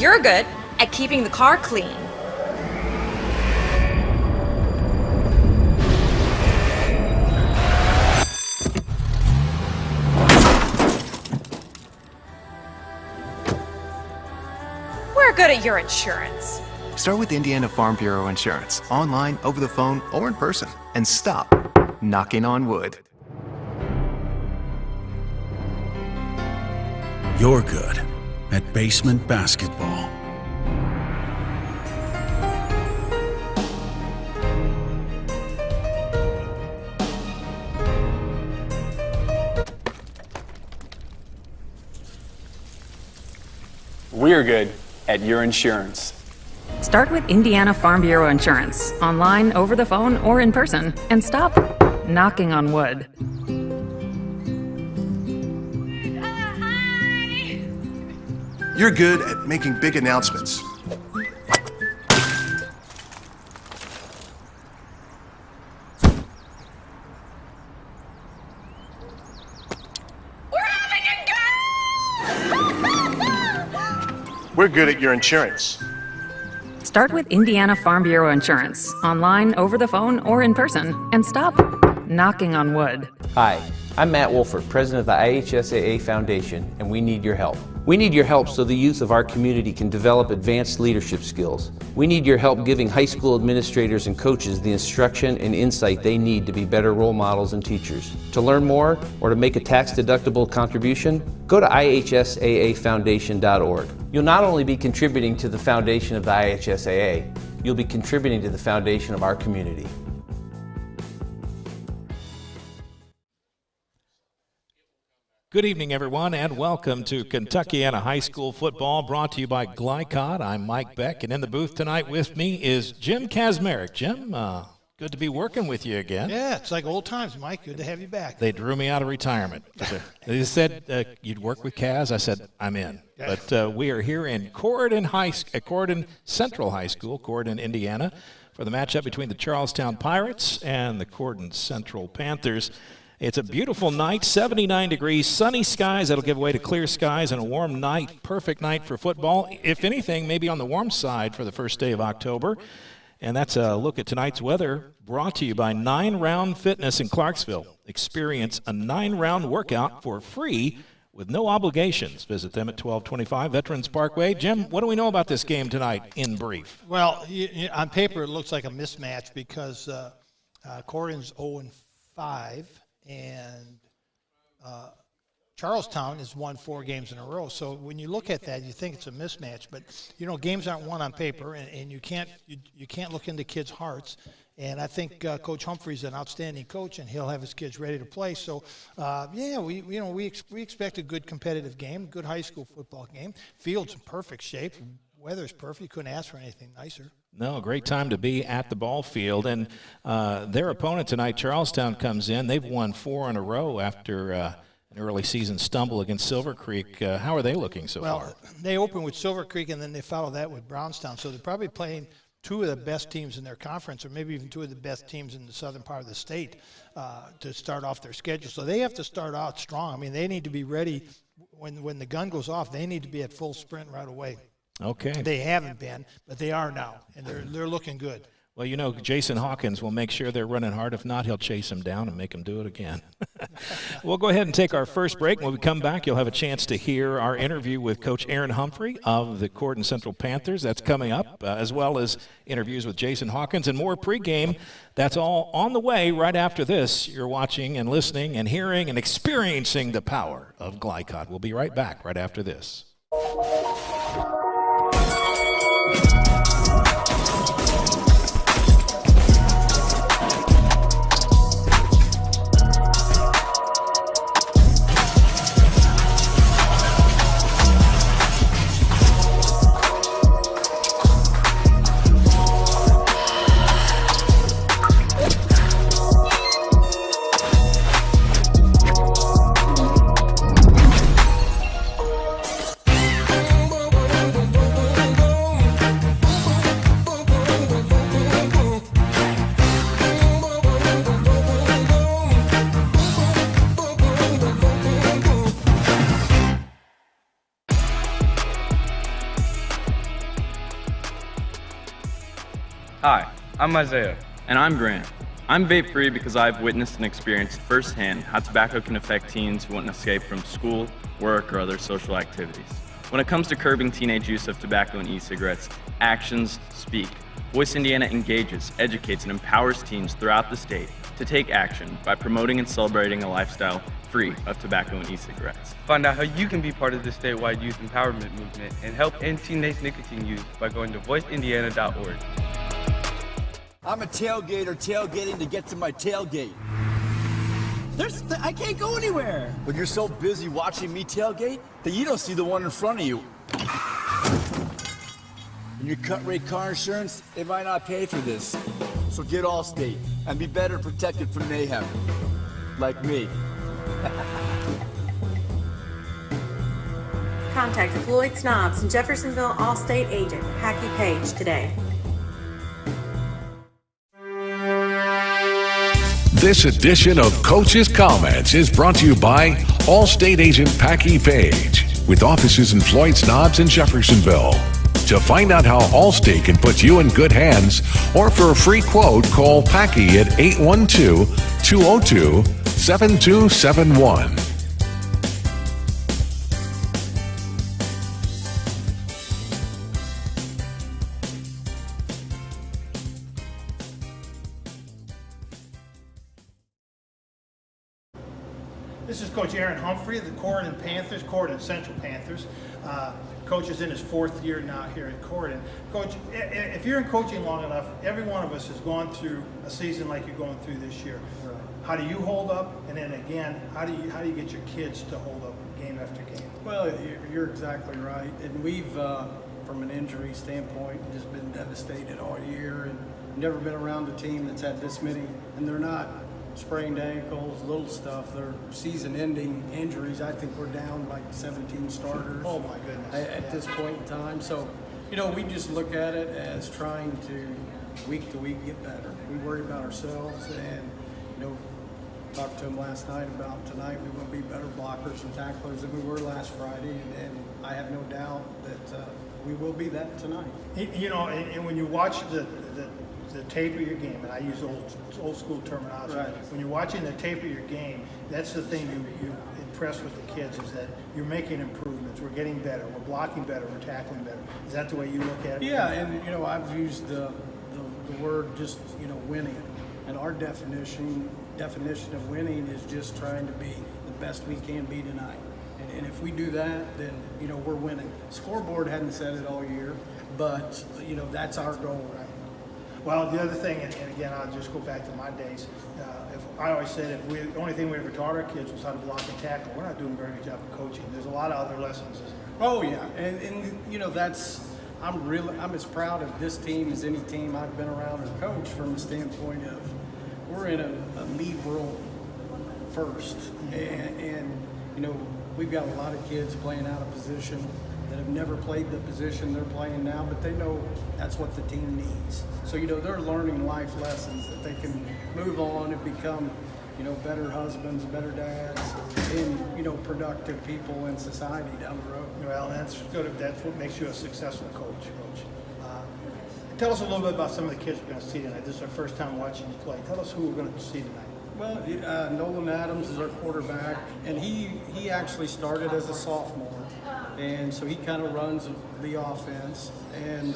You're good at keeping the car clean. We're good at your insurance. Start with Indiana Farm Bureau Insurance, online, over the phone, or in person, and stop knocking on wood. You're good at basement basketball. We're good at your insurance. Start with Indiana Farm Bureau Insurance, online, over the phone, or in person, and stop knocking on wood. You're good at making big announcements. We're good at your insurance. Start with Indiana Farm Bureau Insurance, online, over the phone, or in person, and stop knocking on wood. Hi, I'm Matt Wolford, president of the IHSAA Foundation, and we need your help. We need your help so the youth of our community can develop advanced leadership skills. We need your help giving high school administrators and coaches the instruction and insight they need to be better role models and teachers. To learn more or to make a tax-deductible contribution, go to ihsaafoundation.org. You'll not only be contributing to the foundation of the IHSAA, you'll be contributing to the foundation of our community. Good evening, everyone, and welcome to Kentuckiana High School football, brought to you by Glycod. I'm Mike Beck, and in the booth tonight with me is Jim Kazmarek. Jim, good to be working with you again. Yeah, it's like old times, Mike. Good to have you back. They drew me out of retirement. They said you'd work with Kaz. I said, I'm in. Yeah. But we are here in Corydon Central High School, Corydon, Indiana, for the matchup between the Charlestown Pirates and the Corydon Central Panthers. It's a beautiful night, 79 degrees, sunny skies. That'll give way to clear skies and a warm night, perfect night for football. If anything, maybe on the warm side for the first day of October. And that's a look at tonight's weather, brought to you by 9 Round Fitness in Clarksville. Experience a 9-round workout for free with no obligations. Visit them at 1225 Veterans Parkway. Jim, what do we know about this game tonight in brief? Well, on paper it looks like a mismatch because Corydon's 0-5. And Charlestown has won 4 games in a row. So when you look at that, you think it's a mismatch. But, you know, games aren't won on paper, and you can't look into kids' hearts. And I think Coach Humphrey's an outstanding coach, and he'll have his kids ready to play. So, we expect a good competitive game, good high school football game. Field's in perfect shape. Weather's perfect. You couldn't ask for anything nicer. No, a great time to be at the ball field. And their opponent tonight, Charlestown, comes in. They've won 4 in a row after an early season stumble against Silver Creek. How are they looking so far? Well, they open with Silver Creek, and then they follow that with Brownstown. So they're probably playing 2 of the best teams in their conference, or maybe even 2 of the best teams in the southern part of the state to start off their schedule. So they have to start out strong. I mean, they need to be ready when the gun goes off. They need to be at full sprint right away. Okay. They haven't been, but they are now, and they're looking good. Well, you know, Jason Hawkins will make sure they're running hard. If not, he'll chase them down and make them do it again. We'll go ahead and take our first break. When we come back, you'll have a chance to hear our interview with Coach Aaron Humphrey of the Corydon Central Panthers. That's coming up, as well as interviews with Jason Hawkins and more pregame. That's all on the way right after this. You're watching and listening and hearing and experiencing the power of Glycod. We'll be right back right after this. I'm Isaiah. And I'm Grant. I'm vape-free because I've witnessed and experienced firsthand how tobacco can affect teens who want to escape from school, work, or other social activities. When it comes to curbing teenage use of tobacco and e-cigarettes, actions speak. Voice Indiana engages, educates, and empowers teens throughout the state to take action by promoting and celebrating a lifestyle free of tobacco and e-cigarettes. Find out how you can be part of the statewide youth empowerment movement and help end teenage nicotine use by going to voiceindiana.org. I'm a tailgater tailgating to get to my tailgate. I can't go anywhere. But you're so busy watching me tailgate that you don't see the one in front of you. And your cut rate car insurance, they might not pay for this. So get Allstate and be better protected from mayhem. Like me. Contact Floyd Snobbs and Jeffersonville Allstate agent, Packy Page, today. This edition of Coach's Comments is brought to you by Allstate agent Packy Page, with offices in Floyd Snobbs and Jeffersonville. To find out how Allstate can put you in good hands, or for a free quote, call Packy at 812-202-7271. This is Coach Aaron Humphrey of the Corydon Panthers, Corydon Central Panthers. Coach is in his 4th year now here at Corydon. Coach, if you're in coaching long enough, every one of us has gone through a season like you're going through this year. Right. How do you hold up? And then again, how do you get your kids to hold up game after game? Well, you're exactly right. And we've, from an injury standpoint, just been devastated all year and never been around a team that's had this many, and they're not sprained ankles, little stuff. They're season-ending injuries. I think we're down like 17 starters. Oh my goodness! At this point in time, so we just look at it as trying to week get better. We worry about ourselves, and talked to him last night about tonight. We want to be better blockers and tacklers than we were last Friday, and I have no doubt that we will be that tonight. And when you watch the tape of your game, and I use old school terminology. Right. When you're watching the tape of your game, that's the thing you impress with the kids, is that you're making improvements. We're getting better. We're blocking better. We're tackling better. Is that the way you look at it? Yeah, and I've used the word just winning, and our definition of winning is just trying to be the best we can be tonight. And if we do that, then we're winning. Scoreboard hadn't said it all year, but that's our goal. Right. Well, the other thing, and again, I'll just go back to my days. I always said the only thing we ever taught our kids was how to block and tackle. We're not doing a very good job of coaching. There's a lot of other lessons. Oh yeah, and that's I'm as proud of this team as any team I've been around or coached, from the standpoint of we're in a me world first, and we've got a lot of kids playing out of position that have never played the position they're playing now, but they know that's what the team needs. So, they're learning life lessons that they can move on and become, better husbands, better dads, and, productive people in society down the road. Well, that's good. That's what makes you a successful coach. Tell us a little bit about some of the kids we're going to see tonight. This is our first time watching you play. Tell us who we're going to see tonight. Well, Nolan Adams is our quarterback, and he actually started as a sophomore. And so he kind of runs the offense. And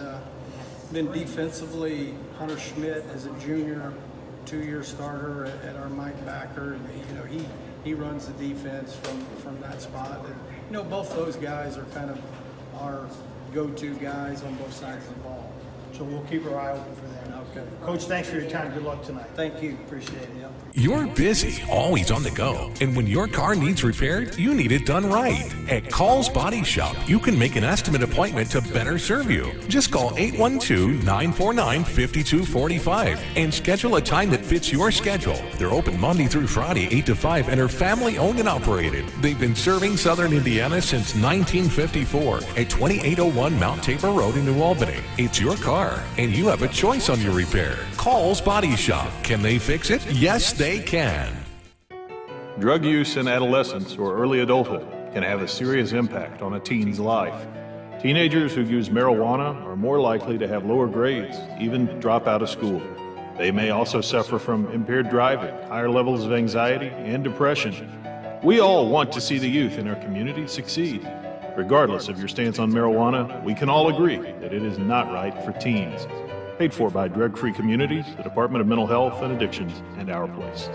then defensively, Hunter Schmidt is a junior, 2-year starter at our Mike backer. And, he runs the defense from that spot. And, both those guys are kind of our go-to guys on both sides of the ball. So we'll keep our eye open for them. Okay. Coach, thanks for your time. Good luck tonight. Thank you. Appreciate it. Yep. You're busy, always on the go, and when your car needs repaired, you need it done right. At Call's Body Shop, you can make an estimate appointment to better serve you. Just call 812-949-5245 and schedule a time that fits your schedule. They're open Monday through Friday, 8 to 5, and are family owned and operated. They've been serving Southern Indiana since 1954 at 2801 Mount Tabor Road in New Albany. It's your car, and you have a choice on your repair. Call's Body Shop. Can they fix it? Yes, they can. Drug use in adolescence or early adulthood can have a serious impact on a teen's life. Teenagers who use marijuana are more likely to have lower grades, even drop out of school. They may also suffer from impaired driving, higher levels of anxiety, and depression. We all want to see the youth in our community succeed. Regardless of your stance on marijuana, we can all agree that it is not right for teens. Paid for by Drug Free Communities, the Department of Mental Health and Addictions, and Our Place.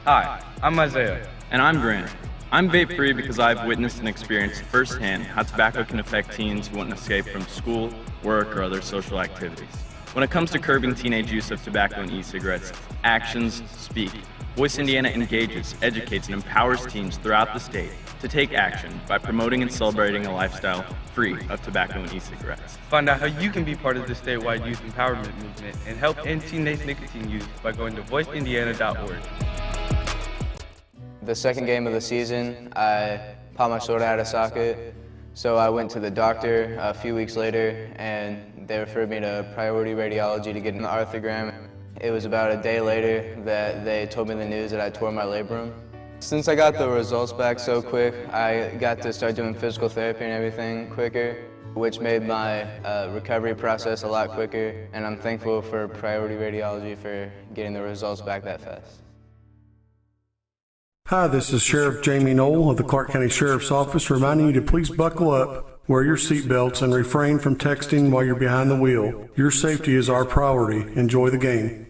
Hi, I'm Isaiah. And I'm Grant. I'm vape free because I've witnessed and experienced firsthand how tobacco can affect teens who want to escape from school, work, or other social activities. When it comes to curbing teenage use of tobacco and e-cigarettes, actions speak. Voice Indiana engages, educates, and empowers teens throughout the state to take action by promoting and celebrating a lifestyle free of tobacco and e-cigarettes. Find out how you can be part of the statewide youth empowerment movement and help end teenage nicotine use by going to voiceindiana.org. The second game of the season, I popped my shoulder out of socket, so I went to the doctor a few weeks later, and they referred me to priority radiology to get an arthrogram. It was about a day later that they told me the news that I tore my labrum. Since I got the results back so quick, I got to start doing physical therapy and everything quicker, which made my recovery process a lot quicker, and I'm thankful for priority radiology for getting the results back that fast. Hi, this is Sheriff Jamie Knoll of the Clark County Sheriff's Office reminding you to please buckle up, wear your seatbelts, and refrain from texting while you're behind the wheel. Your safety is our priority. Enjoy the game.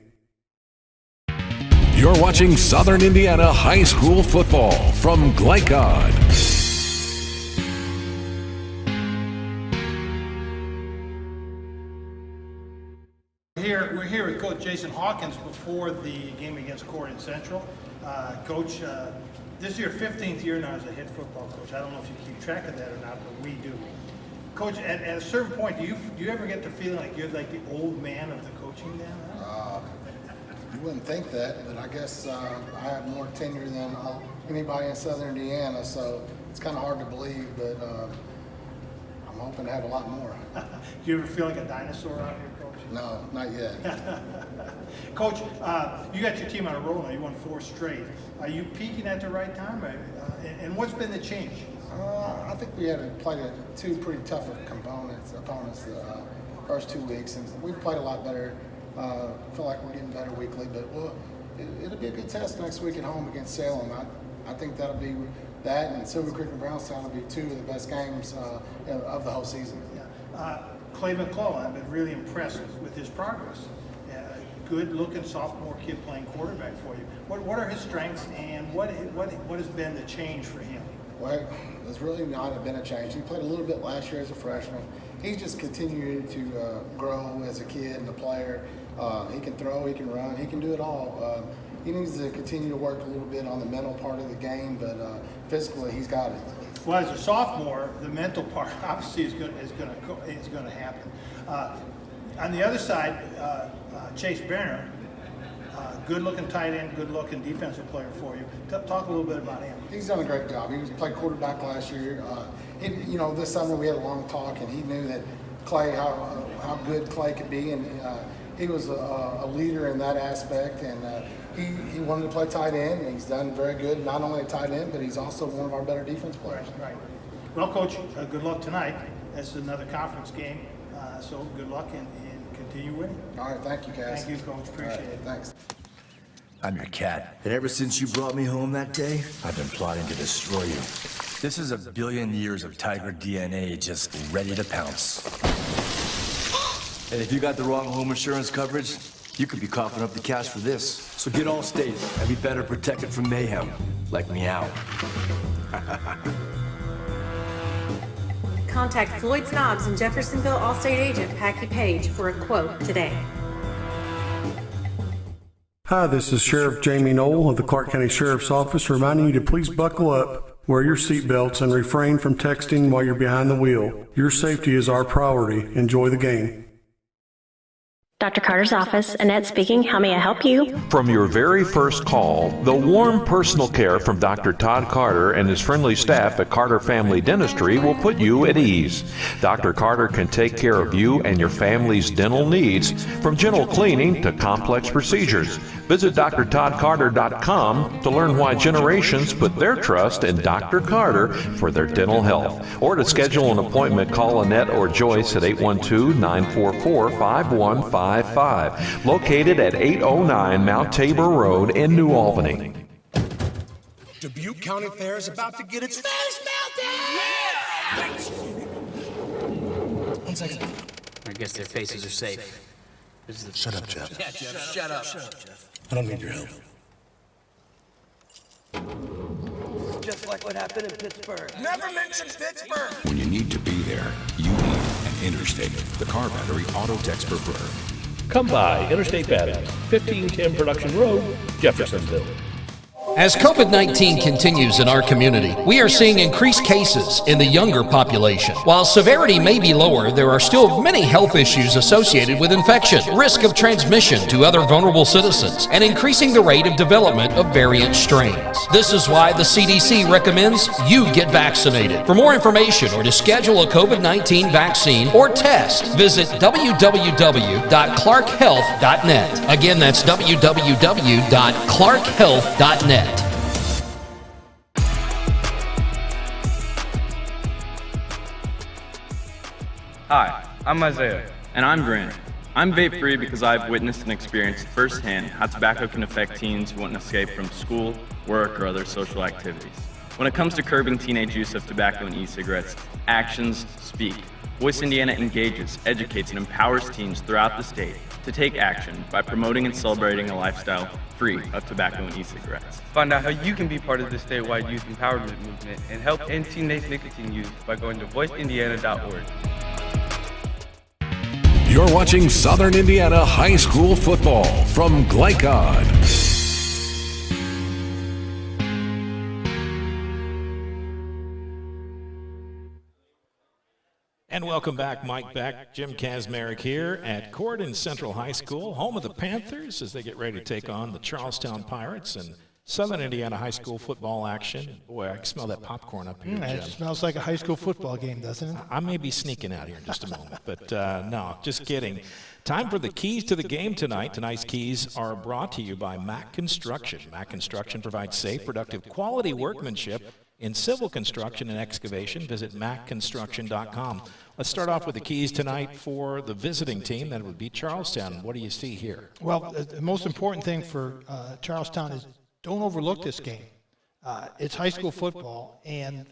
You're watching Southern Indiana High School football from Glycod. We're here with Coach Jason Hawkins before the game against Corydon Central. Coach, this is your 15th year now as a head football coach. I don't know if you keep track of that or not, but we do. Coach, at a certain point, do you ever get the feeling like you're like the old man of the coaching now? You wouldn't think that, but I guess I have more tenure than anybody in Southern Indiana, so it's kind of hard to believe, but I'm hoping to have a lot more. Do you ever feel like a dinosaur out here, Coach? No, not yet. Coach, you got your team on a roll now. You won 4 straight. Are you peaking at the right time? And what's been the change? I think we had played 2 pretty tough opponents the first 2 weeks, and we've played a lot better. Feel like we're getting better weekly, but it'll be a good test next week at home against Salem. I think that'll be that, and Silver Creek and Brownstown will be 2 of the best games of the whole season. Yeah. Clay McClellan, I've been really impressed with his progress. Good-looking sophomore kid playing quarterback for you. What are his strengths, and what has been the change for him? Well, there's really not been a change. He played a little bit last year as a freshman. He's just continuing to grow as a kid and a player. He can throw, he can run, he can do it all. He needs to continue to work a little bit on the mental part of the game, but physically he's got it. Well, as a sophomore, the mental part obviously is going to happen. On the other side, Chase Berner, good-looking tight end, good-looking defensive player for you. Talk a little bit about him. He's done a great job. He played quarterback last year. This summer we had a long talk, and he knew that Clay, how good Clay could be, and he was a leader in that aspect. And he wanted to play tight end, and he's done very good. Not only a tight end, but he's also one of our better defense players. Right. Well, Coach, good luck tonight. This is another conference game, so good luck and continue winning. All right, thank you, Cass. Thank you, Coach. Appreciate it. Thanks. I'm your cat, and ever since you brought me home that day, I've been plotting to destroy you. This is a billion years of tiger DNA just ready to pounce. And if you got the wrong home insurance coverage, you could be coughing up the cash for this. So get Allstate and be better protected from mayhem, like meow. Contact Floyd Snobbs and Jeffersonville Allstate agent Packy Page for a quote today. Hi, this is Sheriff Jamie Knoll of the Clark County Sheriff's Office reminding you to please buckle up, wear your seatbelts, and refrain from texting while you're behind the wheel. Your safety is our priority. Enjoy the game. Dr. Carter's office, Annette speaking. How may I help you? From your very first call, the warm personal care from Dr. Todd Carter and his friendly staff at Carter Family Dentistry will put you at ease. Dr. Carter can take care of you and your family's dental needs, from gentle cleaning to complex procedures. Visit drtoddcarter.com to learn why generations put their trust in Dr. Carter for their dental health. Or to schedule an appointment, call Annette or Joyce at 812-944-5155. Located at 809 Mount Tabor Road in New Albany. Dubuque County Fair is about to get its face melted! Yeah! 1 second. I guess their faces are safe. Shut up, Jeff. Yeah, Jeff, shut up. Shut up, Jeff. I don't need your help. Just like what happened in Pittsburgh. Never mention Pittsburgh! When you need to be there, you need an Interstate, the car battery auto tech's preferred. Come by Interstate Batteries, 1510 Production Road, Jeffersonville. As COVID-19 continues in our community, we are seeing increased cases in the younger population. While severity may be lower, there are still many health issues associated with infection, risk of transmission to other vulnerable citizens, and increasing the rate of development of variant strains. This is why the CDC recommends you get vaccinated. For more information or to schedule a COVID-19 vaccine or test, visit www.clarkhealth.net. Again, that's www.clarkhealth.net. Hi, I'm Isaiah. And I'm Grant. I'm vape-free because I've witnessed and experienced firsthand how tobacco can affect teens who want to escape from school, work, or other social activities. When it comes to curbing teenage use of tobacco and e-cigarettes, actions speak. Voice Indiana engages, educates, and empowers teens throughout the state to take action by promoting and celebrating a lifestyle free of tobacco and e-cigarettes. Find out how you can be part of the statewide youth empowerment movement and help end teenage nicotine use by going to voiceindiana.org. You're watching Southern Indiana High School football from Glycod. And welcome back, Mike Beck, Jim Kazmarek here at Corydon Central High School, home of the Panthers as they get ready to take on the Charlestown Pirates and Southern Indiana High School football action. Boy, I can smell that popcorn up here, Jim. It smells like a high school football game, doesn't it? I may be sneaking out here in just a moment, but no, just kidding. Time for the keys to the game tonight. Tonight's keys are brought to you by Mack Construction. Mack Construction provides safe, productive, quality workmanship in civil construction and excavation. Visit mackconstruction.com. Let's start off with the keys tonight for the visiting team. That would be Charlestown. What do you see here? Well, the most important thing for Charlestown is don't overlook this game. It's high school football, and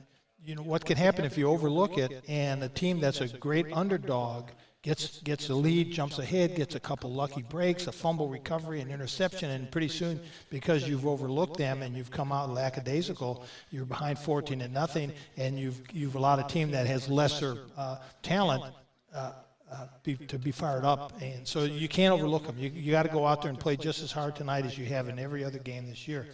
you know what can happen if you overlook it, and a team that's a great underdog gets the lead, jumps ahead, gets a couple lucky breaks, a fumble recovery, an interception, and pretty soon, because you've overlooked them and you've come out lackadaisical, you're behind 14-0, and you've allowed a team that has lesser talent to be fired up, and so you can't overlook them. You got to go out there and play just as hard tonight as you have in every other game this year.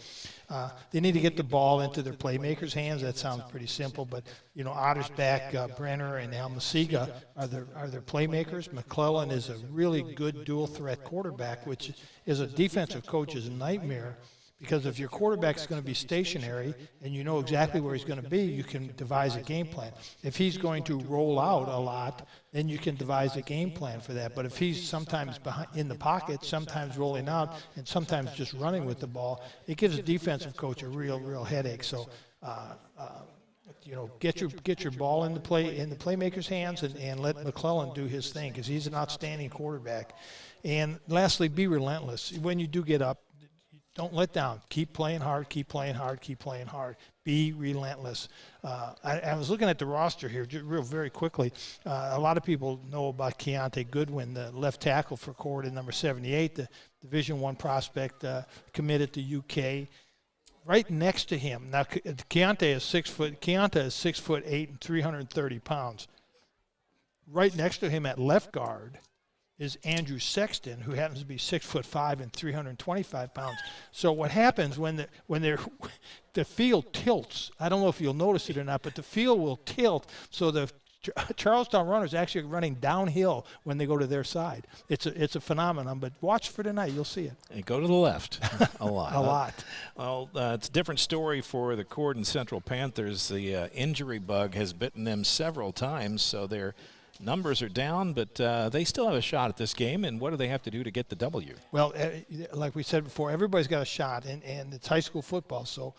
They need to get the ball into their playmakers' hands. That sounds pretty simple, but you know, Ottersbach, Brenner, and Almasiga are their playmakers. McClellan is a really good dual-threat quarterback, which is a defensive coach's nightmare. Because if your quarterback's going to be stationary and you know exactly where he's going to be, you can devise a game plan. If he's going to roll out a lot, then you can devise a game plan for that. But if he's sometimes in the pocket, sometimes rolling out, and sometimes just running with the ball, it gives a defensive coach a real headache. So, you know, get your ball in the playmaker's hands and let McClellan do his thing, because he's an outstanding quarterback. And lastly, be relentless. When you do get up, don't let down. Keep playing hard, keep playing hard, keep playing hard. Be relentless. I was looking at the roster here very quickly. A lot of people know about Keontae Goodwin, the left tackle for Corydon, number 78, the Division I prospect, committed to UK. Right next to him, now Keontae is 6'8" and 330 pounds. Right next to him at left guard is Andrew Sexton, who happens to be 6'5" and 325 pounds. So what happens when the field tilts? I don't know if you'll notice it or not, but the field will tilt. So the Charlestown runners actually running downhill when they go to their side. It's a phenomenon, but watch for tonight. You'll see it. And go to the left a lot. A lot. Well, it's a different story for the Corydon Central Panthers. The injury bug has bitten them several times, so their numbers are down, but they still have a shot at this game. And what do they have to do to get the W? Well, like we said before, everybody's got a shot, and it's high school football, so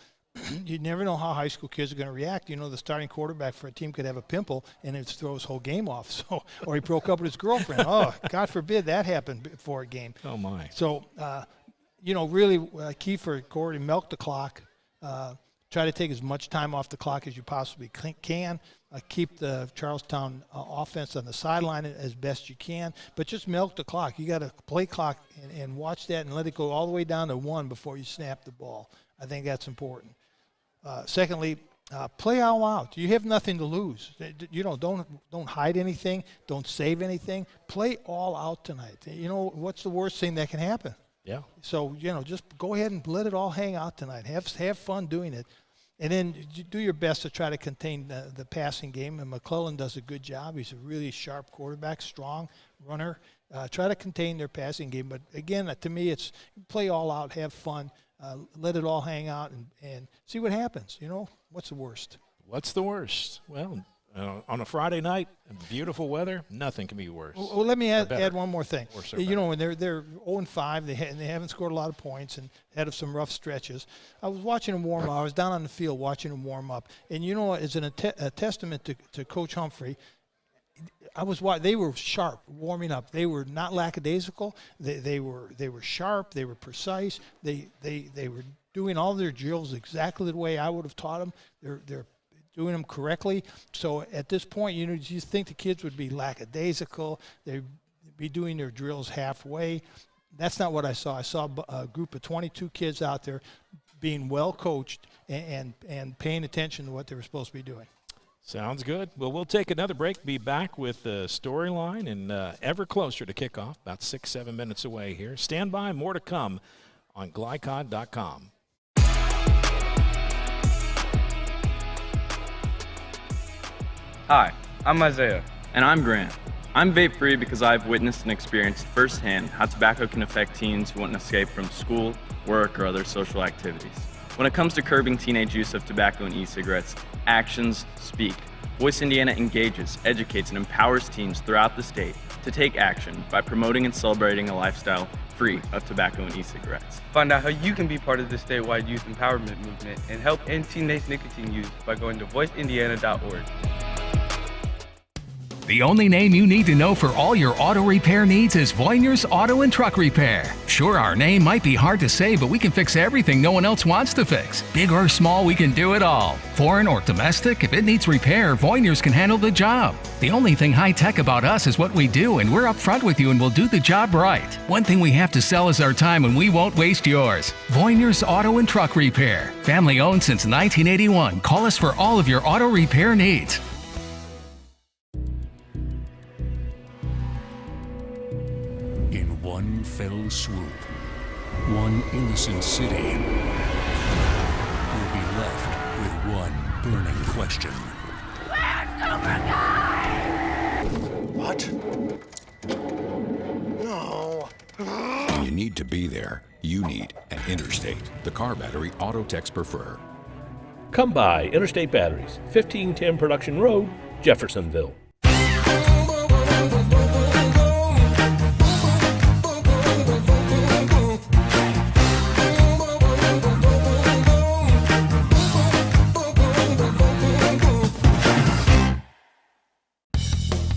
you never know how high school kids are going to react. You know, the starting quarterback for a team could have a pimple and it throw his whole game off. So, or he broke up with his girlfriend. Oh, God forbid that happened before a game. Oh, my. So, really key for Corydon, milk the clock. Try to take as much time off the clock as you possibly can. Keep the Charlestown offense on the sideline as best you can. But just milk the clock. You got to play clock and watch that and let it go all the way down to 1 before you snap the ball. I think that's important. Secondly, play all out. You have nothing to lose. Don't hide anything. Don't save anything. Play all out tonight. You know, what's the worst thing that can happen? Yeah. So, just go ahead and let it all hang out tonight. Have fun doing it. And then do your best to try to contain the passing game. And McClellan does a good job. He's a really sharp quarterback, strong runner. Try to contain their passing game. But, again, to me, it's play all out, have fun. Let it all hang out and see what happens. What's the worst? What's the worst? Well, on a Friday night, beautiful weather, nothing can be worse. Well, let me add one more thing. When they're 0-5, they haven't scored a lot of points and had some rough stretches. I was watching them warm up. I was down on the field watching them warm up. And, it's a testament to Coach Humphrey. They were sharp warming up. They were not lackadaisical. They were sharp. They were precise. They were doing all their drills exactly the way I would have taught them. They're doing them correctly. So at this point, you think the kids would be lackadaisical. They'd be doing their drills halfway. That's not what I saw. I saw a group of 22 kids out there being well coached and paying attention to what they were supposed to be doing. Sounds good. Well, we'll take another break, be back with the storyline, and ever closer to kickoff, about 6-7 minutes away here. Stand by, more to come on glycod.com. Hi, I'm Isaiah. And I'm Grant. I'm vape-free because I've witnessed and experienced firsthand how tobacco can affect teens who want to escape from school, work, or other social activities. When it comes to curbing teenage use of tobacco and e-cigarettes, actions speak. Voice Indiana engages, educates, and empowers teens throughout the state to take action by promoting and celebrating a lifestyle free of tobacco and e-cigarettes. Find out how you can be part of the statewide youth empowerment movement and help end teenage nicotine use by going to voiceindiana.org. The only name you need to know for all your auto repair needs is Voinier's Auto and Truck Repair. Sure, our name might be hard to say, but we can fix everything no one else wants to fix. Big or small, we can do it all. Foreign or domestic, if it needs repair, Voinier's can handle the job. The only thing high-tech about us is what we do, and we're upfront with you and we'll do the job right. One thing we have to sell is our time, and we won't waste yours. Voinier's Auto and Truck Repair. Family-owned since 1981. Call us for all of your auto repair needs. One fell swoop, one innocent city will be left with one burning question. Where's Cobra Guy? What? No. When you need to be there, you need an Interstate, the car battery auto techs prefer. Come by Interstate Batteries, 1510 Production Road, Jeffersonville.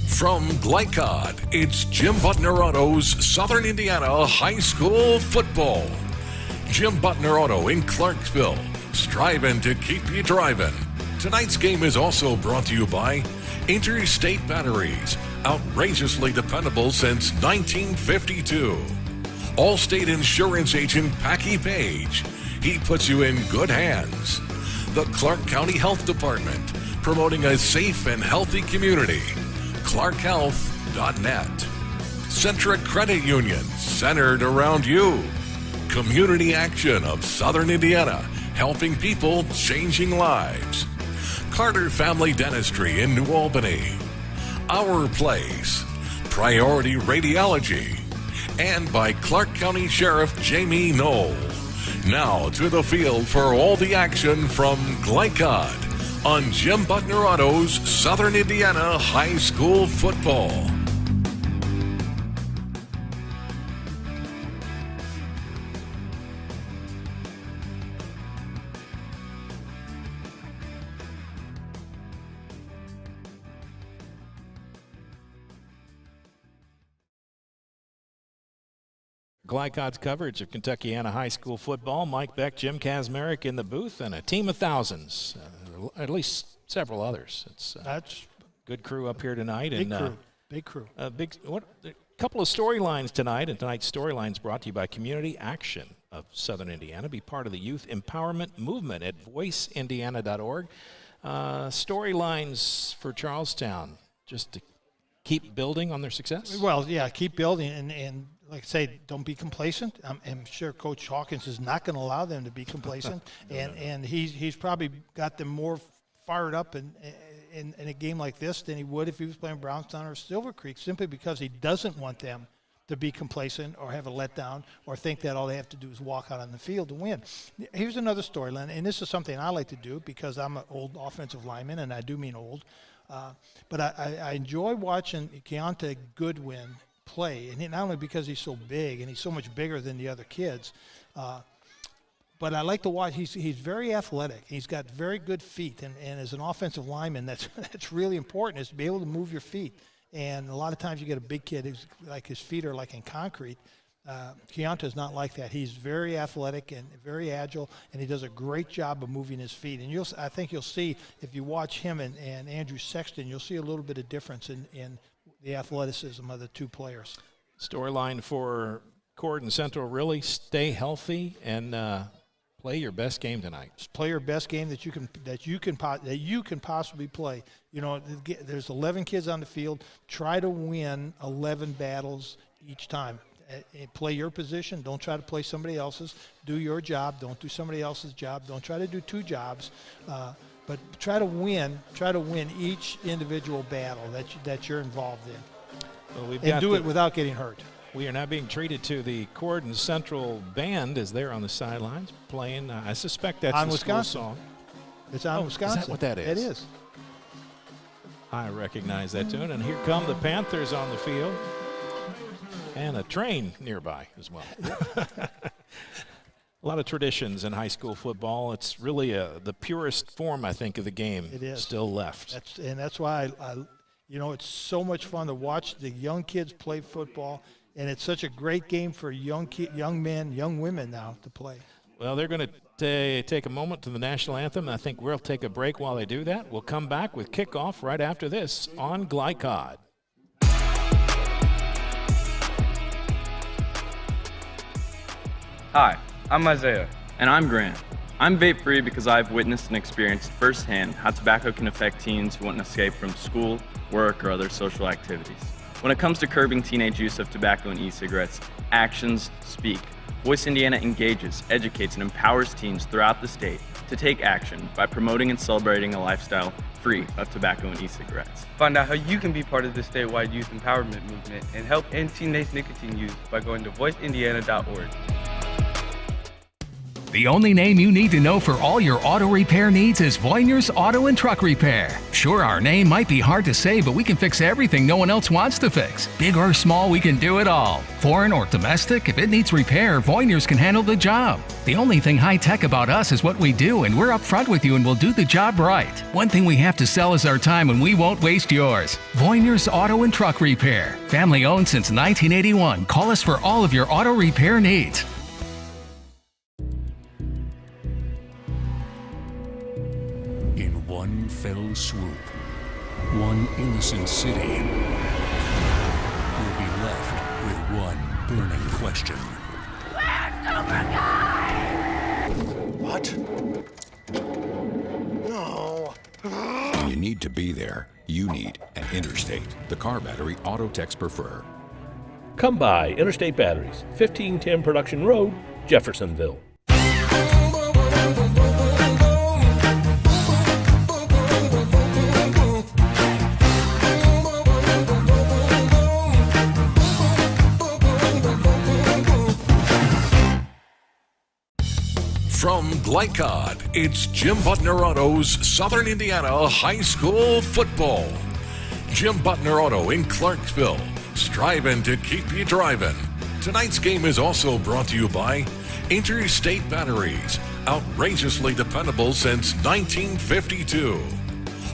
From Glycod, it's Jim Butner Auto's Southern Indiana High School Football. Jim Butner Auto in Clarksville, striving to keep you driving. Tonight's game is also brought to you by Interstate Batteries, outrageously dependable since 1952. Allstate Insurance Agent Packy Page, he puts you in good hands. The Clark County Health Department, promoting a safe and healthy community. ClarkHealth.net. Centric Credit Union, centered around you. Community Action of Southern Indiana, helping people, changing lives. Carter Family Dentistry in New Albany. Our Place, Priority Radiology, and by Clark County Sheriff Jamie Knoll. Now to the field for all the action from Glycod on Jim Buckner Auto's Southern Indiana High School Football. Glycod's coverage of Kentuckiana High School football. Mike Beck, Jim Kazmarek in the booth, and a team of thousands, at least several others. It's that's good crew up here tonight. Big crew. A couple of storylines tonight, and tonight's storylines brought to you by Community Action of Southern Indiana. Be part of the youth empowerment movement at voiceindiana.org. Storylines for Charlestown, just to keep building on their success? Well, yeah, keep building and like I say, don't be complacent. I'm sure Coach Hawkins is not going to allow them to be complacent, and he's probably got them more fired up in a game like this than he would if he was playing Brownstown or Silver Creek, simply because he doesn't want them to be complacent or have a letdown or think that all they have to do is walk out on the field to win. Here's another storyline, and this is something I like to do because I'm an old offensive lineman, and I do mean old, but I enjoy watching Keontae Goodwin play, and not only because he's so big and he's so much bigger than the other kids, but I like to watch. He's very athletic. He's got very good feet, and as an offensive lineman, that's really important, is to be able to move your feet. And a lot of times you get a big kid who's like his feet are like in concrete. Keontae's not like that. He's very athletic and very agile, and he does a great job of moving his feet. And I think you'll see, if you watch him and Andrew Sexton, you'll see a little bit of difference in the athleticism of the two players. Storyline for Corydon Central: really stay healthy and play your best game tonight. Just play your best game that you can possibly play. You know, there's 11 kids on the field. Try to win 11 battles each time. Play your position. Don't try to play somebody else's. Do your job. Don't do somebody else's job. Don't try to do two jobs. But try to win each individual battle that you're involved in. Well, and do it without getting hurt. We are now being treated to the Corydon Central Band as they're on the sidelines playing. I suspect that's on the Wisconsin school song. It's on Wisconsin. Is that what that is? It is. I recognize that tune. And here come the Panthers on the field. And a train nearby as well. A lot of traditions in high school football. It's really the purest form, I think, of the game. It is still left. That's why it's so much fun to watch the young kids play football, and it's such a great game for young men, young women now to play. Well, they're going to take a moment to the national anthem. I think we'll take a break while they do that. We'll come back with kickoff right after this on Glycod. Hi, I'm Isaiah. And I'm Grant. I'm vape-free because I've witnessed and experienced firsthand how tobacco can affect teens who want to escape from school, work, or other social activities. When it comes to curbing teenage use of tobacco and e-cigarettes, actions speak. Voice Indiana engages, educates, and empowers teens throughout the state to take action by promoting and celebrating a lifestyle free of tobacco and e-cigarettes. Find out how you can be part of the statewide youth empowerment movement and help end teenage nicotine use by going to voiceindiana.org. The only name you need to know for all your auto repair needs is Voiner's Auto and Truck Repair. Sure, our name might be hard to say, but we can fix everything no one else wants to fix. Big or small, we can do it all. Foreign or domestic, if it needs repair, Voiner's can handle the job. The only thing high-tech about us is what we do, and we're upfront with you and we'll do the job right. One thing we have to sell is our time, and we won't waste yours. Voiner's Auto and Truck Repair. Family owned since 1981. Call us for all of your auto repair needs. One fell swoop, one innocent city will be left with one burning question. Where's Super Guy? What? No. When you need to be there, you need an Interstate, the car battery auto techs prefer. Come by Interstate Batteries, 1510 Production Road, Jeffersonville. From Glycod, it's Jim Butner Auto's Southern Indiana High School Football. Jim Butner Auto in Clarksville, striving to keep you driving. Tonight's game is also brought to you by Interstate Batteries, outrageously dependable since 1952.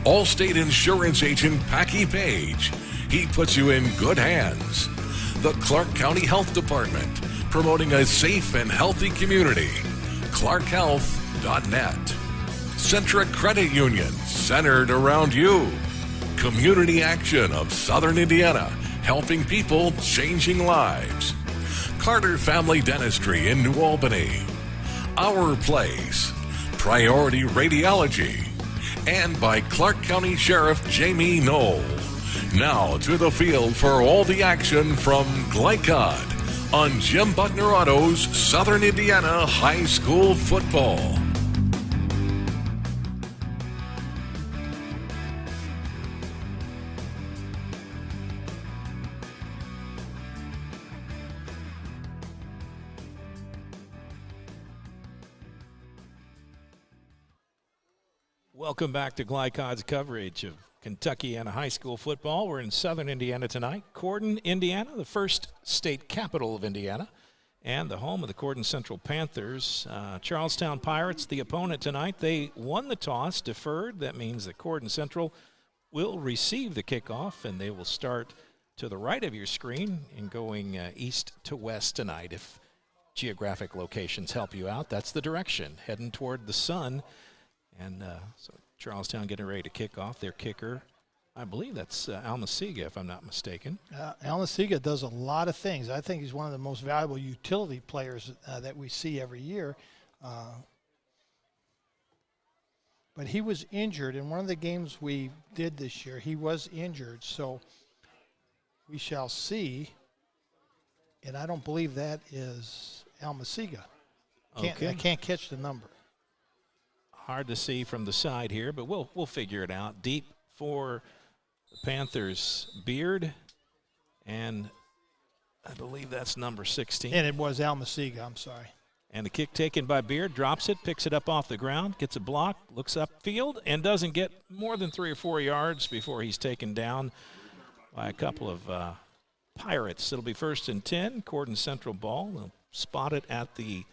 Allstate Insurance Agent Packy Page, he puts you in good hands. The Clark County Health Department, promoting a safe and healthy community. ClarkHealth.net. Centric Credit Union, centered around you. Community Action of Southern Indiana, helping people, changing lives. Carter Family Dentistry in New Albany. Our Place. Priority Radiology. And by Clark County Sheriff Jamie Knoll. Now to the field for all the action from Glycod on Jim Butner Auto's Southern Indiana High School Football. Welcome back to Glycod's coverage of Kentuckiana High School football. We're in Southern Indiana tonight. Corydon, Indiana, the first state capital of Indiana, and the home of the Corydon Central Panthers. Charlestown Pirates, the opponent tonight. They won the toss, deferred. That means that Corydon Central will receive the kickoff, and they will start to the right of your screen and going east to west tonight. If geographic locations help you out, that's the direction, heading toward the sun. And so Charlestown getting ready to kick off. Their kicker, I believe that's Almasiga, if I'm not mistaken. Almasiga does a lot of things. I think he's one of the most valuable utility players that we see every year. But he was injured in one of the games we did this year. He was injured, so we shall see. And I don't believe that is Almasiga. I can't catch the number. Hard to see from the side here, but we'll figure it out. Deep for the Panthers, Beard, and I believe that's number 16. And it was Almasiga, I'm sorry. And the kick taken by Beard, drops it, picks it up off the ground, gets a block, looks upfield, and doesn't get more than 3 or 4 yards before he's taken down by a couple of Pirates. It'll be 1st and 10, Corydon Central ball. They'll spot it at the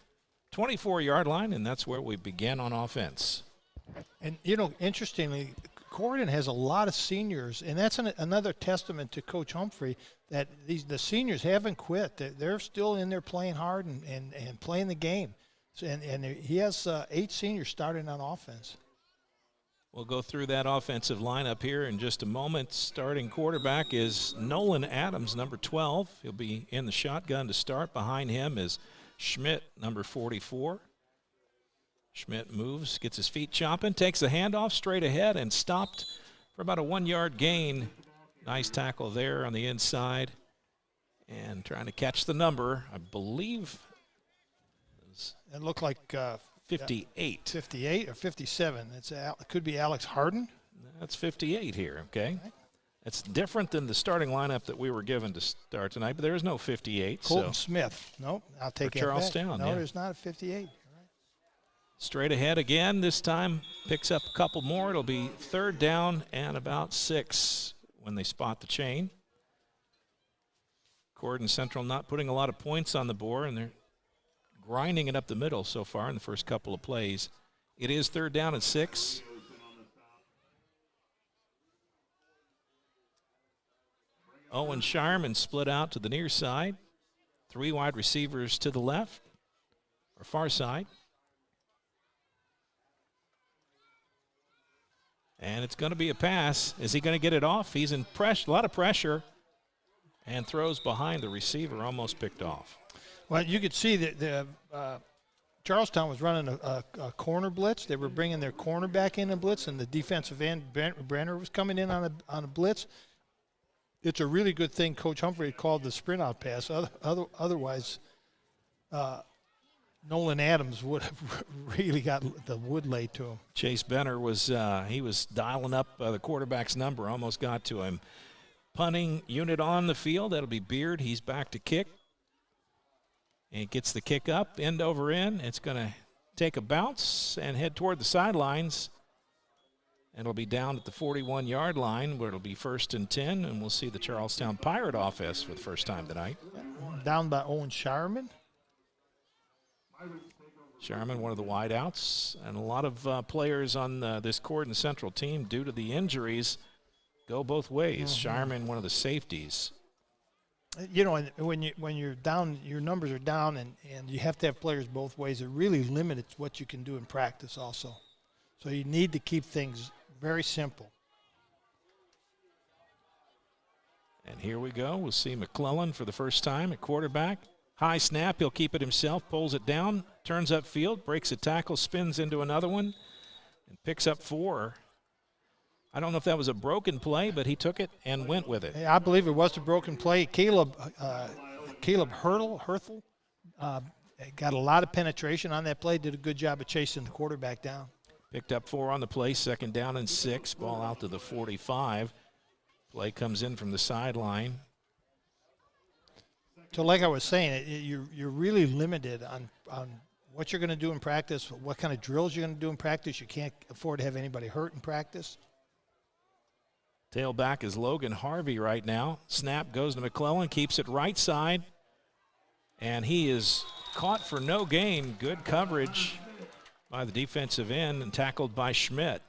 24-yard line, and that's where we begin on offense. And, you know, interestingly, Corydon has a lot of seniors, and that's another testament to Coach Humphrey that the seniors haven't quit. They're still in there playing hard and playing the game. So, and he has 8 seniors starting on offense. We'll go through that offensive lineup here in just a moment. Starting quarterback is Nolan Adams, number 12. He'll be in the shotgun to start. Behind him is Schmidt, number 44. Schmidt moves, gets his feet chopping, takes the handoff straight ahead and stopped for about a 1-yard gain. Nice tackle there on the inside. And trying to catch the number, I believe. It looked like 58. 58 or 57. It could be Alex Harden. That's 58 here, okay? It's different than the starting lineup that we were given to start tonight, but there is no 58. Colton Smith. Nope, I'll take that Charlestown. back. No, there's not a 58. Straight ahead again. This time picks up a couple more. It'll be 3rd down and about 6 when they spot the chain. Corydon Central not putting a lot of points on the board, and they're grinding it up the middle so far in the first couple of plays. It is 3rd down and 6. Owen Shireman split out to the near side. 3 wide receivers to the left or far side. And it's going to be a pass. Is he going to get it off? He's in a lot of pressure and throws behind the receiver, almost picked off. Well, you could see that Charlestown was running a corner blitz. They were bringing their cornerback in a blitz, and the defensive end, Brenner, was coming in on a blitz. It's a really good thing Coach Humphrey called the sprint out pass. Otherwise, Nolan Adams would have really got the wood laid to him. Chase Benner was dialing up the quarterback's number, almost got to him. Punting unit on the field. That'll be Beard. He's back to kick. And gets the kick up, end over end. It's going to take a bounce and head toward the sidelines. And it'll be down at the 41-yard line where it'll be 1st and 10, and we'll see the Charlestown Pirate offense for the first time tonight. Down by Owen Shireman. Shireman, one of the wideouts, and a lot of players on this Corydon Central team, due to the injuries, go both ways. Shireman, one of the safeties. You know, when you're down, your numbers are down, and you have to have players both ways. It really limits what you can do in practice also. So you need to keep things very simple. And here we go. We'll see McClellan for the first time at quarterback. High snap. He'll keep it himself, pulls it down, turns upfield, breaks a tackle, spins into another one, and picks up 4. I don't know if that was a broken play, but he took it and went with it. I believe it was a broken play. Caleb Herthel got a lot of penetration on that play, did a good job of chasing the quarterback down. Picked up 4 on the play, 2nd down and 6. Ball out to the 45. Play comes in from the sideline. So like I was saying, you're really limited on what you're going to do in practice, what kind of drills you're going to do in practice. You can't afford to have anybody hurt in practice. Tailback is Logan Harvey right now. Snap goes to McClellan, keeps it right side, and he is caught for no gain. Good coverage by the defensive end and tackled by Schmidt.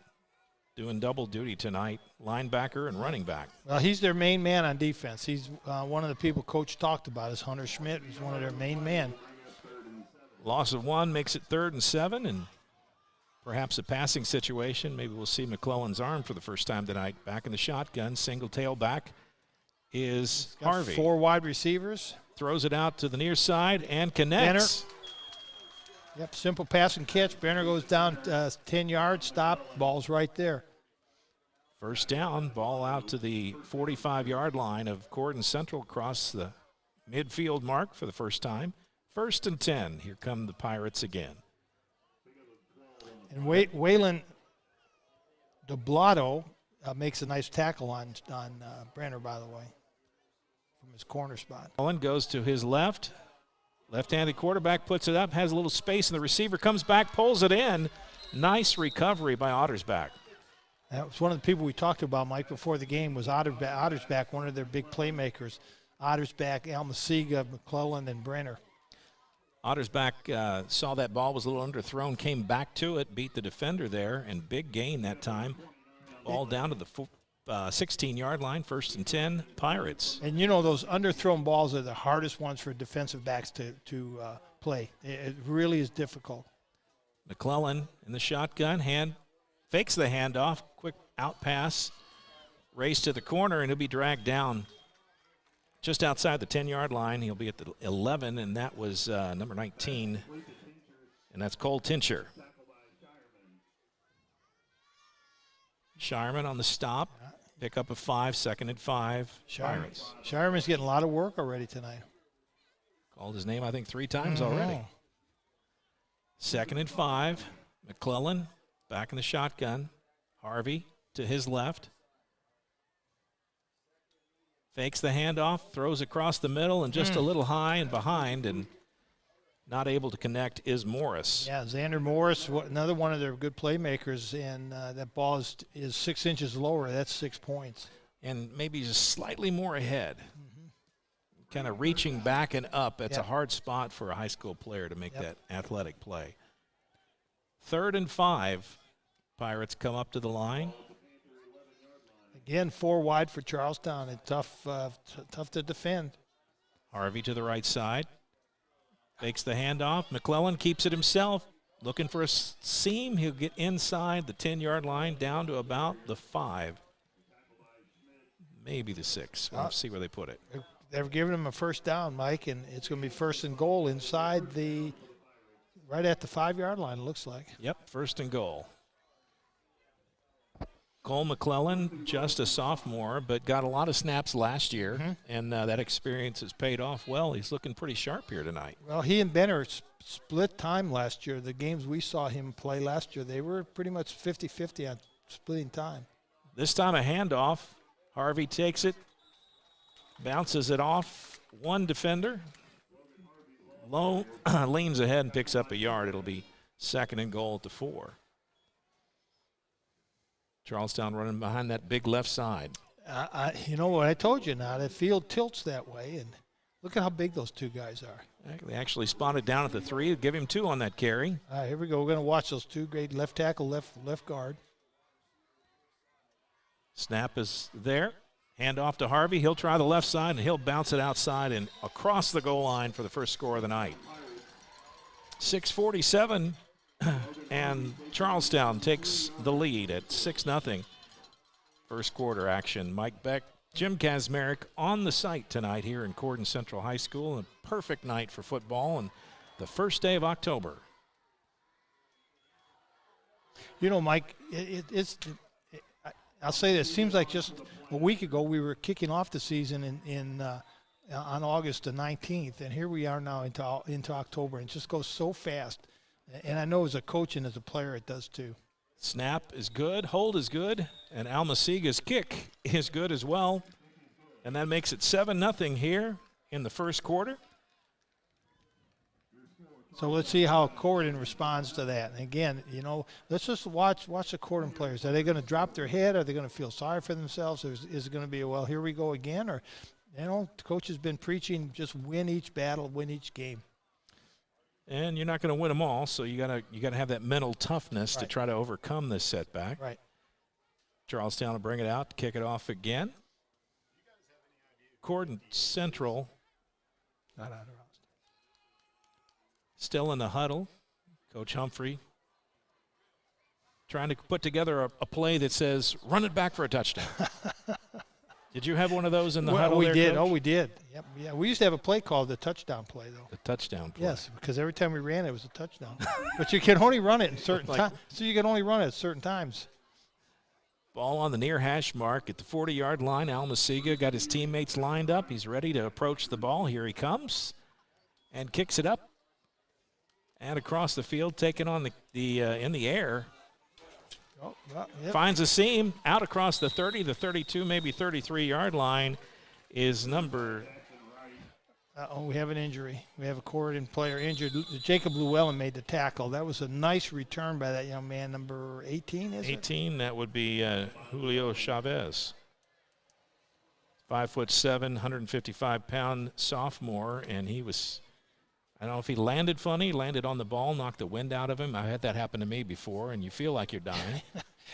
Doing double duty tonight, linebacker and running back. Well, he's their main man on defense. He's one of the people Coach talked about is Hunter Schmidt. He's one of their main men. Loss of 1 makes it 3rd and 7, and perhaps a passing situation. Maybe we'll see McClellan's arm for the first time tonight. Back in the shotgun, single tailback is Harvey. 4 wide receivers. Throws it out to the near side and connects. Benner. Yep, simple pass and catch. Benner goes down 10 yards, stop, ball's right there. First down, ball out to the 45-yard line of Corydon Central across the midfield mark for the first time. 1st and 10. Here come the Pirates again. And Waylon DeBlato makes a nice tackle on Brenner, by the way, from his corner spot. Owen goes to his left. Left-handed quarterback puts it up, has a little space, and the receiver comes back, pulls it in. Nice recovery by Ottersback. That was one of the people we talked about, Mike, before the game was Ottersback, one of their big playmakers. Ottersback, Almasiga, McClellan, and Brenner. Ottersback saw that ball was a little underthrown, came back to it, beat the defender there, and big gain that time. Ball down to the 16-yard line, 1st and 10, Pirates. And you know those underthrown balls are the hardest ones for defensive backs to play. It really is difficult. McClellan in the shotgun, fakes the handoff, quick out pass, race to the corner, and he'll be dragged down just outside the 10-yard line. He'll be at the 11, and that was number 19, and that's Cole Tincher. Shireman on the stop. Pick up a 5, 2nd and 5. Pirates. Shireman's getting a lot of work already tonight. Called his name, I think, 3 times already. 2nd and 5. McClellan back in the shotgun. Harvey to his left. Fakes the handoff, throws across the middle, and just a little high and behind, and not able to connect is Morris. Yeah, Xander Morris, another one of their good playmakers, and that ball is 6 inches lower. That's 6 points. And maybe just slightly more ahead. Kind of reaching back and up. That's a hard spot for a high school player to make that athletic play. 3rd and 5. Pirates come up to the line. Again, 4 wide for Charlestown. It's tough to defend. Harvey to the right side. Fakes the handoff. McClellan keeps it himself. Looking for a seam. He'll get inside the 10-yard line down to about the 5. Maybe the 6. We'll see where they put it. They're giving him a first down, Mike, and it's going to be 1st and goal inside right at the 5-yard line, it looks like. Yep, 1st and goal. Cole McClellan, just a sophomore, but got a lot of snaps last year, and that experience has paid off well. He's looking pretty sharp here tonight. Well, he and Benner split time last year. The games we saw him play last year, they were pretty much 50-50 on splitting time. This time a handoff. Harvey takes it, bounces it off one defender. Low leans ahead and picks up a yard. It'll be 2nd and goal at the 4. Charlestown running behind that big left side. You know what I told you now, the field tilts that way, and look at how big those two guys are. They actually spotted down at the 3. Give him 2 on that carry. All right, here we go. We're going to watch those two great left tackle, left guard. Snap is there. Hand off to Harvey. He'll try the left side, and he'll bounce it outside and across the goal line for the first score of the night. 6:47, and Charlestown takes the lead at 6-0. First quarter action. Mike Beck, Jim Kazmarek on the site tonight here in Corydon Central High School. A perfect night for football and the first day of October. You know, Mike, I'll say this. It seems like just a week ago we were kicking off the season on August the 19th, and here we are now into October, and it just goes so fast. And I know as a coach and as a player it does too. Snap is good, hold is good, and Almasiga's kick is good as well. And that makes it 7-0 here in the first quarter. So let's see how Corydon responds to that. And again, you know, let's just watch the Corydon players. Are they going to drop their head? Are they going to feel sorry for themselves? Or is it going to be, well, here we go again? Or, you know, the coach has been preaching just win each battle, win each game. And you're not going to win them all, so you gotta have that mental toughness to try to overcome this setback. Right. Charlestown will bring it out, kick it off again. Corydon Central not out of roster. Still in the huddle. Coach Humphrey trying to put together a play that says, run it back for a touchdown. Did you have one of those in the huddle? We there, did. Coach? Oh, we did. Yep. Yeah, we used to have a play called the touchdown play, though. The touchdown play. Yes, because every time we ran, it was a touchdown. But you can only run it in certain times. So you can only run it at certain times. Ball on the near hash mark at the 40-yard line. Almasiga got his teammates lined up. He's ready to approach the ball. Here he comes and kicks it up and across the field, taking on the in the air. Oh, well, yep. Finds a seam out across the 30, the 32, maybe 33-yard line is number. We have an injury. We have a Corydon player injured. Jacob Llewellyn made the tackle. That was a nice return by that young man, number 18, is 18, that would be Julio Chavez. 5'7", 155-pound sophomore, and he was, I don't know if he landed funny, landed on the ball, knocked the wind out of him. I had that happen to me before, and you feel like you're dying.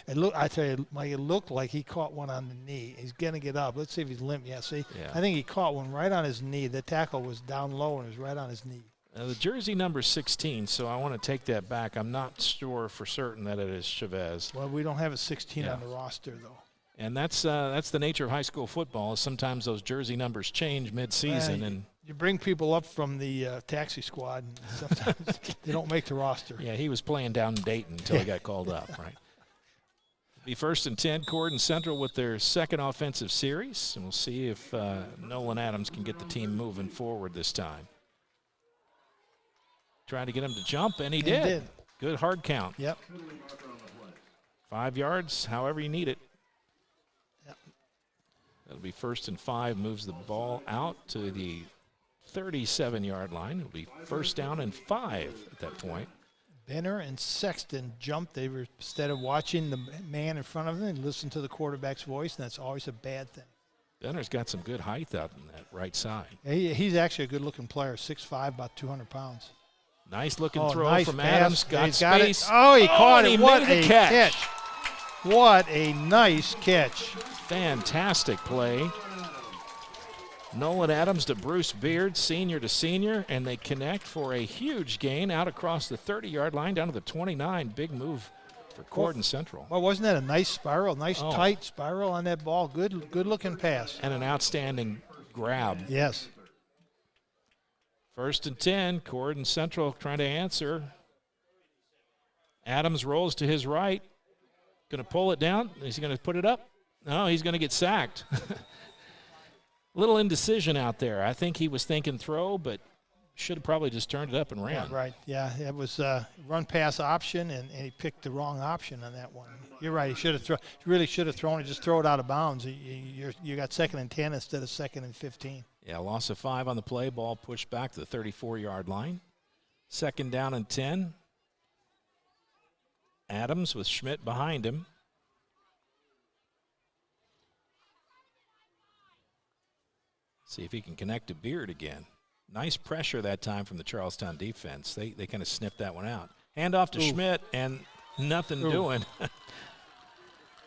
And look, I tell you, Mike, it looked like he caught one on the knee. He's going to get up. Let's see if he's limp. Yeah, see, yeah. I think he caught one right on his knee. The tackle was down low and it was right on his knee. The jersey number 16, so I want to take that back. I'm not sure for certain that it is Chavez. Well, we don't have a 16 on the roster, though. And that's the nature of high school football. Sometimes those jersey numbers change mid-season, and you bring people up from the taxi squad, and sometimes they don't make the roster. Yeah, he was playing down in Dayton until he got called up, right? Be 1st and 10, Corydon Central with their second offensive series, and we'll see if Nolan Adams can get the team moving forward this time. Trying to get him to jump, and he did. Good hard count. Yep. 5 yards, however you need it. Yep. That'll be 1st and 5, moves the ball out to the 37-yard line. It'll be 1st down and 5 at that point. Benner and Sexton jumped. They were, instead of watching the man in front of them, they listened to the quarterback's voice, and that's always a bad thing. Benner's got some good height out on that right side. He's actually a good-looking player, 6'5", about 200 pounds. Nice-looking throw from Adams. Got space. It. Oh, he caught it. What a catch. What a nice catch. Fantastic play. Nolan Adams to Bruce Beard, senior to senior, and they connect for a huge gain out across the 30-yard line down to the 29. Big move for Corydon Central. Well, wasn't that a nice spiral, tight spiral on that ball? Good-looking pass. And an outstanding grab. Yes. 1st and 10, Corydon Central trying to answer. Adams rolls to his right. Going to pull it down. Is he going to put it up? No, he's going to get sacked. Little indecision out there. I think he was thinking throw, but should have probably just turned it up and ran. Yeah, right. Yeah, it was a run-pass option, and he picked the wrong option on that one. You're right. He really should have thrown it. Just throw it out of bounds. You got 2nd and 10 instead of 2nd and 15. Yeah, loss of 5 on the play. Ball pushed back to the 34-yard line. 2nd down and 10. Adams with Schmidt behind him. See if he can connect to Beard again. Nice pressure that time from the Charlestown defense. They kind of sniffed that one out. Hand off to Schmidt, and nothing doing.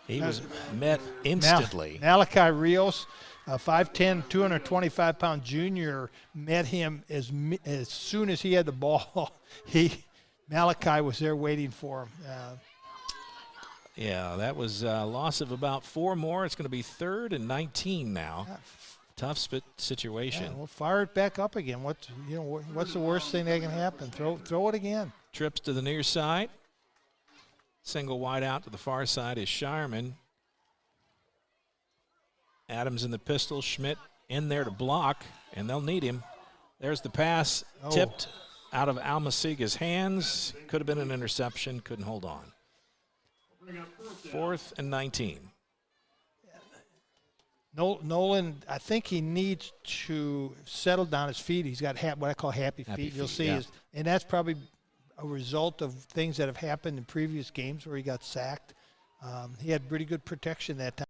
He was met instantly. Malachi Rios, 5'10", 225-pound junior, met him as soon as he had the ball. Malachi was there waiting for him. Yeah, that was a loss of about 4 more. It's going to be 3rd and 19 now. Tough situation. Yeah, we'll fire it back up again. What's the worst thing that can happen? Throw it again. Trips to the near side. Single wide out to the far side is Shireman. Adams in the pistol. Schmidt in there to block, and they'll need him. There's the pass tipped out of Almasiga's hands. Could have been an interception. Couldn't hold on. 4th and 19. Nolan, I think he needs to settle down his feet. He's got what I call happy feet. You'll see, and that's probably a result of things that have happened in previous games where he got sacked. He had pretty good protection that time.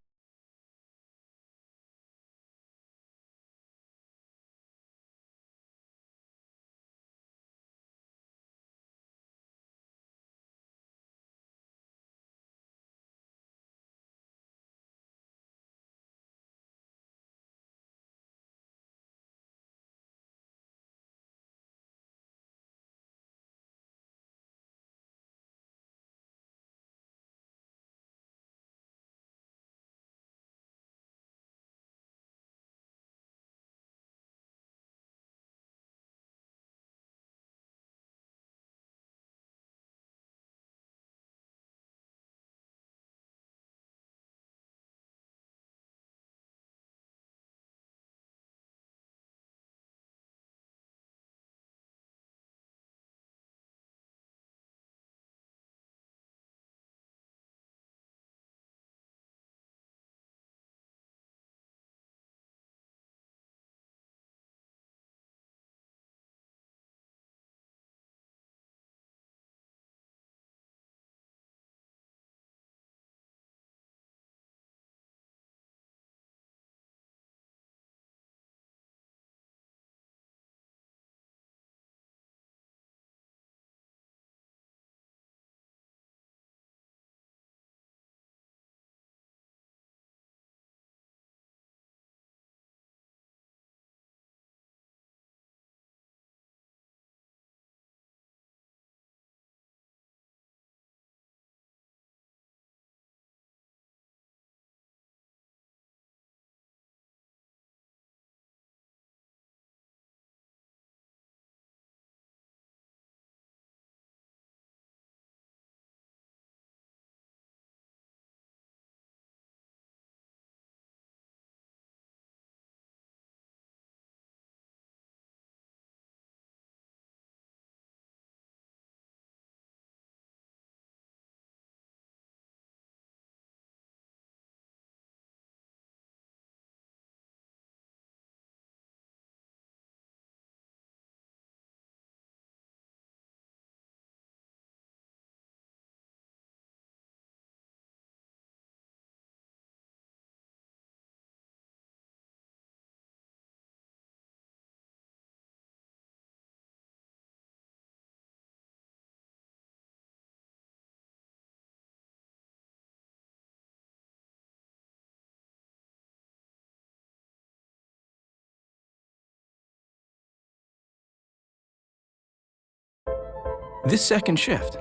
This second shift,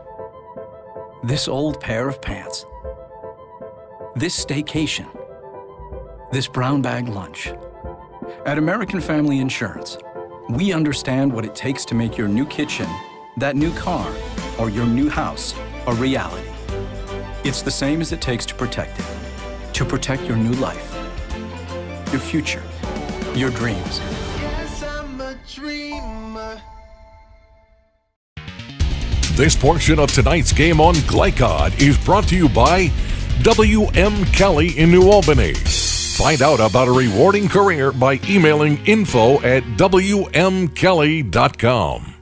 this old pair of pants, this staycation, this brown bag lunch. At American Family Insurance, we understand what it takes to make your new kitchen, that new car, or your new house a reality. It's the same as it takes to protect your new life, your future, your dreams. Yes, I'm a dreamer. This portion of tonight's game on Glycod is brought to you by W.M. Kelly in New Albany. Find out about a rewarding career by emailing info@wmkelly.com.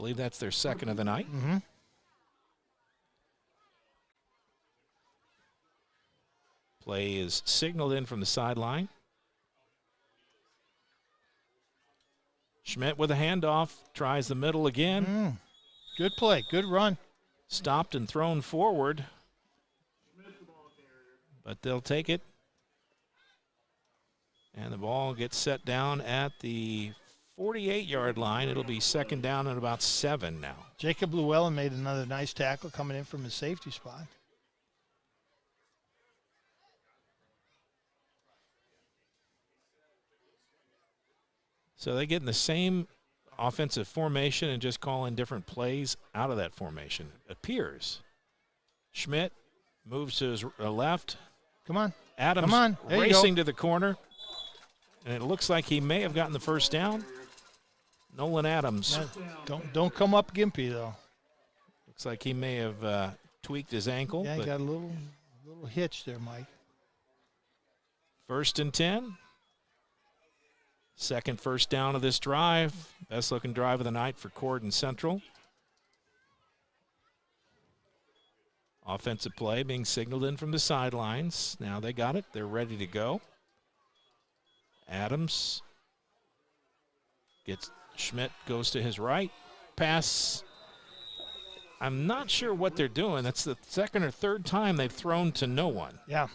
believe that's their second of the night. Mm-hmm. Play is signaled in from the sideline. Schmidt with a handoff, tries the middle again. Good play, good run. Stopped and thrown forward, but they'll take it. And the ball gets set down at the 48-yard line. It'll be second down at about 7 now. Jacob Llewellyn made another nice tackle coming in from his safety spot. So they get in the same offensive formation and just call in different plays out of that formation. It appears. Schmidt moves to his left. Come on. Adams Come on. racing to the corner. And it looks like he may have gotten the first down. Nolan Adams. Don't come up gimpy, though. Looks like he may have tweaked his ankle. Yeah, he got a little hitch there, Mike. 1st and 10. Second first down of this drive. Best looking drive of the night for Corydon Central. Offensive play being signaled in from the sidelines. Now they got it. They're ready to go. Adams gets Schmidt, goes to his right. Pass. I'm not sure what they're doing. That's the second or third time they've thrown to no one. Yeah,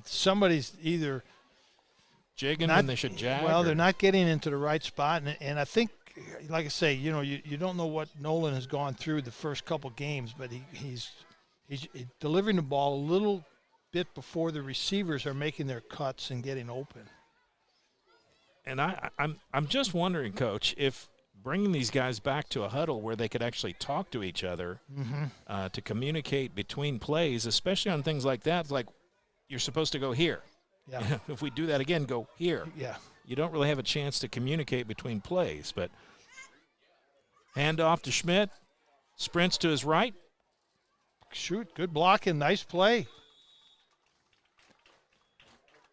somebody's either jigging when they should jag. Well, they're not getting into the right spot, and I think, like I say, you don't know what Nolan has gone through the first couple games, but he's delivering the ball a little bit before the receivers are making their cuts and getting open. And I'm just wondering, Coach, if bringing these guys back to a huddle where they could actually talk to each other to communicate between plays, especially on things like that, like you're supposed to go here. Yeah. If we do that again, go here. Yeah. You don't really have a chance to communicate between plays, but handoff to Schmidt, sprints to his right. Shoot, good blocking, nice play.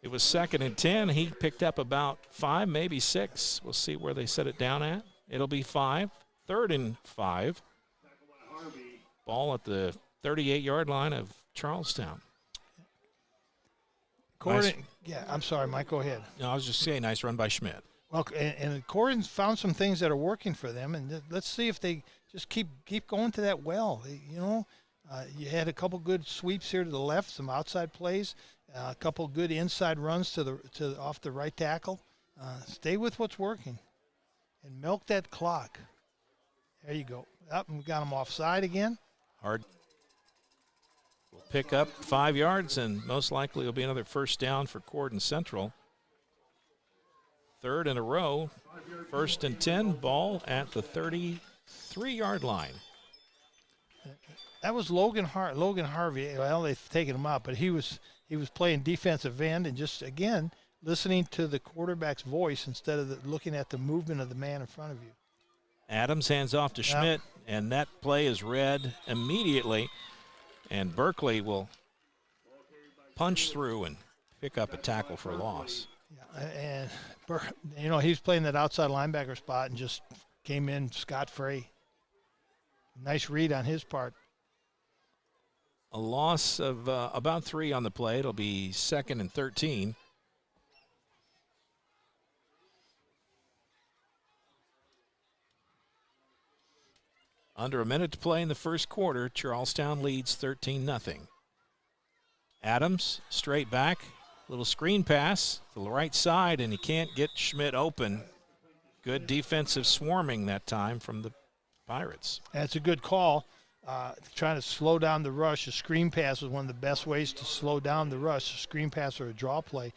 It was 2nd and 10. He picked up about 5, maybe 6. We'll see where they set it down at. It'll be 5. 3rd and 5. Ball at the 38-yard line of Charlestown. Corydon, yeah, I'm sorry, Mike, go ahead. No, I was just saying, nice run by Schmidt. Well, and Corydon's found some things that are working for them, and let's see if they just keep going to that well. You had a couple good sweeps here to the left, some outside plays, a couple good inside runs to off the right tackle. Stay with what's working, and milk that clock. There you go. Up and got them offside again. Hard. We'll pick up 5 yards, and most likely it'll be another first down for Corydon Central. 3rd in a row. 1st and 10. Ball at the 33-yard line. That was Logan Harvey. Well, they've taken him out, but he was playing defensive end and just, again, listening to the quarterback's voice instead of looking at the movement of the man in front of you. Adams hands off to Schmidt, and that play is read immediately, and Berkeley will punch through and pick up a tackle for a loss. Yeah, and he was playing that outside linebacker spot and just came in scot-free. Nice read on his part. A loss of about 3 on the play. It'll be 2nd and 13. Under a minute to play in the first quarter. Charlestown leads 13-0. Adams straight back. Little screen pass to the right side, and he can't get Schmidt open. Good defensive swarming that time from the Pirates. That's a good call. Trying to slow down the rush. A screen pass is one of the best ways to slow down the rush, a screen pass or a draw play.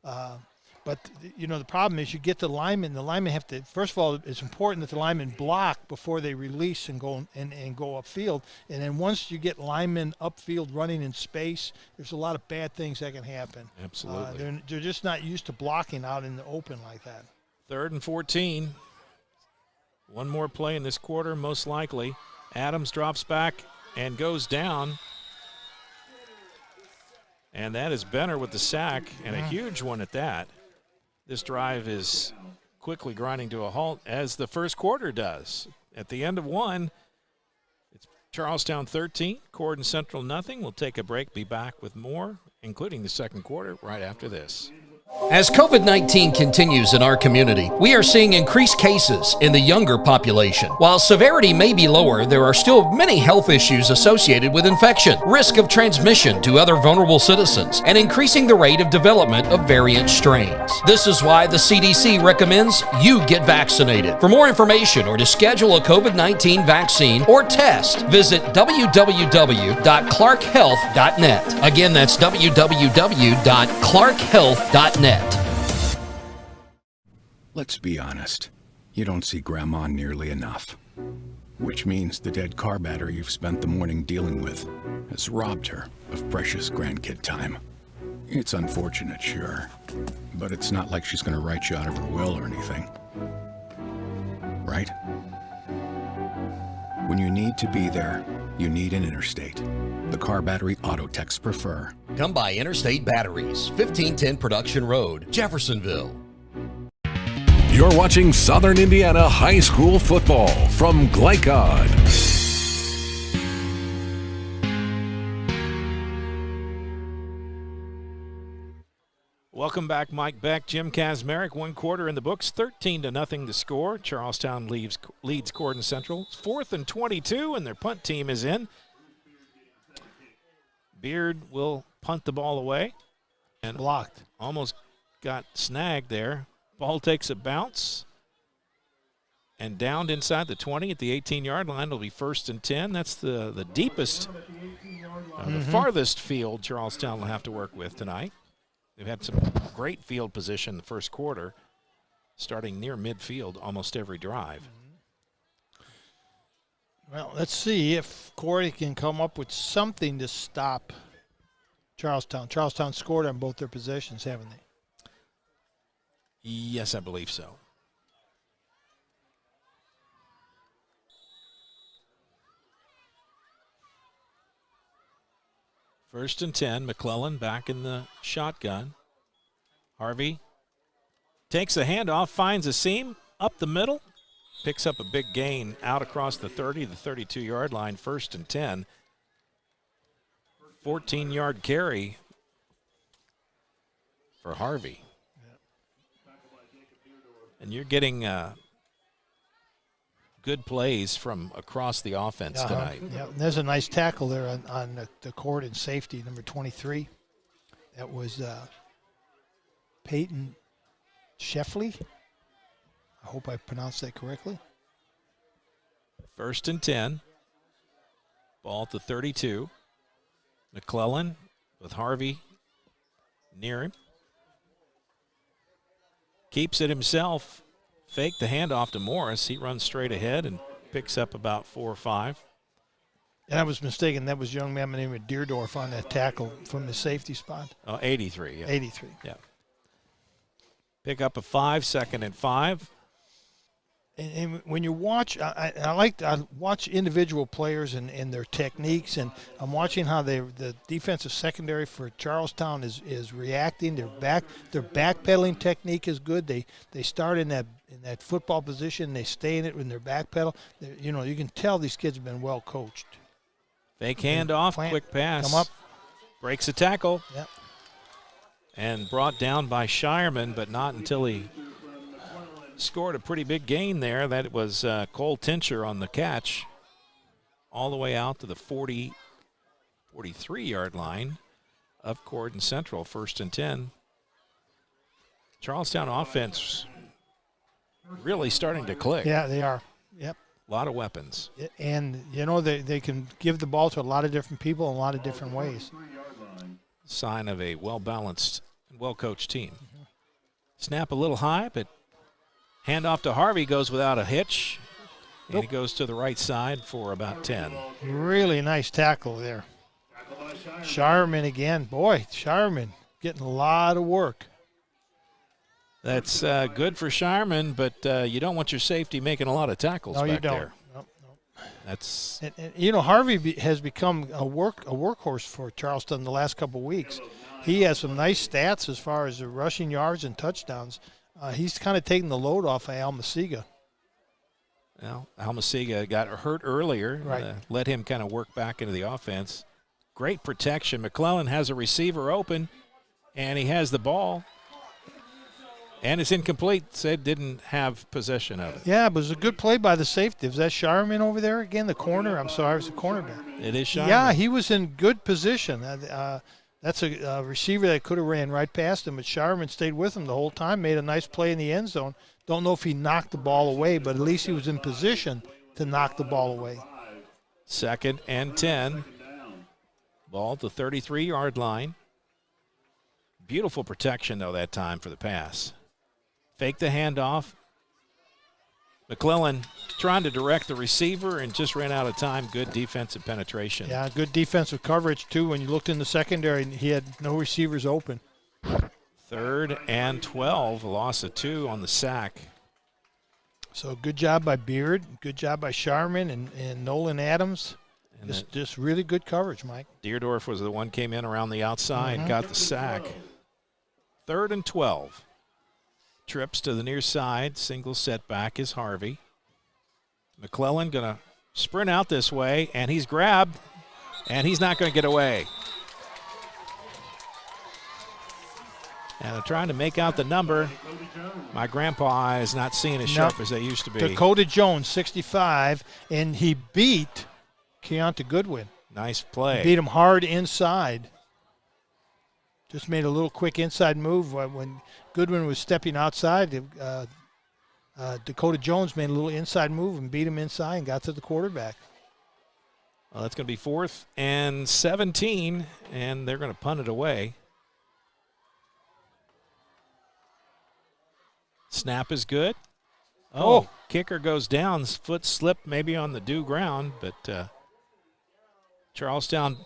But the problem is you get the linemen. The linemen have to, first of all, it's important that the linemen block before they release and go upfield. And then once you get linemen upfield running in space, there's a lot of bad things that can happen. Absolutely. They're just not used to blocking out in the open like that. 3rd and 14. One more play in this quarter, most likely. Adams drops back and goes down. And that is Benner with the sack, and a huge one at that. This drive is quickly grinding to a halt, as the first quarter does. at the end of one, it's Charlestown 13, Corydon Central nothing. We'll take a break, be back with more, including the second quarter, right after this. As COVID-19 continues in our community, we are seeing increased cases in the younger population. While severity may be lower, there are still many health issues associated with infection, risk of transmission to other vulnerable citizens, and increasing the rate of development of variant strains. This is why the CDC recommends you get vaccinated. For more information or to schedule a COVID-19 vaccine or test, visit www.clarkhealth.net. Again, that's www.clarkhealth.net. Let's be honest. You don't see Grandma nearly enough. Which means the dead car battery you've spent the morning dealing with has robbed her of precious grandkid time. It's unfortunate, sure, but it's not like she's gonna write you out of her will or anything. Right? When you need to be there, you need an Interstate. The car battery auto techs prefer. Come by Interstate Batteries, 1510 Production Road, Jeffersonville. You're watching Southern Indiana High School football from Glycod. Welcome back, Mike Beck, Jim Kazmarek. 1 quarter in the books, 13-0 the score. Charlestown leads Corydon Central. 4th and 22, and their punt team is in. Beard will punt the ball away. And blocked. Almost got snagged there. Ball takes a bounce. And downed inside the 20 at the 18-yard line. It'll be 1st and 10. That's the deepest, the farthest field Charlestown will have to work with tonight. They've had some great field position in the first quarter, starting near midfield almost every drive. Well, let's see if Corey can come up with something to stop Charlestown. Charlestown scored on both their possessions, haven't they? Yes, I believe so. First and 10, McClellan back in the shotgun. Harvey takes a handoff, finds a seam up the middle, picks up a big gain out across the 30, the 32-yard line, 1st and 10. 14-yard carry for Harvey. And you're getting good plays from across the offense tonight. Yeah, there's a nice tackle there on the Corydon safety, number 23. That was Peyton Sheffley. I hope I pronounced that correctly. 1st and 10. Ball at the 32. McClellan with Harvey near him. Keeps it himself. Fake the handoff to Morris. He runs straight ahead and picks up about 4 or 5. And I was mistaken. That was a young man named Deerdorf on that tackle from the safety spot. Oh, 83. Yeah. 83. Yeah. Pick up a 5, 2nd and 5. And when you watch, I watch individual players and their techniques, and I'm watching how the defensive secondary for Charlestown is reacting. Their backpedaling technique is good. They start in that football position, they stay in it when they're backpedal. You know, you can tell these kids have been well coached. Fake handoff, quick pass. Come up, breaks a tackle. Yep. And brought down by Shireman, but not until he scored a pretty big gain there. That was Cole Tincher on the catch all the way out to the 43-yard line of Corydon Central, 1st and 10. Charlestown offense really starting to click. Yeah, they are. Yep. A lot of weapons. And, you know, they can give the ball to a lot of different people in a lot of different ways. Sign of a well-balanced and well-coached team. Snap a little high, but handoff to Harvey goes without a hitch. And he goes to the right side for about 10. Really nice tackle there. Shireman again. Boy, Shireman getting a lot of work. That's good for Shireman, but you don't want your safety making a lot of tackles back there. Nope. That's and you know, Harvey has become a workhorse for Charleston the last couple of weeks. He has some nice stats as far as the rushing yards and touchdowns. He's kind of taking the load off of Al Masiga. Well, Almasiga got hurt earlier. Right. Let him kind of work back into the offense. Great protection. McClellan has a receiver open, and he has the ball. And it's incomplete. Said didn't have possession of it. Yeah, but it was a good play by the safety. Was that Sharman over there again? The corner? I'm sorry, it was the cornerback. It is Sharman. Yeah, he was in good position. That's a receiver that could have ran right past him, but Sharman stayed with him the whole time, made a nice play in the end zone. Don't know if he knocked the ball away, but at least he was in position to knock the ball away. 2nd and 10. Ball at the 33-yard line. Beautiful protection, though, that time for the pass. Fake the handoff. McClellan trying to direct the receiver and just ran out of time. Good defensive penetration. Yeah, good defensive coverage, too. When you looked in the secondary, he had no receivers open. 3rd and 12, a loss of 2 on the sack. So good job by Beard, good job by Sharman and Nolan Adams. And just really good coverage, Mike. Deerdorf was the one came in around the outside, got the sack. 3rd and 12. Trips to the near side, single setback is Harvey. McClellan going to sprint out this way, and he's grabbed, and he's not going to get away. And they're trying to make out the number. My grandpa is not seeing as sharp as they used to be. Dakota Jones, 65, and he beat Keonta Goodwin. Nice play. Beat him hard inside. Just made a little quick inside move when Goodwin was stepping outside. Dakota Jones made a little inside move and beat him inside and got to the quarterback. Well, that's going to be 4th and 17, and they're going to punt it away. Snap is good. Oh, kicker goes down. Foot slipped maybe on the dew ground, but Charlestown,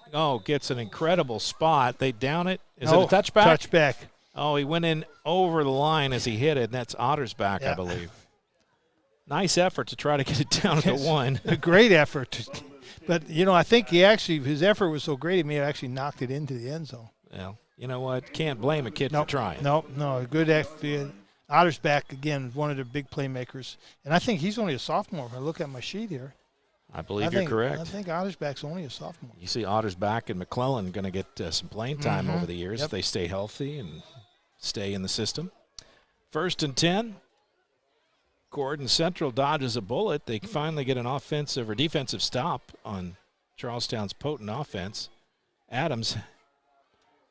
gets an incredible spot. They down it. Is it a touchback? Touchback. Oh, he went in over the line as he hit it, and that's Ottersback, I believe. Nice effort to try to get it down to 1. A great effort. But, I think his effort was so great, he may have actually knocked it into the end zone. Well, you know what? Can't blame a kid for trying. No, good effort. Ottersback, again, one of their big playmakers. And I think he's only a sophomore. If I look at my sheet here. I believe you're correct. I think Ottersback's only a sophomore. You see Ottersback and McClellan going to get some playing time over the years if they stay healthy and stay in the system. 1st and 10. Corydon Central dodges a bullet. They finally get an offensive or defensive stop on Charlestown's potent offense. Adams,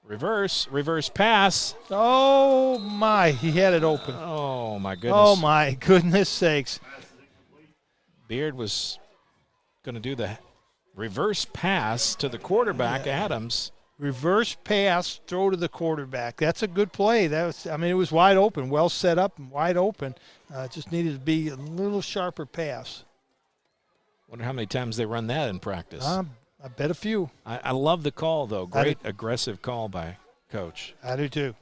reverse pass. Oh, my. He had it open. Oh, my goodness. Oh, my goodness sakes. Beard was going to do the reverse pass to the quarterback, Adams. Reverse pass, throw to the quarterback. That's a good play. It was wide open, well set up and wide open. Just needed to be a little sharper pass. Wonder how many times they run that in practice. I bet a few. I love the call, though. Great aggressive call by Coach. I do, too.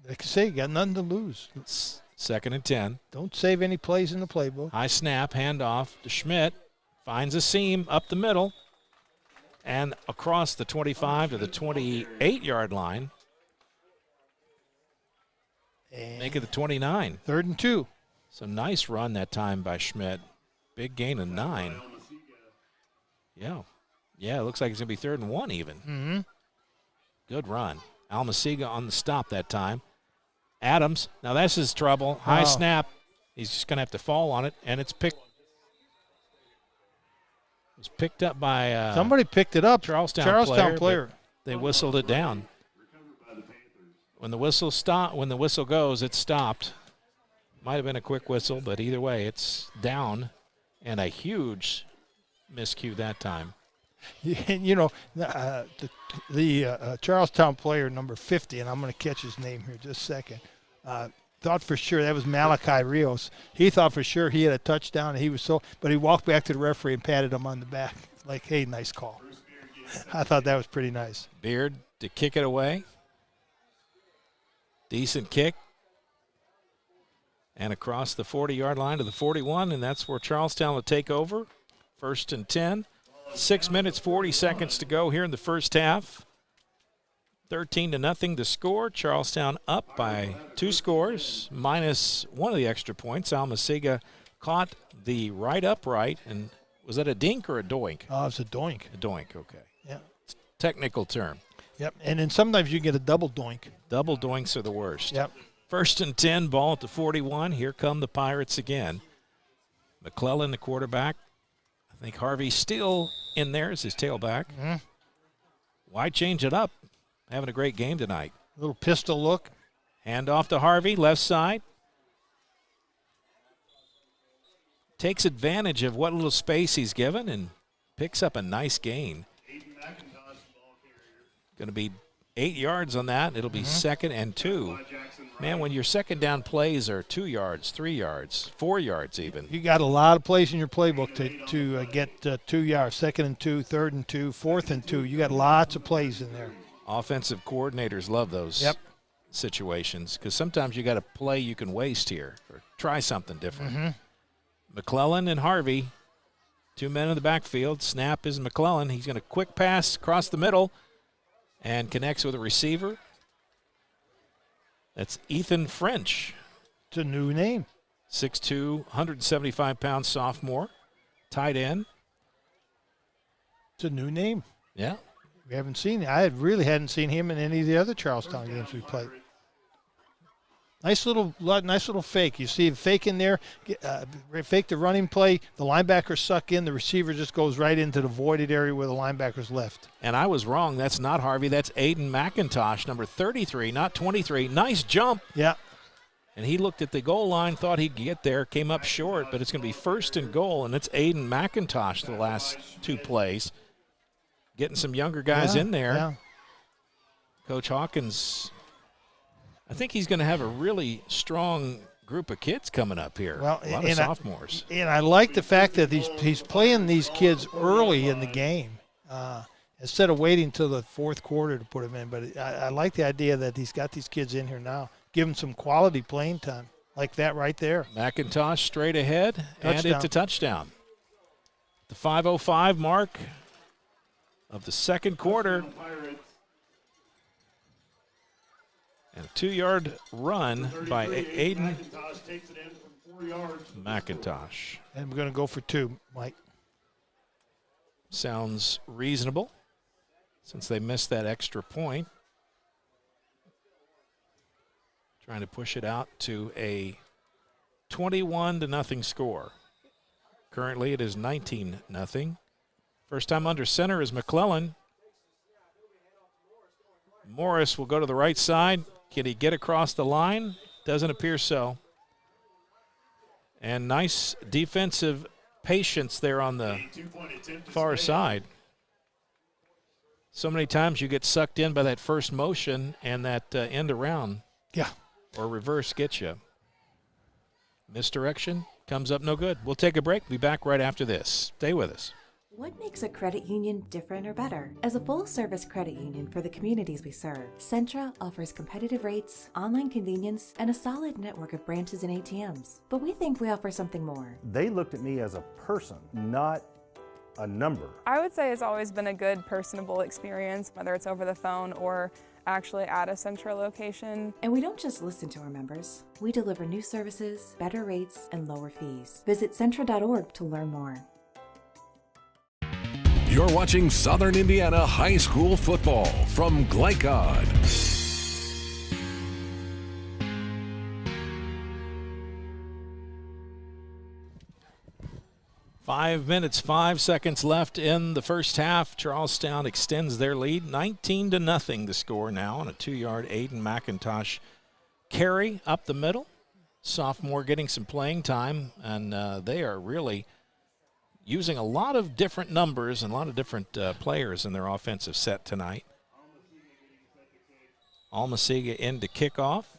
Like I say, you got nothing to lose. 2nd and 10. Don't save any plays in the playbook. High snap, handoff to Schmidt. Finds a seam up the middle and across the 25 to the 28-yard line. And make it the 29. 3rd and 2. So nice run that time by Schmidt. Big gain of 9. Yeah, it looks like it's going to be 3rd and 1 even. Mm-hmm. Good run. Almasiga on the stop that time. Adams, now that's his trouble. High snap. He's just going to have to fall on it, and it's picked. It was picked up by somebody picked it up. Charlestown player. They whistled it down. When the whistle goes, it's stopped. Might have been a quick whistle, but either way, it's down, and a huge miscue that time. The Charlestown player number 50, and I'm going to catch his name here just a second. Thought for sure that was Malachi Rios. He thought for sure he had a touchdown, and but he walked back to the referee and patted him on the back, like, "Hey, nice call." I thought that was pretty nice. Beard to kick it away. Decent kick. And across the 40-yard line to the 41, and that's where Charlestown will take over. 1st and 10. 6 minutes, 40 seconds to go here in the first half. 13-0 to score. Charlestown up by 2 scores, minus one of the extra points. Almasiga caught the right upright, and was that a dink or a doink? Oh, it's a doink. A doink, okay. Yeah. It's a technical term. Yep, and then sometimes you get a double doink. Double doinks are the worst. Yep. 1st and 10, ball at the 41. Here come the Pirates again. McClellan, the quarterback. I think Harvey still in there as his tailback. Mm-hmm. Why change it up? Having a great game tonight. Little pistol look. Hand off to Harvey, left side. Takes advantage of what little space he's given and picks up a nice gain. Going to be 8 yards on that. It'll be 2nd and 2. Man, when your second down plays are 2 yards, 3 yards, 4 yards even. You got a lot of plays in your playbook to get 2 yards. 2nd and 2, 3rd and 2, 4th and 2. You got lots of plays in there. Offensive coordinators love those situations because sometimes you got a play you can waste here or try something different. Mm-hmm. McClellan and Harvey, 2 men in the backfield. Snap is McClellan. He's going to quick pass across the middle and connects with a receiver. That's Ethan French. It's a new name. 6'2", 175-pound sophomore, tight end. It's a new name. Yeah. We haven't seen it. really hadn't seen him in any of the other Charlestown games we played. Nice little fake. You see a fake in there, fake the running play. The linebackers suck in. The receiver just goes right into the voided area where the linebackers left. And I was wrong. That's not Harvey. That's Aiden McIntosh, number 33, not 23. Nice jump. Yeah. And he looked at the goal line, thought he'd get there, came up short, but it's going to be 1st and goal, and it's Aiden McIntosh the last 2 plays. Getting some younger guys in there. Yeah. Coach Hawkins, I think he's going to have a really strong group of kids coming up here. Well, a lot of sophomores. And I like the fact that he's playing these kids early in the game instead of waiting till the 4th quarter to put them in. But I like the idea that he's got these kids in here now. Give them some quality playing time like that right there. McIntosh straight ahead, Touchdown. and it's a touchdown. The 5:05 mark of the 2nd quarter. And a 2-yard run by Aiden McIntosh. And we're going to go for 2, Mike. Sounds reasonable since they missed that extra point. Trying to push it out to a 21-0 score. Currently it is 19-0. First time under center is McClellan. Morris will go to the right side. Can he get across the line? Doesn't appear so. And nice defensive patience there on the far side. So many times you get sucked in by that first motion and that end around. Yeah. Or reverse gets you. Misdirection comes up no good. We'll take a break. Be back right after this. Stay with us. What makes a credit union different or better? As a full-service credit union for the communities we serve, Centra offers competitive rates, online convenience, and a solid network of branches and ATMs. But we think we offer something more. They looked at me as a person, not a number. I would say it's always been a good, personable experience, whether it's over the phone or actually at a Centra location. And we don't just listen to our members. We deliver new services, better rates, and lower fees. Visit Centra.org to learn more. You're watching Southern Indiana High School football from Glycod. 5 minutes, 5 seconds left in the first half. Charlestown extends their lead, 19-0 the score now on a 2-yard Aiden McIntosh carry up the middle. Sophomore getting some playing time, and they are really using a lot of different numbers and a lot of different players in their offensive set tonight. Almasiga in to kick off.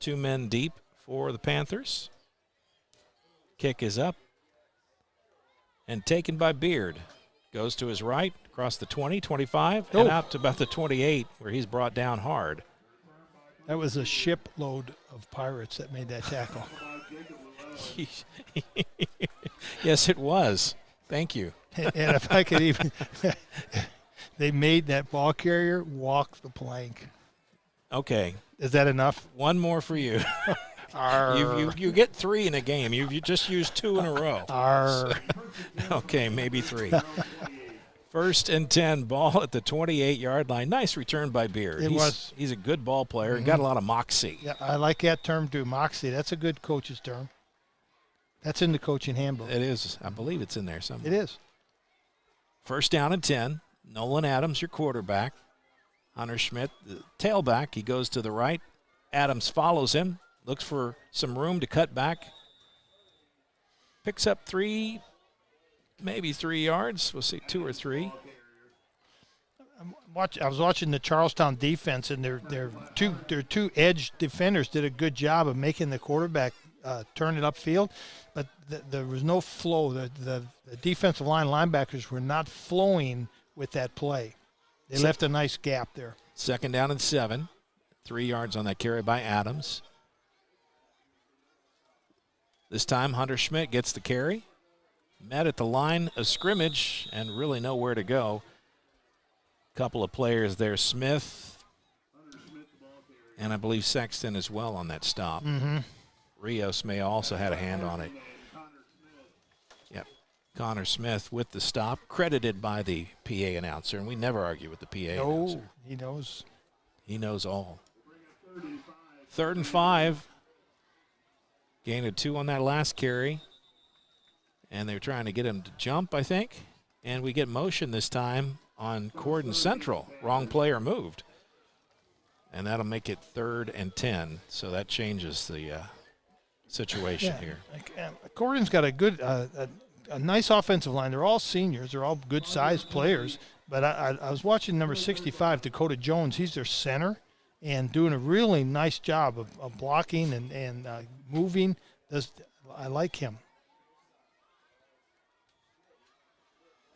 2 men deep for the Panthers. Kick is up and taken by Beard. Goes to his right, across the 20, 25, and out to about the 28, where he's brought down hard. That was a shipload of Pirates that made that tackle. Yes, it was. Thank you. And if I could even, they made that ball carrier walk the plank. Okay. Is that enough? One more for you. You get 3 in a game. You just used 2 in a row. So, okay, maybe 3. 1st and 10, ball at the 28-yard line. Nice return by Beard. He's a good ball player and got a lot of moxie. Yeah, I like that term too, moxie. That's a good coach's term. That's in the coaching handbook. It is. I believe it's in there somewhere. It is. 1st down and 10. Nolan Adams, your quarterback. Hunter Schmidt, the tailback. He goes to the right. Adams follows him. Looks for some room to cut back. Picks up 3, maybe 3 yards. We'll see 2 or 3. I was watching the Charlestown defense, and their two edge defenders did a good job of making the quarterback turn it upfield, but there was no flow. The defensive line linebackers were not flowing with that play. They left a nice gap there. 2nd down and 7. 3 yards on that carry by Adams. This time Hunter Schmidt gets the carry. Met at the line of scrimmage and really nowhere to go. Couple of players there, Smith and I believe Sexton as well on that stop. Rios may also had a hand on it. Yep, Connor Smith with the stop, credited by the PA announcer, and we never argue with the PA announcer. He knows. He knows all. 3rd and 5. Gain of 2 on that last carry. And they're trying to get him to jump, I think. And we get motion this time on Corydon Central. Wrong player moved. And that'll make it 3rd and 10. So that changes the situation here. Corydon's got a good, a nice offensive line. They're all seniors. They're all good-sized players. But I was watching number 65, Dakota Jones. He's their center and doing a really nice job of blocking and moving. I like him.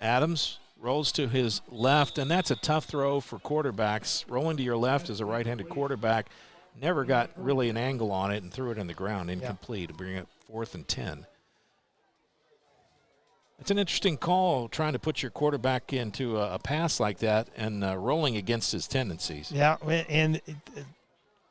Adams rolls to his left, and that's a tough throw for quarterbacks. Rolling to your left as a right-handed quarterback. Never got really an angle on it and threw it in the ground. Incomplete to bring it 4th and 10. It's an interesting call trying to put your quarterback into a pass like that and rolling against his tendencies. Yeah, and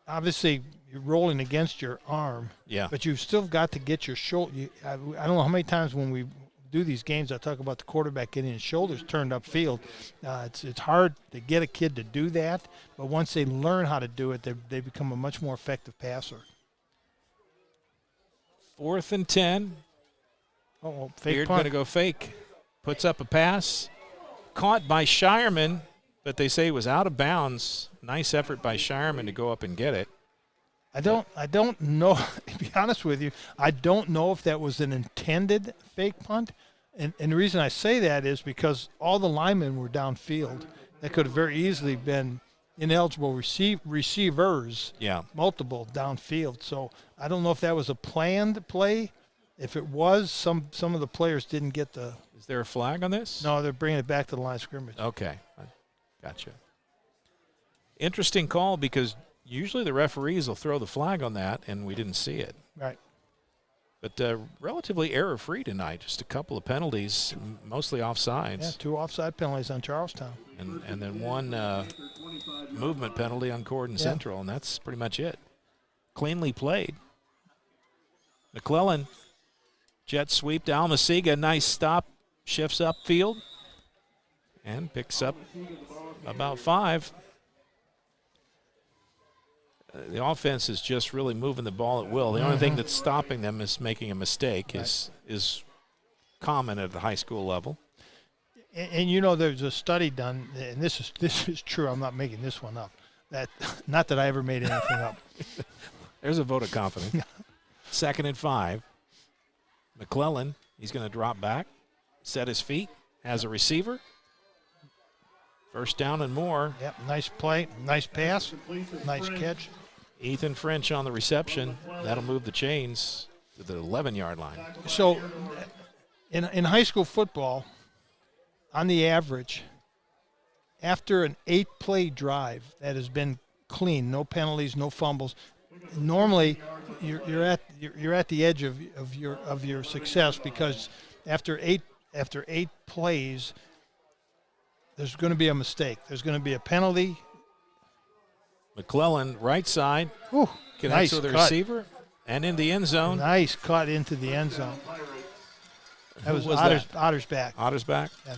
obviously you're rolling against your arm. Yeah. But you've still got to get your shoulder. I don't know how many times when we do these games I talk about the quarterback getting his shoulders turned upfield. It's hard to get a kid to do that, but once they learn how to do it, they become a much more effective passer. 4th and 10. Fake Beard punt. going to go fake. Puts up a pass. Caught by Shireman, but they say it was out of bounds. Nice effort by Shireman to go up and get it. I don't know, to be honest with you, I don't know if that was an intended fake punt. And the reason I say that is because all the linemen were downfield. That could have very easily been ineligible receivers, multiple downfield. So I don't know if that was a planned play. If it was, some of the players didn't get the. Is there a flag on this? No, they're bringing it back to the line of scrimmage. Okay, gotcha. Interesting call because usually the referees will throw the flag on that, and we didn't see it. Right. But relatively error-free tonight. Just a couple of penalties, mostly offsides. Yeah, 2 offside penalties on Charlestown. And then 1 movement penalty on Corydon Central, and that's pretty much it. Cleanly played. McClellan, jet sweep to Almasiga. Nice stop. Shifts upfield and picks up about 5. The offense is just really moving the ball at will. The only thing that's stopping them is making a mistake is common at the high school level. And you know, there's a study done, and this is true. I'm not making this one up. Not that I ever made anything up. There's a vote of confidence. 2nd and 5. McClellan, he's going to drop back, set his feet, has a receiver. 1st down and more. Yep, nice play, nice pass, nice catch. Ethan French on the reception. That'll move the chains to the 11-yard line. So in high school football, on the average, after an 8-play drive that has been clean, no penalties, no fumbles, normally you're at the edge of your success, because after eight plays, there's going to be a mistake. There's going to be a penalty. McClellan, right side, connects with the receiver. And in the end zone. Nice cut into the end zone. That was Otter's back. Otter's back? Yeah.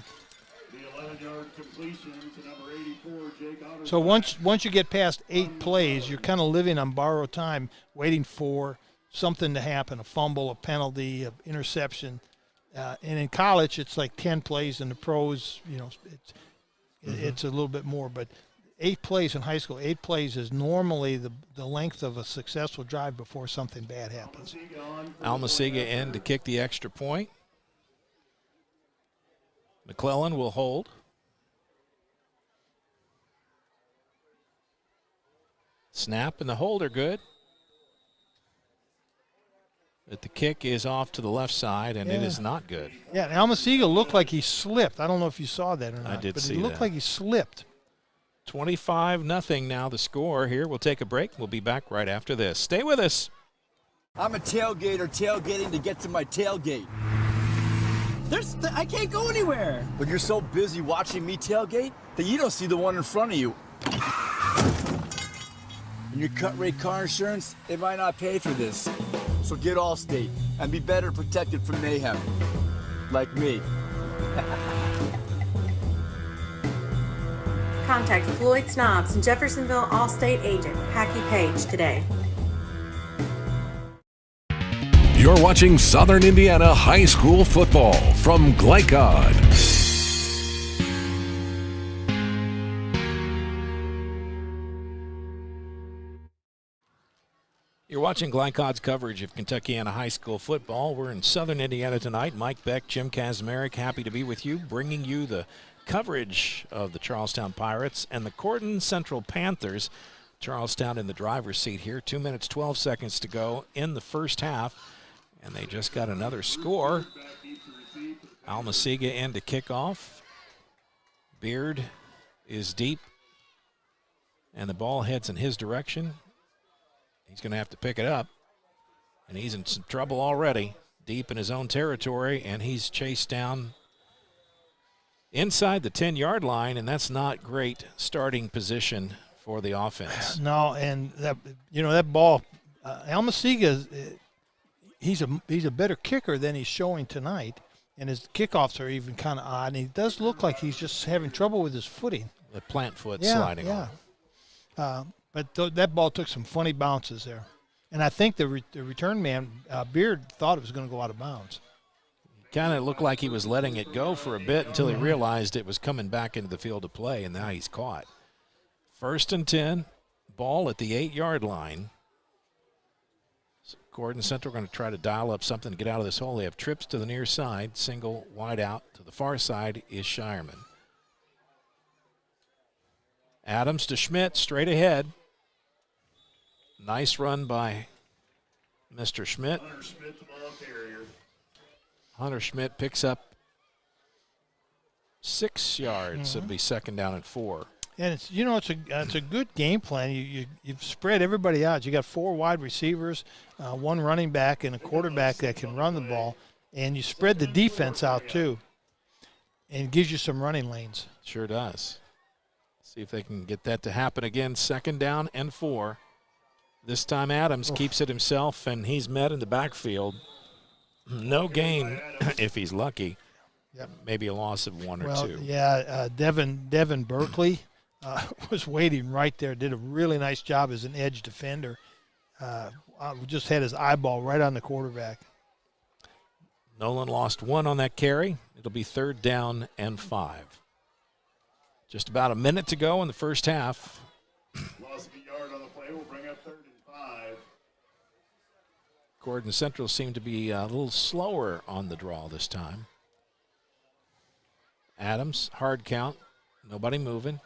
The 11-yard completion to number 84, Jake Otter. So once you get past 8 plays, you're kind of living on borrowed time, waiting for something to happen, a fumble, a penalty, an interception. And in college, it's like 10 plays. In the pros, it's a little bit more. But 8 plays in high school, 8 plays is normally the length of a successful drive before something bad happens. Almasiga in to kick the extra point. McClellan will hold. Snap and the hold are good. But the kick is off to the left side, and it is not good. Yeah, and Almasiga looked like he slipped. I don't know if you saw that or not. I did but see it looked that. like he slipped. 25-0 now the score here. We'll take a break. We'll be back right after this. Stay with us. I'm a tailgater tailgating to get to my tailgate. I can't go anywhere. But you're so busy watching me tailgate that you don't see the one in front of you. And your cut rate car insurance, it might not pay for this. So get Allstate and be better protected from mayhem. Like me. Contact Floyd Snobbs and Jeffersonville Allstate agent Packy Page today. You're watching Southern Indiana High School football from Glycod. You're watching Glycod's coverage of Kentuckiana High School football. We're in Southern Indiana tonight. Mike Beck, Jim Kazmarek, happy to be with you, bringing you the coverage of the Charlestown Pirates and the Corydon Central Panthers. Charlestown in the driver's seat here. 2 minutes, 12 seconds to go in the first half. And they just got another score. Almasiga in to kick off. Beard is deep. And the ball heads in his direction. He's going to have to pick it up. And he's in some trouble already. Deep in his own territory. And he's chased down inside the 10-yard line. And that's not great starting position for the offense. No, and that ball, Almasiga, he's a better kicker than he's showing tonight, and his kickoffs are even kind of odd. And he does look like he's just having trouble with his footing. The plant foot sliding on. But that ball took some funny bounces there, and I think the return man Beard thought it was going to go out of bounds. Kind of looked like he was letting it go for a bit until he realized it was coming back into the field of play, and now he's caught. 1st and 10, ball at the 8-yard line. Corydon Central going to try to dial up something to get out of this hole. They have trips to the near side. Single wide out. To the far side is Shireman. Adams to Schmidt, straight ahead. Nice run by Mr. Schmidt. Hunter Schmidt, the ball carrier. Hunter Schmidt picks up 6 yards. It'll be 2nd down and 4. And it's a good game plan. You've spread everybody out. You got 4 wide receivers, 1 running back, and a quarterback that can run the ball, and you spread the defense out too, and it gives you some running lanes. Sure does. See if they can get that to happen again. 2nd down and 4. This time Adams keeps it himself, and he's met in the backfield. No gain if he's lucky. Yep. Maybe a loss of 1 or 2. Yeah, Devin Berkeley was waiting right there, did a really nice job as an edge defender. Just had his eyeball right on the quarterback. Nolan lost 1 on that carry. It'll be 3rd down and 5. Just about a minute to go in the first half. Loss of a yard on the play will bring up 3rd and 5. Corydon Central seemed to be a little slower on the draw this time. Adams, hard count. Nobody moving.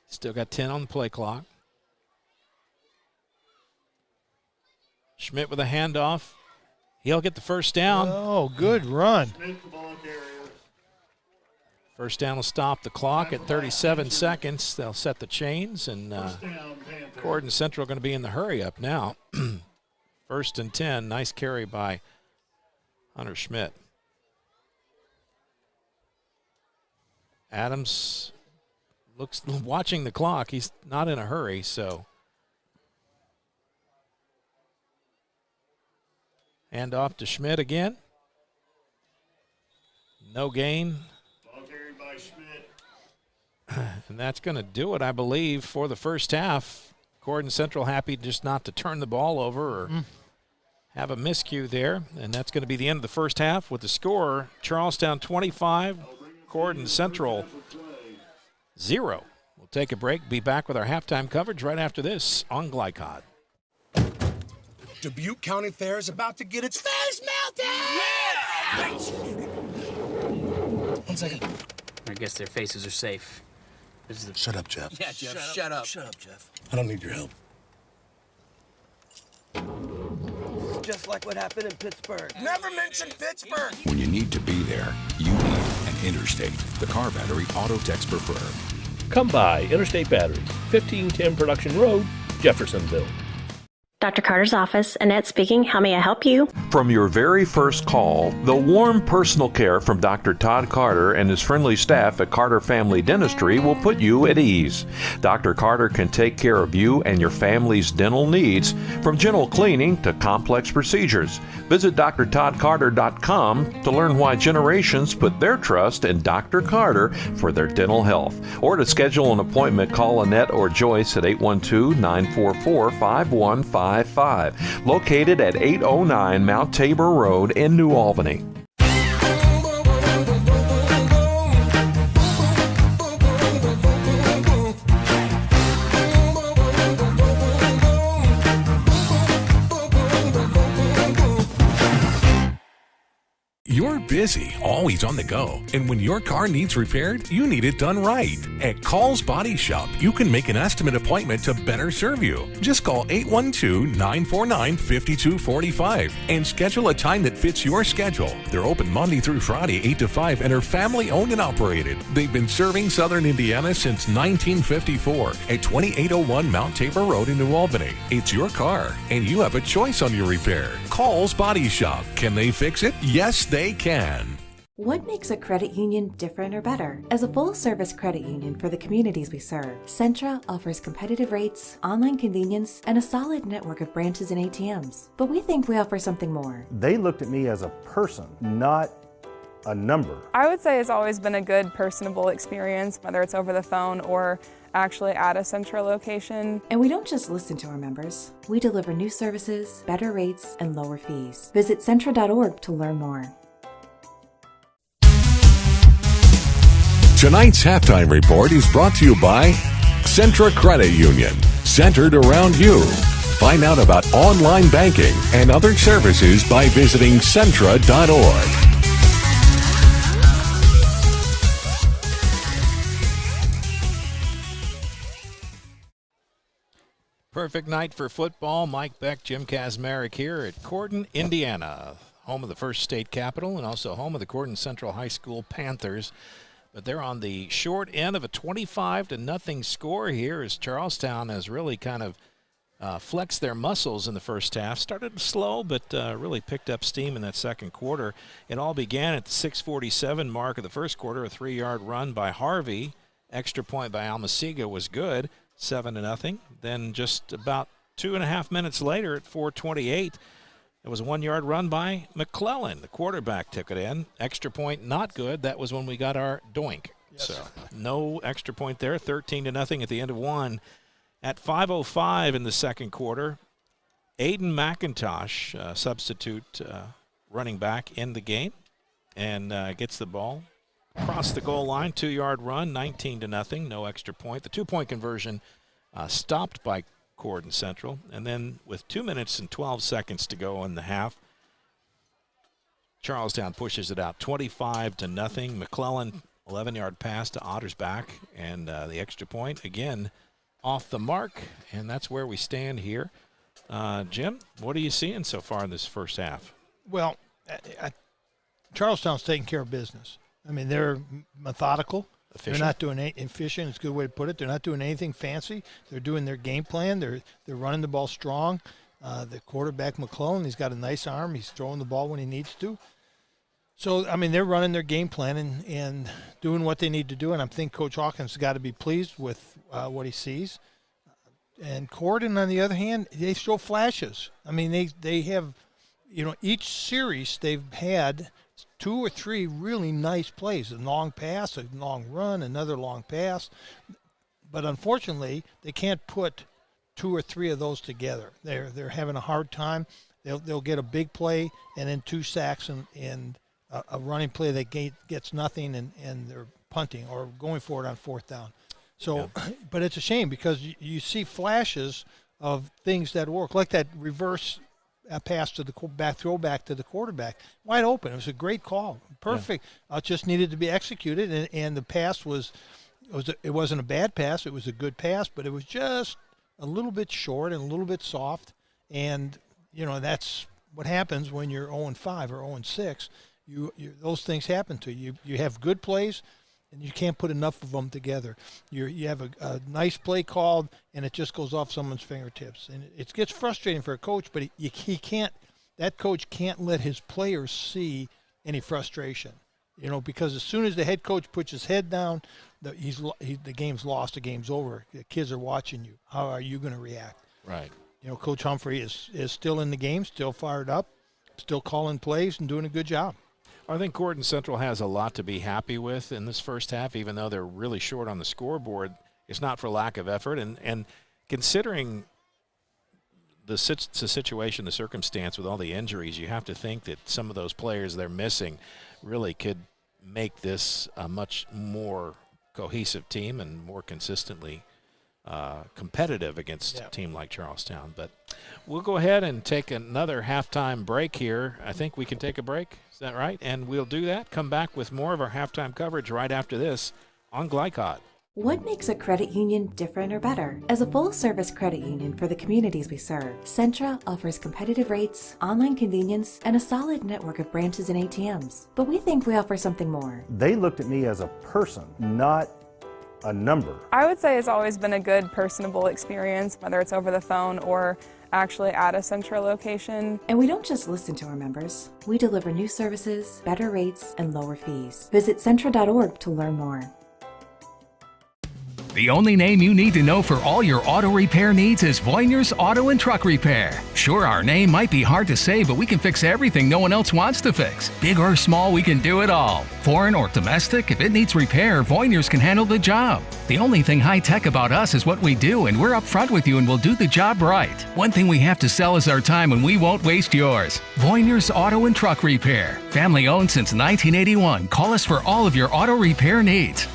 Still got 10 on the play clock. Schmidt with a handoff. He'll get the first down. Oh, good run. Schmidt, the ball carrier. First down will stop the clock at 37 seconds. They'll set the chains, and Corydon Central going to be in the hurry up now. 1st and 10. Nice carry by Hunter Schmidt. Adams watching the clock. He's not in a hurry, so Hand off to Schmidt again. No gain. Ball carried by Schmidt. And that's going to do it, I believe, for the first half. Corydon Central happy just not to turn the ball over or have a miscue there. And that's going to be the end of the first half with the score, Charlestown 25, Corydon Central 0. We'll take a break, be back with our halftime coverage right after this on Glycod. Dubuque County Fair is about to get its face melted! Yeah! 1 second. I guess their faces are safe. Shut up, Jeff. Yeah, Jeff, shut up. Shut up, Jeff. I don't need your help. Just like what happened in Pittsburgh. Never mention Pittsburgh! When you need to be there, you need an Interstate, the car battery auto techs prefer. Come by Interstate Batteries, 1510 Production Road, Jeffersonville. Dr. Carter's office, Annette speaking. How may I help you? From your very first call, the warm personal care from Dr. Todd Carter and his friendly staff at Carter Family Dentistry will put you at ease. Dr. Carter can take care of you and your family's dental needs, from gentle cleaning to complex procedures. Visit drtoddcarter.com to learn why generations put their trust in Dr. Carter for their dental health. Or to schedule an appointment, call Annette or Joyce at 812-944-5155. Located at 809 Mount Tabor Road in New Albany. You're busy, always on the go, and when your car needs repaired, you need it done right. At Call's Body Shop, you can make an estimate appointment to better serve you. Just call 812-949-5245 and schedule a time that fits your schedule. They're open Monday through Friday, 8 to 5, and are family-owned and operated. They've been serving Southern Indiana since 1954 at 2801 Mount Tabor Road in New Albany. It's your car, and you have a choice on your repair. Call's Body Shop. Can they fix it? Yes, they can. What makes a credit union different or better? As a full-service credit union for the communities we serve, Centra offers competitive rates, online convenience, and a solid network of branches and ATMs. But we think we offer something more. They looked at me as a person, not a number. I would say it's always been a good, personable experience, whether it's over the phone or actually at a Centra location. And we don't just listen to our members. We deliver new services, better rates, and lower fees. Visit Centra.org to learn more. Tonight's halftime report is brought to you by Centra Credit Union, centered around you. Find out about online banking and other services by visiting Centra.org. Perfect night for football. Mike Beck, Jim Kazmarek here at Corydon, Indiana, home of the first state capital and also home of the Corydon Central High School Panthers. But they're on the short end of a 25-0 score here as Charlestown has really kind of flexed their muscles in the first half. Started slow, but really picked up steam in that second quarter. It all began at the 6:47 mark of the first quarter. A 3-yard run by Harvey. Extra point by Almasiga was good, 7-0. Then just about 2.5 minutes later at 4:28, it was a 1-yard run by McClellan. The quarterback took it in. Extra point, not good. That was when we got our doink. Yes. So no extra point there. 13-0 at the end of one. At 5:05 in the second quarter, Aiden McIntosh, substitute running back in the game, and gets the ball across the goal line. 2-yard run, 19-0. No extra point. The 2-point conversion stopped by Corydon Central, and then with 2 minutes and 12 seconds to go in the half, Charlestown pushes it out 25-0. McClellan, 11-yard pass to Ottersbach, and the extra point again off the mark, and that's where we stand here. Jim, what are you seeing so far in this first half? Well, Charlestown's taking care of business. I mean, they're methodical. Efficient. They're not doing efficient. It's a good way to put it. They're not doing anything fancy. They're doing their game plan. They're running the ball strong. The quarterback, McClellan, he's got a nice arm. He's throwing the ball when he needs to. So, I mean, they're running their game plan and doing what they need to do. And I think Coach Hawkins has got to be pleased with what he sees. And Corydon, on the other hand, they show flashes. I mean, they have, each series they've had 2 or 3 really nice plays, a long pass, a long run, another long pass. But unfortunately, they can't put 2 or 3 of those together. They're having a hard time. They'll get a big play and then 2 sacks and a running play that gets nothing and they're punting or going for it on 4th down. So, but it's a shame because you see flashes of things that work, like that reverse pass to the throwback to the quarterback, wide open. It was a great call, perfect. It just needed to be executed, and the pass it wasn't a bad pass. It was a good pass, but it was just a little bit short and a little bit soft. And that's what happens when you're 0-5 or 0-6. Those things happen to you. You have good plays, and you can't put enough of them together. You have a nice play called, and it just goes off someone's fingertips. And it gets frustrating for a coach, but he can't. That coach can't let his players see any frustration, because as soon as the head coach puts his head down, the game's lost, the game's over. The kids are watching you. How are you going to react? Right. Coach Humphrey is still in the game, still fired up, still calling plays and doing a good job. I think Corydon Central has a lot to be happy with in this first half, even though they're really short on the scoreboard. It's not for lack of effort. And considering the situation, the circumstance with all the injuries, you have to think that some of those players they're missing really could make this a much more cohesive team and more consistently competitive against a team like Charlestown. But we'll go ahead and take another halftime break here. I think we can take a break. Is that right? And we'll do that. Come back with more of our halftime coverage right after this on Glycod. What makes a credit union different or better? As a full-service credit union for the communities we serve, Centra offers competitive rates, online convenience, and a solid network of branches and ATMs. But we think we offer something more. They looked at me as a person, not a number. I would say it's always been a good, personable experience, whether it's over the phone or actually at a Centra location. And we don't just listen to our members. We deliver new services, better rates, and lower fees. Visit Centra.org to learn more. The only name you need to know for all your auto repair needs is Voinier's Auto and Truck Repair. Sure, our name might be hard to say, but we can fix everything no one else wants to fix. Big or small, we can do it all. Foreign or domestic, if it needs repair, Voinier's can handle the job. The only thing high-tech about us is what we do, and we're up front with you and we'll do the job right. One thing we have to sell is our time, and we won't waste yours. Voinier's Auto and Truck Repair. Family owned since 1981. Call us for all of your auto repair needs.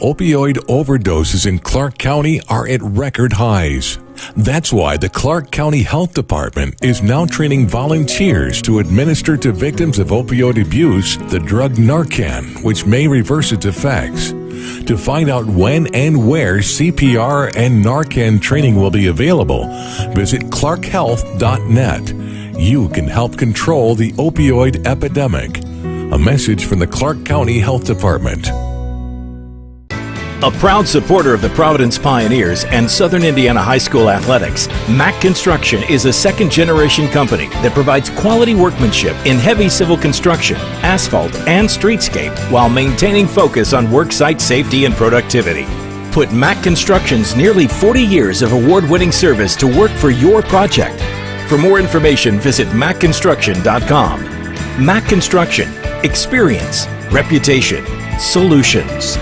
Opioid overdoses in Clark County are at record highs. That's why the Clark County Health Department is now training volunteers to administer to victims of opioid abuse the drug Narcan, which may reverse its effects. To find out when and where CPR and Narcan training will be available, visit clarkhealth.net. You can help control the opioid epidemic. A message from the Clark County Health Department. A proud supporter of the Providence Pioneers and Southern Indiana High School athletics, Mack Construction is a second-generation company that provides quality workmanship in heavy civil construction, asphalt, and streetscape while maintaining focus on worksite safety and productivity. Put Mack Construction's nearly 40 years of award-winning service to work for your project. For more information, visit mackconstruction.com. Mack Construction. Experience. Reputation. Solutions.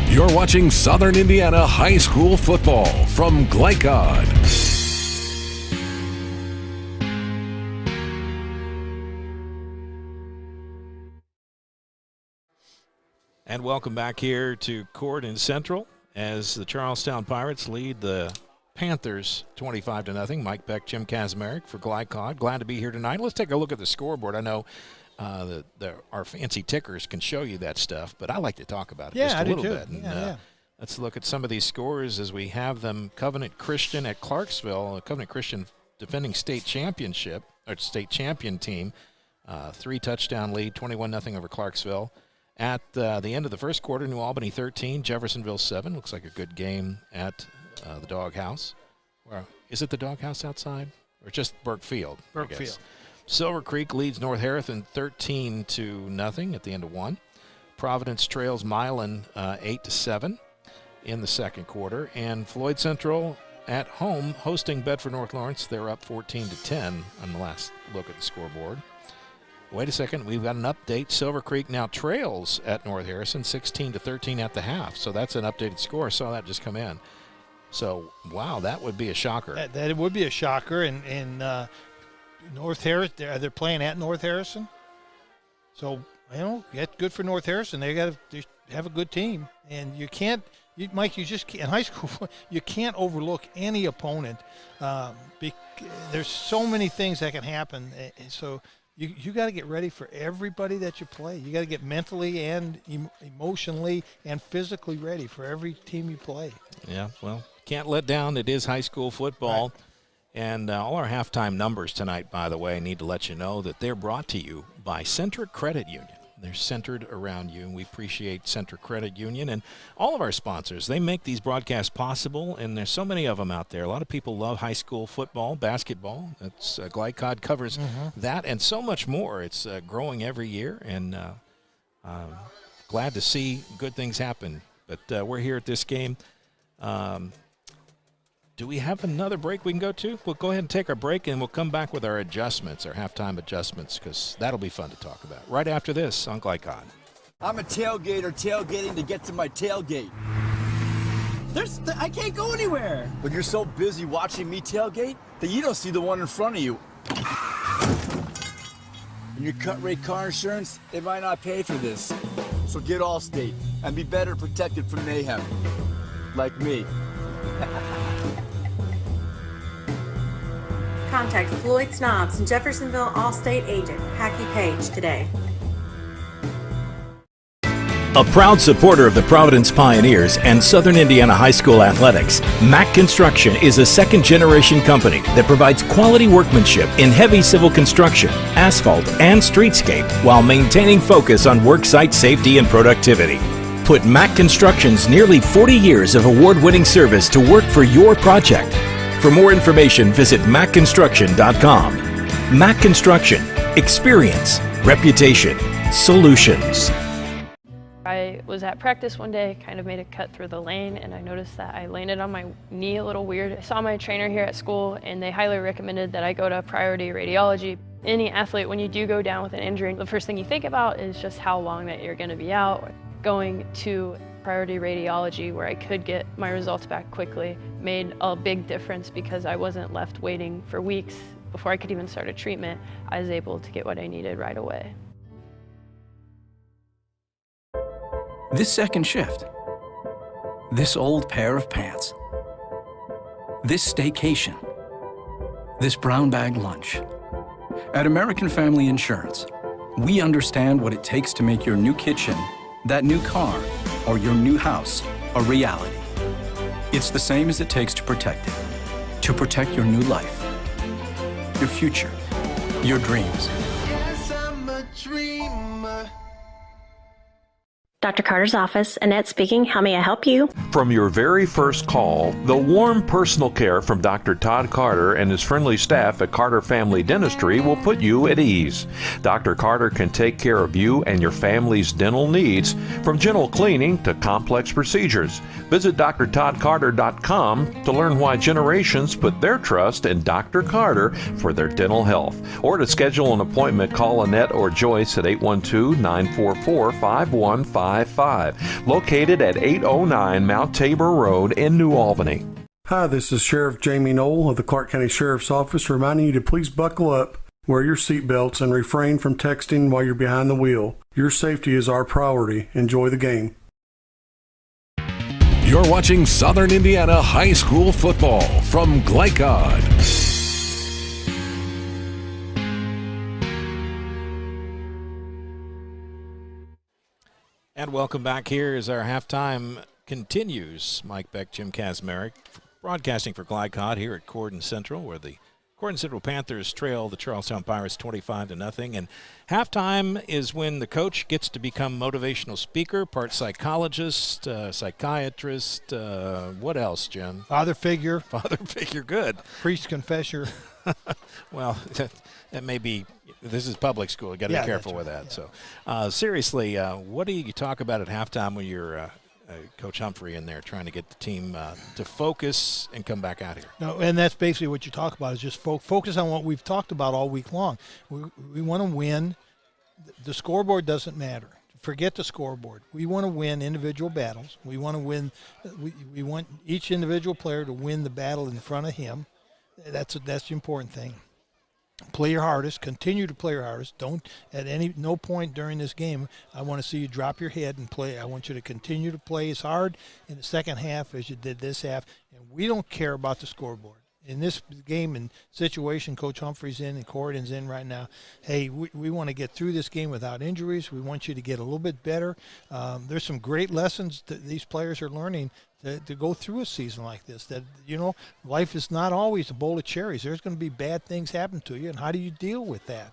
You're watching Southern Indiana High School football from Glycod. And welcome back here to Corydon Central as the Charlestown Pirates lead the Panthers 25-0. Mike Beck, Jim Kazmarek for Glycod. Glad to be here tonight. Let's take a look at the scoreboard. I know our fancy tickers can show you that stuff, but I like to talk about it just a little bit. And, let's look at some of these scores as we have them. Covenant Christian at Clarksville, Covenant Christian defending state championship, or state champion team, 3-touchdown lead, 21-0 over Clarksville. At the end of the first quarter, New Albany 13, Jeffersonville 7. Looks like a good game at the Doghouse. Is it the Doghouse outside, or just Burke Field? Burke Field. Silver Creek leads North Harrison 13-0 at the end of one. Providence trails Milan 8-7 in the second quarter, and Floyd Central at home hosting Bedford North Lawrence. They're up 14-10 on the last look at the scoreboard. Wait a second, we've got an update. Silver Creek now trails at North Harrison 16-13 at the half. So that's an updated score. Saw that just come in. So, wow, that would be a shocker. That would be a shocker. And North Harrison, they're playing at North Harrison. So, that's good for North Harrison. They have a good team. And you can't, Mike, you just can't, in high school, you can't overlook any opponent. There's so many things that can happen. So, you got to get ready for everybody that you play. You got to get mentally and emotionally and physically ready for every team you play. Yeah, well, can't let down. It is high school football. Right. And all our halftime numbers tonight, by the way, I need to let you know that they're brought to you by Centric Credit Union. They're centered around you, and we appreciate Centric Credit Union and all of our sponsors. They make these broadcasts possible, and there's so many of them out there. A lot of people love high school football, basketball. That's Glycod covers that and so much more. It's growing every year, and glad to see good things happen. But we're here at this game. Do we have another break we can go to? We'll go ahead and take our break, and we'll come back with our adjustments, our halftime adjustments, because that'll be fun to talk about. Right after this on Glycod. I'm a tailgater tailgating to get to my tailgate. I can't go anywhere. But you're so busy watching me tailgate that you don't see the one in front of you. And your cut rate car insurance, they might not pay for this. So get Allstate and be better protected from mayhem. Like me. Contact Floyd Snobbs and Jeffersonville Allstate agent Packy Page today. A proud supporter of the Providence Pioneers and Southern Indiana High School athletics, Mack Construction is a second-generation company that provides quality workmanship in heavy civil construction, asphalt, and streetscape while maintaining focus on worksite safety and productivity. Put Mack Construction's nearly 40 years of award-winning service to work for your project. For more information, visit mackconstruction.com. Mack Construction. Experience. Reputation. Solutions. I was at practice one day, kind of made a cut through the lane, and I noticed that I landed on my knee a little weird. I saw my trainer here at school, and they highly recommended that I go to priority radiology. Any athlete, when you do go down with an injury, the first thing you think about is just how long that you're going to be out. Going to priority radiology where I could get my results back quickly made a big difference because I wasn't left waiting for weeks before I could even start a treatment. I was able to get what I needed right away. This second shift, this old pair of pants, this staycation, this brown bag lunch. At American Family Insurance, we understand what it takes to make your new kitchen, that new car, or your new house a reality. It's the same as it takes to protect it. To protect your new life, your future, your dreams. Yes, I'm a dreamer. Dr. Carter's office, Annette speaking. How may I help you? From your very first call, the warm personal care from Dr. Todd Carter and his friendly staff at Carter Family Dentistry will put you at ease. Dr. Carter can take care of you and your family's dental needs, from gentle cleaning to complex procedures. Visit drtoddcarter.com to learn why generations put their trust in Dr. Carter for their dental health. Or to schedule an appointment, call Annette or Joyce at 812-944-5155. Located at 809 Mount Tabor Road in New Albany. Hi, this is Sheriff Jamie Knoll of the Clark County Sheriff's Office reminding you to please buckle up, wear your seatbelts, and refrain from texting while you're behind the wheel. Your safety is our priority. Enjoy the game. You're watching Southern Indiana High School football from Glycod. And welcome back. Here as our halftime continues. Mike Beck, Jim Kazmarek, broadcasting for Glycod here at Corydon Central, where the Corydon Central Panthers trail the Charlestown Pirates 25-0. And halftime is when the coach gets to become motivational speaker, part psychologist, psychiatrist. What else, Jim? Father figure. Father figure, good. Priest confessor. Well, that may be. This is public school. You got to be careful with that. Yeah. So, seriously, what do you talk about at halftime when you're Coach Humphrey in there trying to get the team to focus and come back out here. No, and that's basically what you talk about is just focus on what we've talked about all week long. We want to win. The scoreboard doesn't matter. Forget the scoreboard. We want to win individual battles. We want to win. We want each individual player to win the battle in front of him. That's the important thing. Play your hardest. Continue to play your hardest. Don't at no point during this game I want to see you drop your head and play. I want you to continue to play as hard in the second half as you did this half. And we don't care about the scoreboard. In this game and situation Coach Humphrey's in and Corydon's in right now, hey, we want to get through this game without injuries. We want you to get a little bit better. There's some great lessons that these players are learning to go through a season like this. That, life is not always a bowl of cherries. There's going to be bad things happen to you, and how do you deal with that?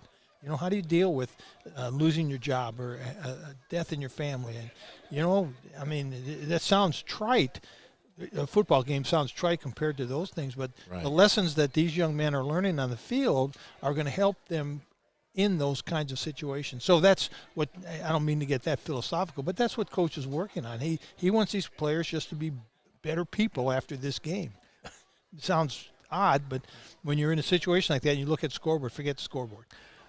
How do you deal with losing your job or a death in your family? And, that sounds trite. A football game sounds trite compared to those things, but the lessons that these young men are learning on the field are going to help them in those kinds of situations. So that's what, I don't mean to get that philosophical, but that's what Coach is working on. He wants these players just to be better people after this game. It sounds odd, but when you're in a situation like that and you look at the scoreboard, forget the scoreboard.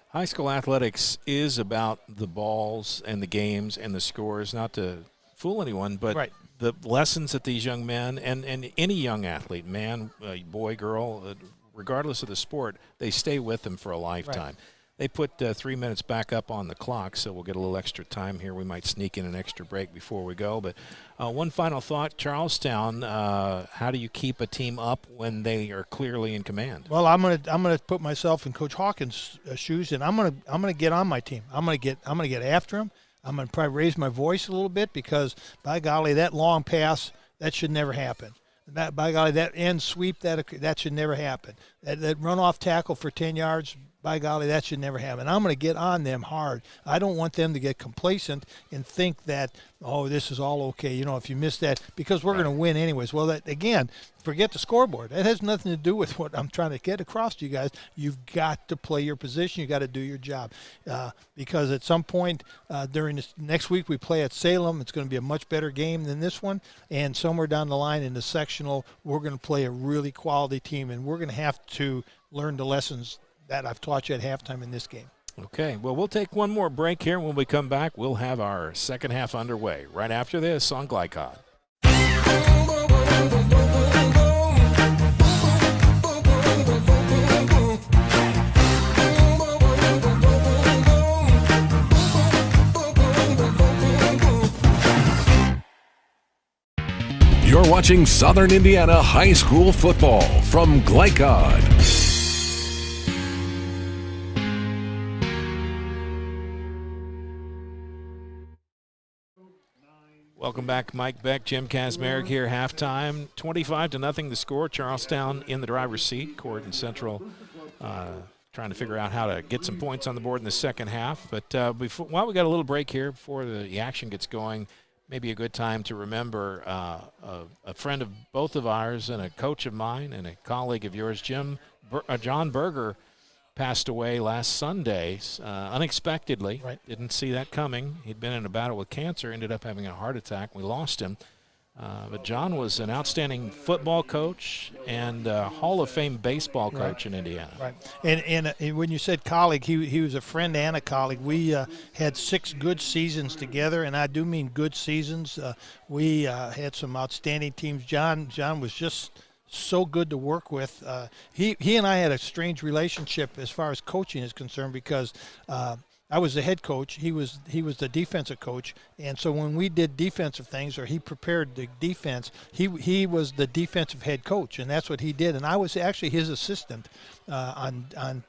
High school athletics is about the balls and the games and the scores, not to fool anyone, but the lessons that these young men and any young athlete, man, boy, girl, regardless of the sport, they stay with them for a lifetime. They put 3 minutes back up on the clock, so we'll get a little extra time here. We might sneak in an extra break before we go. But one final thought, Charlestown, how do you keep a team up when they are clearly in command? Well, I'm gonna put myself in Coach Hawkins' shoes, and I'm gonna get on my team. I'm gonna get after him. I'm going to probably raise my voice a little bit because, by golly, that long pass, that should never happen. By golly, that end sweep, that should never happen. That runoff tackle for 10 yards, by golly, that should never happen. I'm going to get on them hard. I don't want them to get complacent and think that, oh, this is all okay, if you miss that, because we're going to win anyways. Well, that again, forget the scoreboard. That has nothing to do with what I'm trying to get across to you guys. You've got to play your position. You've got to do your job. Because at some point during this next week we play at Salem. It's going to be a much better game than this one. And somewhere down the line in the sectional, we're going to play a really quality team, and we're going to have to learn the lessons that I've taught you at halftime in this game. Okay, well, we'll take one more break here. When we come back, we'll have our second half underway right after this on Glycod. You're watching Southern Indiana High School football from Glycod. Welcome back, Mike Beck, Jim Kazmarek here, halftime. 25-0 the score. Charlestown in the driver's seat. Corydon Central trying to figure out how to get some points on the board in the second half. But while we got a little break here before the action gets going, maybe a good time to remember a friend of both of ours and a coach of mine and a colleague of yours, John Berger, passed away last Sunday unexpectedly. Didn't see that coming. He'd been in a battle with cancer, ended up having a heart attack. We lost him. But John was an outstanding football coach and Hall of Fame baseball coach in Indiana. Right. And when you said colleague, he was a friend and a colleague. We had 6 good seasons together, and I do mean good seasons. We had some outstanding teams. John was just so good to work with. He and I had a strange relationship as far as coaching is concerned because I was the head coach. He was the defensive coach, and so when we did defensive things or he prepared the defense, he was the defensive head coach, and that's what he did. And I was actually his assistant on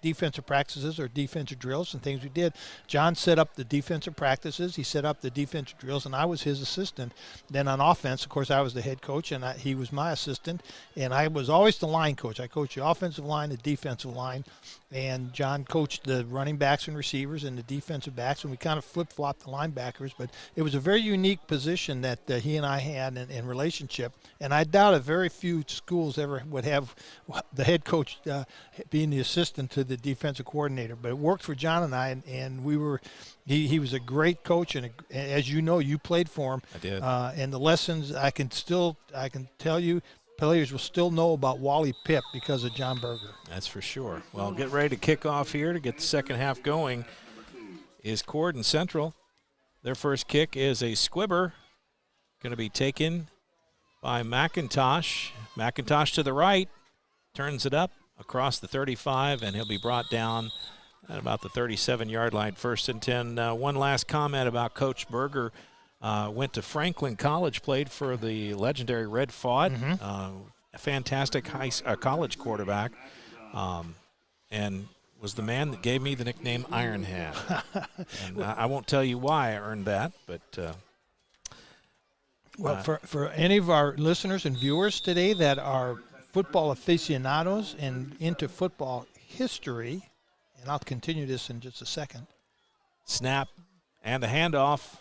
defensive practices or defensive drills and things we did. John set up the defensive practices. He set up the defensive drills, and I was his assistant. Then on offense, of course, I was the head coach, and he was my assistant. And I was always the line coach. I coached the offensive line, the defensive line, and John coached the running backs and receivers and the defensive backs, and we kind of flip-flopped the linebackers. But it was a very unique position that he and I had in relationship. And I doubt if very few schools ever would have the head coach being the assistant assistant to the defensive coordinator, but it worked for John and I, and we were. He was a great coach, and as you know, you played for him. I did. And the lessons I can tell you, players will still know about Wally Pipp because of John Berger. That's for sure. Well, get ready to kick off here to get the second half going. Is Corydon Central. Their first kick is a squibber, going to be taken by McIntosh. McIntosh to the right, turns it up across the 35, and he'll be brought down at about the 37-yard line, 1st and 10. One last comment about Coach Berger. Went to Franklin College, played for the legendary Red Fought, a fantastic college quarterback, and was the man that gave me the nickname Iron Hand. And I won't tell you why I earned that, but well, for any of our listeners and viewers today that are football aficionados and into football history, and I'll continue this in just a second. Snap and the handoff.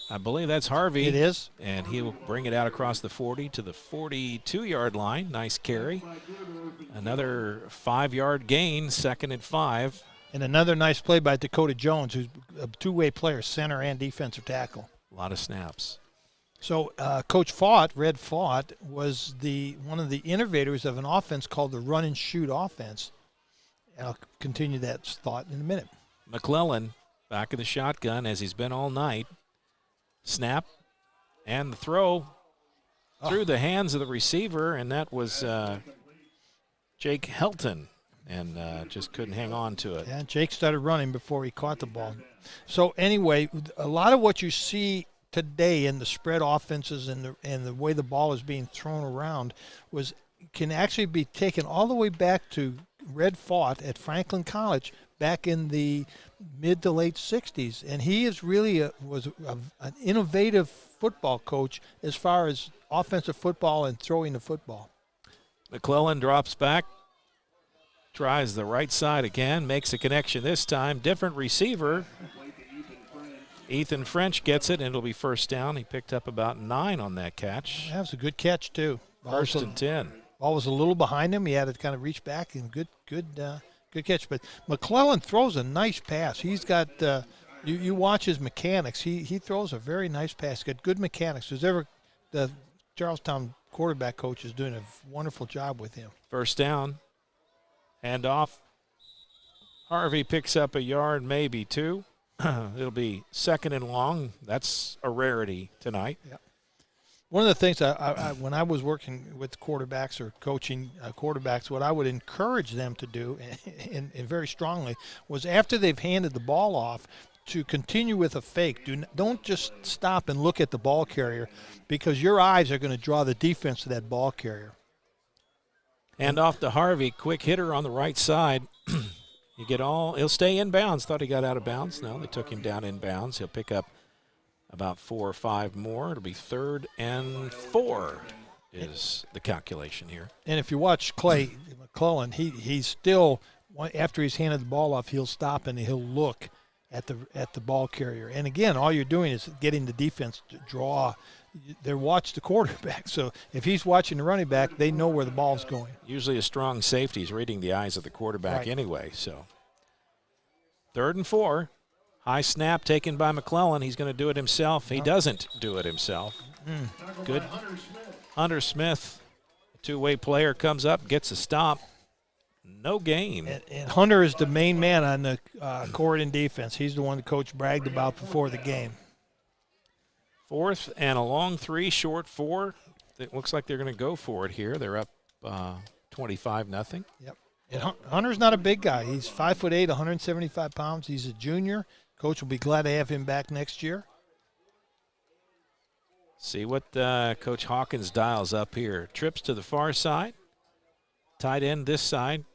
I believe that's Harvey. It is. And he'll bring it out across the 40 to the 42-yard line. Nice carry. Another 5-yard gain, 2nd and 5. And another nice play by Dakota Jones, who's a two-way player, center and defensive tackle. A lot of snaps. So Coach Fought, Red Fought, was one of the innovators of an offense called the run and shoot offense. And I'll continue that thought in a minute. McClellan back of the shotgun as he's been all night. Snap and the throw through the hands of the receiver, and that was Jake Helton, and just couldn't hang on to it. Yeah, Jake started running before he caught the ball. So anyway, a lot of what you see today in the spread offenses and the way the ball is being thrown around can actually be taken all the way back to Red Fought at Franklin College back in the mid to late 60s. And he is really was an innovative football coach as far as offensive football and throwing the football. McClellan drops back, tries the right side again, makes a connection this time. Different receiver. Ethan French gets it, and it'll be first down. He picked up about 9 on that catch. That was a good catch, too. First and 10. Ball was a little behind him. He had to kind of reach back, and good catch. But McClellan throws a nice pass. He's got you watch his mechanics. He throws a very nice pass. He's got good mechanics. The Charlestown quarterback coach is doing a wonderful job with him. First down. Hand off. Harvey picks up a yard, maybe 2. It'll be 2nd and long. That's a rarity tonight. Yep. One of the things when I was working with quarterbacks or coaching quarterbacks, what I would encourage them to do, and very strongly, was after they've handed the ball off, to continue with a fake. Don't just stop and look at the ball carrier, because your eyes are going to draw the defense to that ball carrier. Hand off to Harvey. Quick hitter on the right side. He'll stay in bounds. Thought he got out of bounds. No, they took him down in bounds. He'll pick up about 4 or 5 more. It'll be 3rd and 4 is the calculation here. And if you watch Clay McClellan, he's still, after he's handed the ball off, he'll stop and he'll look at the ball carrier. And again, all you're doing is getting the defense to draw. They watch the quarterback. So if he's watching the running back, they know where the ball's going. Usually a strong safety is reading the eyes of the quarterback anyway. So 3rd and 4. High snap taken by McClellan. He's going to do it himself. He doesn't do it himself. Good. Hunter Smith, a two-way player, comes up, gets a stop. No gain. And Hunter is the main man on the Corydon defense. He's the one the coach bragged about before the game. 4th and a long 3, short 4. It looks like they're going to go for it here. They're up 25-0. Yep. And Hunter's not a big guy. He's 5'8", 175 pounds. He's a junior. Coach will be glad to have him back next year. See what Coach Hawkins dials up here. Trips to the far side. Tight end this side.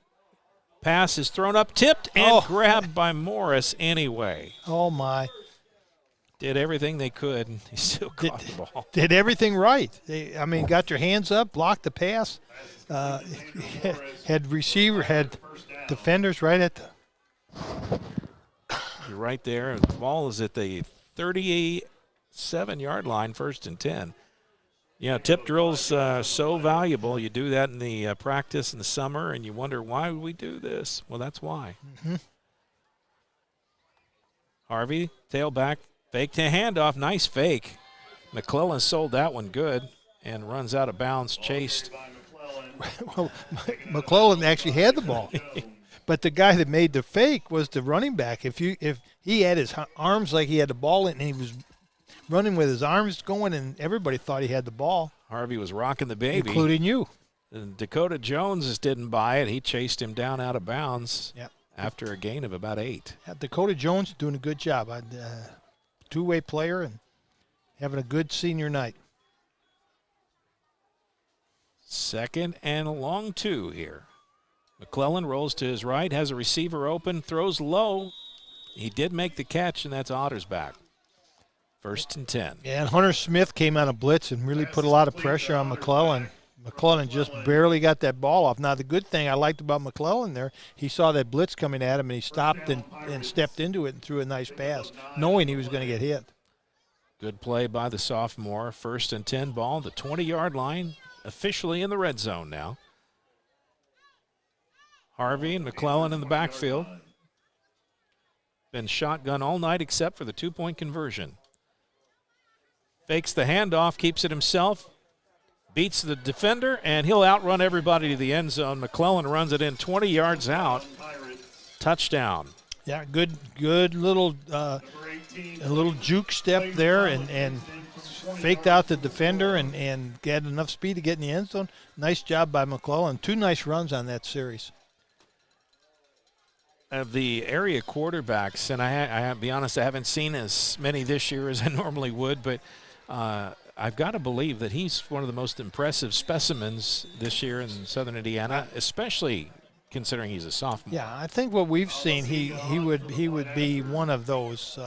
Pass is thrown up, tipped, and grabbed by Morris anyway. Oh, my. Did everything they could, and he still caught the ball. Did everything right. Got your hands up, blocked the pass. Had defenders right at the. You're right there. The ball is at the 37-yard line, 1st and 10. Yeah, tip drills so valuable. You do that in the practice in the summer, and you wonder, why would we do this? Well, that's why. Mm-hmm. Harvey, tailback, fake to handoff. Nice fake. McClellan sold that one good and runs out of bounds, chased. Well, McClellan actually had the ball. But the guy that made the fake was the running back. If he had his arms like he had the ball in, and he was running with his arms going, and everybody thought he had the ball. Harvey was rocking the baby. Including you. And Dakota Jones just didn't buy it. He chased him down out of bounds after a gain of about 8. Yeah, Dakota Jones doing a good job. Two-way player and having a good senior night. 2nd and a long 2 here. McClellan rolls to his right, has a receiver open, throws low. He did make the catch, and that's Ottersback. 1st and 10. Yeah, and Hunter Smith came on a blitz and really put a lot of pressure on McClellan. McClellan just barely got that ball off. Now, the good thing I liked about McClellan there, he saw that blitz coming at him, and he stopped and stepped into it and threw a nice pass, knowing he was going to get hit. Good play by the sophomore. 1st and 10 ball, the 20-yard line, officially in the red zone now. Harvey and McClellan in the backfield. Been shotgun all night except for the 2-point conversion. Fakes the handoff, keeps it himself, beats the defender, and he'll outrun everybody to the end zone. McClellan runs it in 20 yards out. Touchdown. Yeah, good little a little juke step there and faked out the defender and had enough speed to get in the end zone. Nice job by McClellan. 2 nice runs on that series. Of the area quarterbacks, and I have to be honest, I haven't seen as many this year as I normally would, but I've got to believe that he's one of the most impressive specimens this year in Southern Indiana, especially considering he's a sophomore. Yeah, I think what we've seen, he would be one of those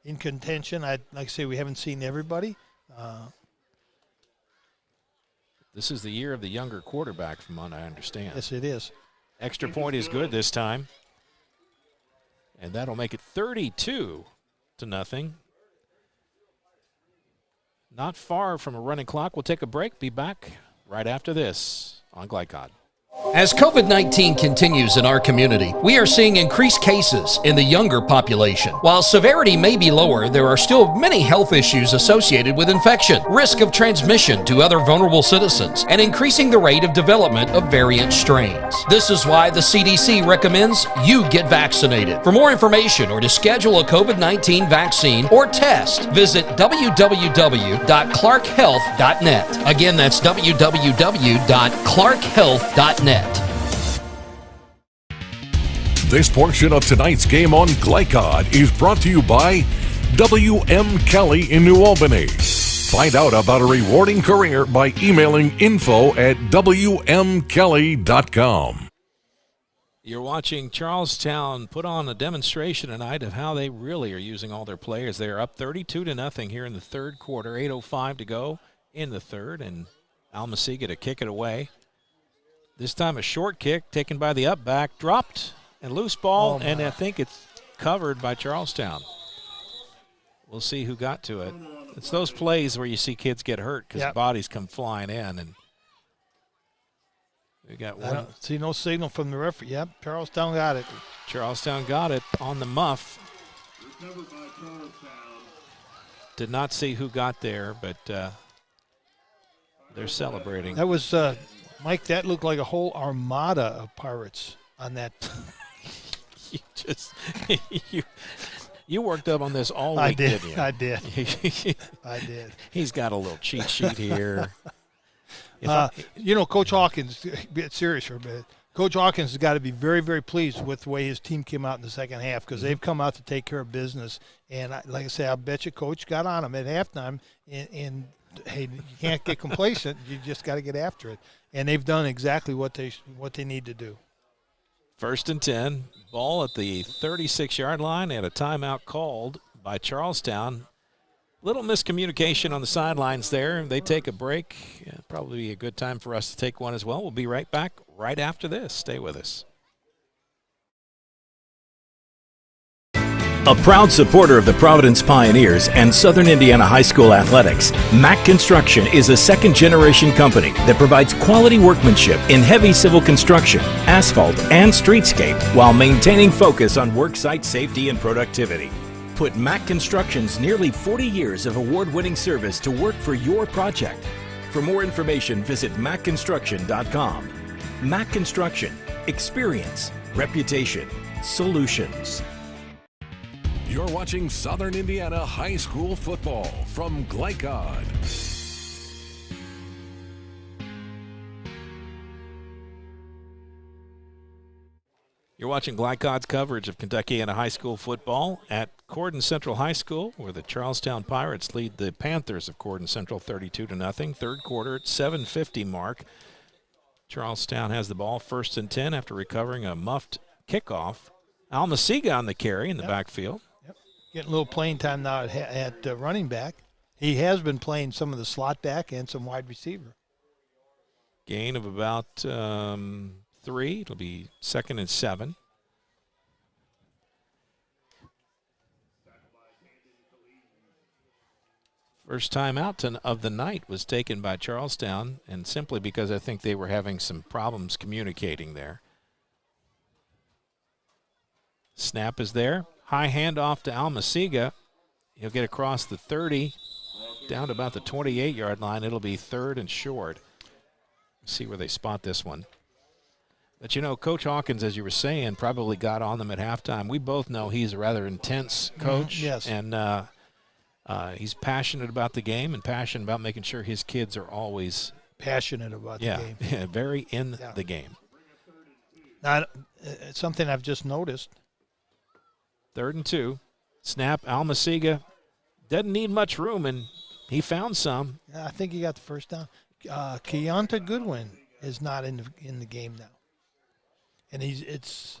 in contention. Like I say, we haven't seen everybody. This is the year of the younger quarterback, from what I understand. Yes, it is. Extra point is good this time. And that'll make it 32-0. Not far from a running clock. We'll take a break. Be back right after this on Glycod. As COVID-19 continues in our community, we are seeing increased cases in the younger population. While severity may be lower, there are still many health issues associated with infection, risk of transmission to other vulnerable citizens, and increasing the rate of development of variant strains. This is why the CDC recommends you get vaccinated. For more information or to schedule a COVID-19 vaccine or test, visit www.clarkhealth.net. Again, that's www.clarkhealth.net. This portion of tonight's game on Glycod is brought to you by W.M. Kelly in New Albany. Find out about a rewarding career by emailing info@wmkelly.com. You're watching Charlestown put on a demonstration tonight of how they really are using all their players. They are up 32-0 here in the third quarter, 8:05 to go in the third, and Almasega to kick it away. This time a short kick taken by the up back, dropped, and loose ball, and I think it's covered by Charlestown. We'll see who got to it. It's those plays where you see kids get hurt because bodies come flying in, and we got one. I don't see no signal from the referee. Yep, Charlestown got it. Charlestown got it on the muff. Did not see who got there, but they're celebrating. That was Mike, that looked like a whole armada of Pirates on that. You worked up on this all week, didn't you? I did. I did. He's got a little cheat sheet here. Coach Hawkins, get serious for a minute. Coach Hawkins has got to be very, very pleased with the way his team came out in the second half because they've come out to take care of business. And like I say, I bet you Coach got on them at halftime. And hey, you can't get complacent. You just got to get after it. And they've done exactly what they need to do. 1st and 10, ball at the 36-yard line, and a timeout called by Charlestown. Little miscommunication on the sidelines there. They take a break. Probably a good time for us to take one as well. We'll be right back right after this. Stay with us. A proud supporter of the Providence Pioneers and Southern Indiana High School athletics, Mack Construction is a second-generation company that provides quality workmanship in heavy civil construction, asphalt, and streetscape while maintaining focus on worksite safety and productivity. Put Mack Construction's nearly 40 years of award-winning service to work for your project. For more information, visit mackconstruction.com. Mack Construction. Experience. Reputation. Solutions. You're watching Southern Indiana High School football from Glycod. You're watching Glycod's coverage of Kentuckiana High School football at Corydon Central High School, where the Charlestown Pirates lead the Panthers of Corydon Central 32-0. Third quarter at 7:50 mark. Charlestown has the ball, 1st and 10 after recovering a muffed kickoff. Almasiga on the carry in the backfield. Getting a little playing time now at running back. He has been playing some of the slot back and some wide receiver. Gain of about 3. It'll be 2nd and 7. First time out of the night was taken by Charlestown, and simply because I think they were having some problems communicating there. Snap is there. High handoff to Almasiga. He'll get across the 30, down to about the 28-yard line. It'll be 3rd and short. See where they spot this one. But, you know, Coach Hawkins, as you were saying, probably got on them at halftime. We both know he's a rather intense coach. Yes. And he's passionate about the game and passionate about making sure his kids are always passionate about the game. Yeah, very in the game. Now, it's something I've just noticed. 3rd and 2. Snap. Almasiga doesn't need much room, and he found some. I think he got the first down. Keonta Goodwin is not in the game now, and it's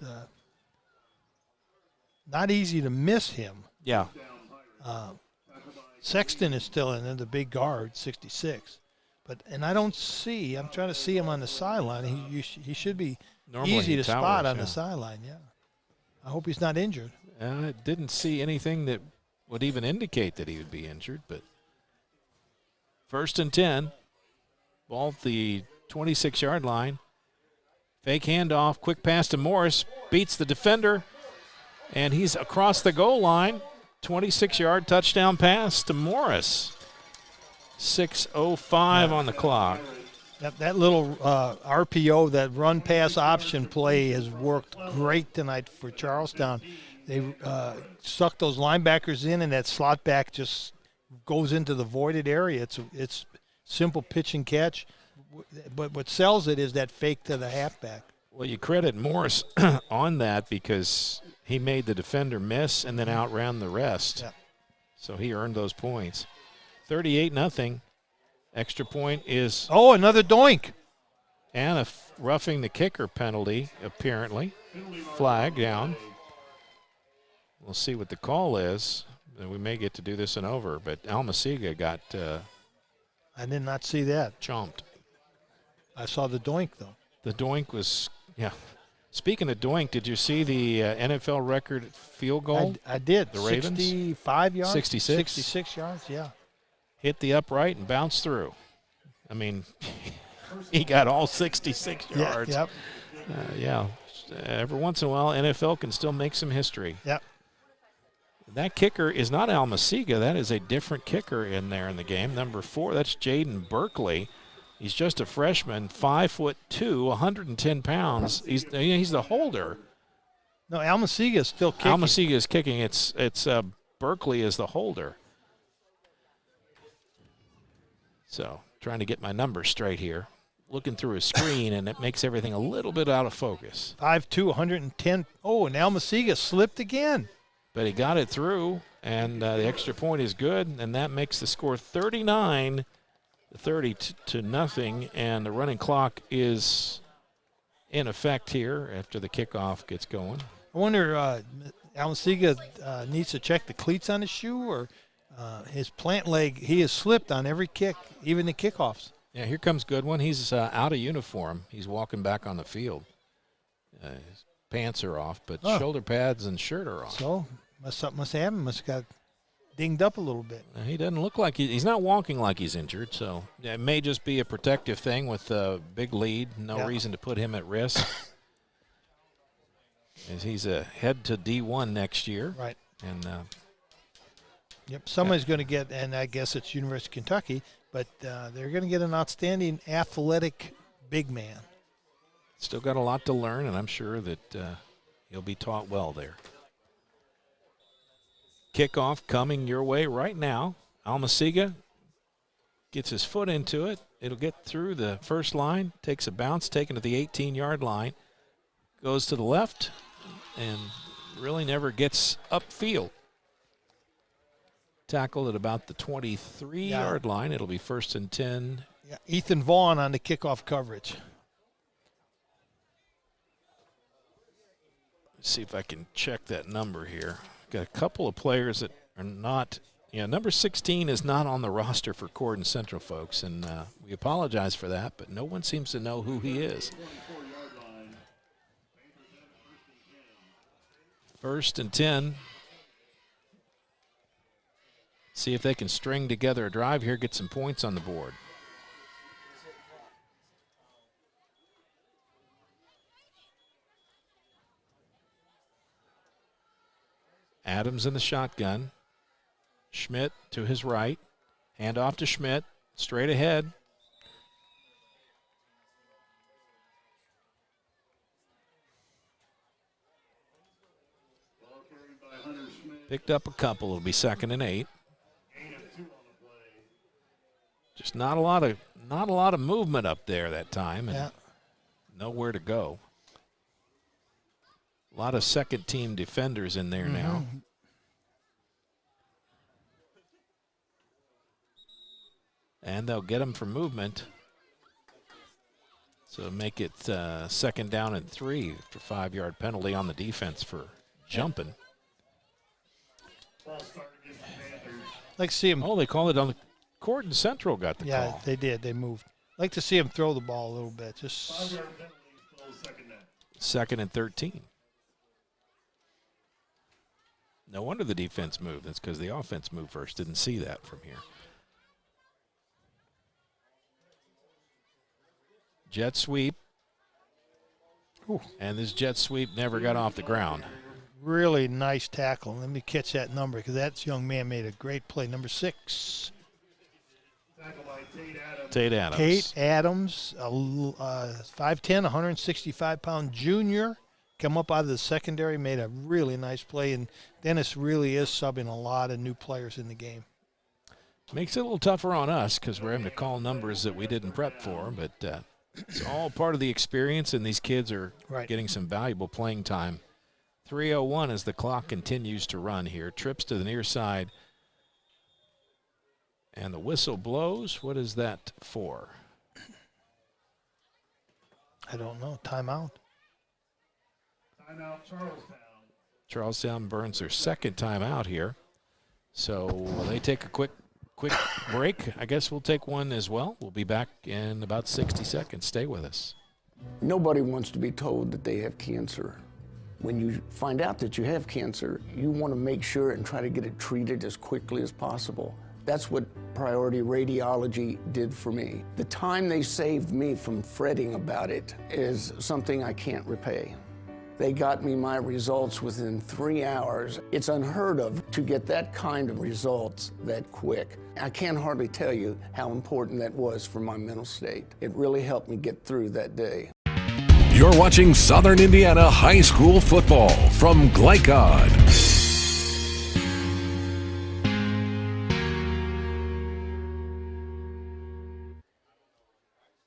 not easy to miss him. Yeah. Sexton is still in there, the big guard, 66. And I don't see. I'm trying to see him on the sideline. He should be Normally easy to spot on yeah. the sideline. Yeah. I hope he's not injured. I didn't see anything that would even indicate that he would be injured, but 1st and 10. Ball at the 26-yard line. Fake handoff, quick pass to Morris, beats the defender, and he's across the goal line. 26-yard touchdown pass to Morris. 6:05 on the clock. That little RPO, that run-pass option play has worked great tonight for Charlestown. They suck those linebackers in, and that slot back just goes into the voided area. It's simple pitch and catch. But what sells it is that fake to the halfback. Well, you credit Morris on that because he made the defender miss and then outran the rest. Yeah. So he earned those points. 38-0. Extra point is... Oh, another doink. And a roughing the kicker penalty, apparently. Flag down. We'll see what the call is. We may get to do this and over, but Almasiga got... I did not see that. Chomped. I saw the doink, though. The doink was, yeah. Speaking of doink, did you see the NFL record field goal? I did. The Ravens? 65 yards? 66. 66 yards, yeah. Hit the upright and bounced through. I mean, he got all 66 yards. Yep. Yeah. Every once in a while, NFL can still make some history. Yep. That kicker is not Almasiga. That is a different kicker in there in the game. Number 4, that's Jaden Berkeley. He's just a freshman, 5'2", 110 pounds. He's the holder. No, Almasiga is still kicking. Almasiga is kicking. It's Berkeley is the holder. So trying to get my numbers straight here. Looking through a screen, and it makes everything a little bit out of focus. 5'2", 110. Oh, and Almasiga slipped again. But he got it through, and the extra point is good, and that makes the score 39-30 to nothing, and the running clock is in effect here after the kickoff gets going. I wonder, Almasiga needs to check the cleats on his shoe, or his plant leg. He has slipped on every kick, even the kickoffs. Yeah, here comes Goodwin. He's out of uniform. He's walking back on the field. His pants are off, but shoulder pads and shirt are off. So Something must have him. Must have got dinged up a little bit. He doesn't look like he's not walking like he's injured, so it may just be a protective thing with a big lead. No reason to put him at risk. As he's head to D1 next year. Right. And yep, somebody's going to get, and I guess it's University of Kentucky, but they're going to get an outstanding athletic big man. Still got a lot to learn, and I'm sure that he'll be taught well there. Kickoff coming your way right now. Almasiga gets his foot into it. It'll get through the first line, takes a bounce, taken to the 18-yard line, goes to the left, and really never gets upfield. Tackled at about the 23-yard line. It'll be 1st and 10. Yeah, Ethan Vaughn on the kickoff coverage. Let's see if I can check that number here. Got a couple of players that are not, number 16 is not on the roster for Corydon Central, folks, and we apologize for that, but no one seems to know who he is. 1st and 10. See if they can string together a drive here, get some points on the board. Adams in the shotgun. Schmidt to his right. Hand off to Schmidt. Straight ahead. Picked up a couple. It'll be 2nd and 8. Just not a lot of movement up there that time, and nowhere to go. A lot of second-team defenders in there now. And they'll get them for movement. So make it 2nd down and 3 for 5-yard penalty on the defense for jumping. Like to see him. Oh, they called it on the Corydon Central got the call. Yeah, they did. They moved. Like to see him throw the ball a little bit. Just 2nd and 13. No wonder the defense moved. That's because the offense moved first. Didn't see that from here. Jet sweep. Ooh. And this jet sweep never got off the ground. Really nice tackle. Let me catch that number because that young man made a great play. Number 6. Tate Adams. Tate Adams, 5'10", 165-pound junior. Come up out of the secondary, made a really nice play, and Dennis really is subbing a lot of new players in the game. Makes it a little tougher on us because we're having to call numbers that we didn't prep for, but it's all part of the experience, and these kids are getting some valuable playing time. 3:01 as the clock continues to run here. Trips to the near side. And the whistle blows. What is that for? I don't know. Timeout. Timeout, Charlestown. Charlestown burns their 2nd timeout here. So will they take a quick break? I guess we'll take one as well. We'll be back in about 60 seconds. Stay with us. Nobody wants to be told that they have cancer. When you find out that you have cancer, you want to make sure and try to get it treated as quickly as possible. That's what Priority Radiology did for me. The time they saved me from fretting about it is something I can't repay. They got me my results within 3 hours. It's unheard of to get that kind of results that quick. I can't hardly tell you how important that was for my mental state. It really helped me get through that day. You're watching Southern Indiana High School football from Glycod.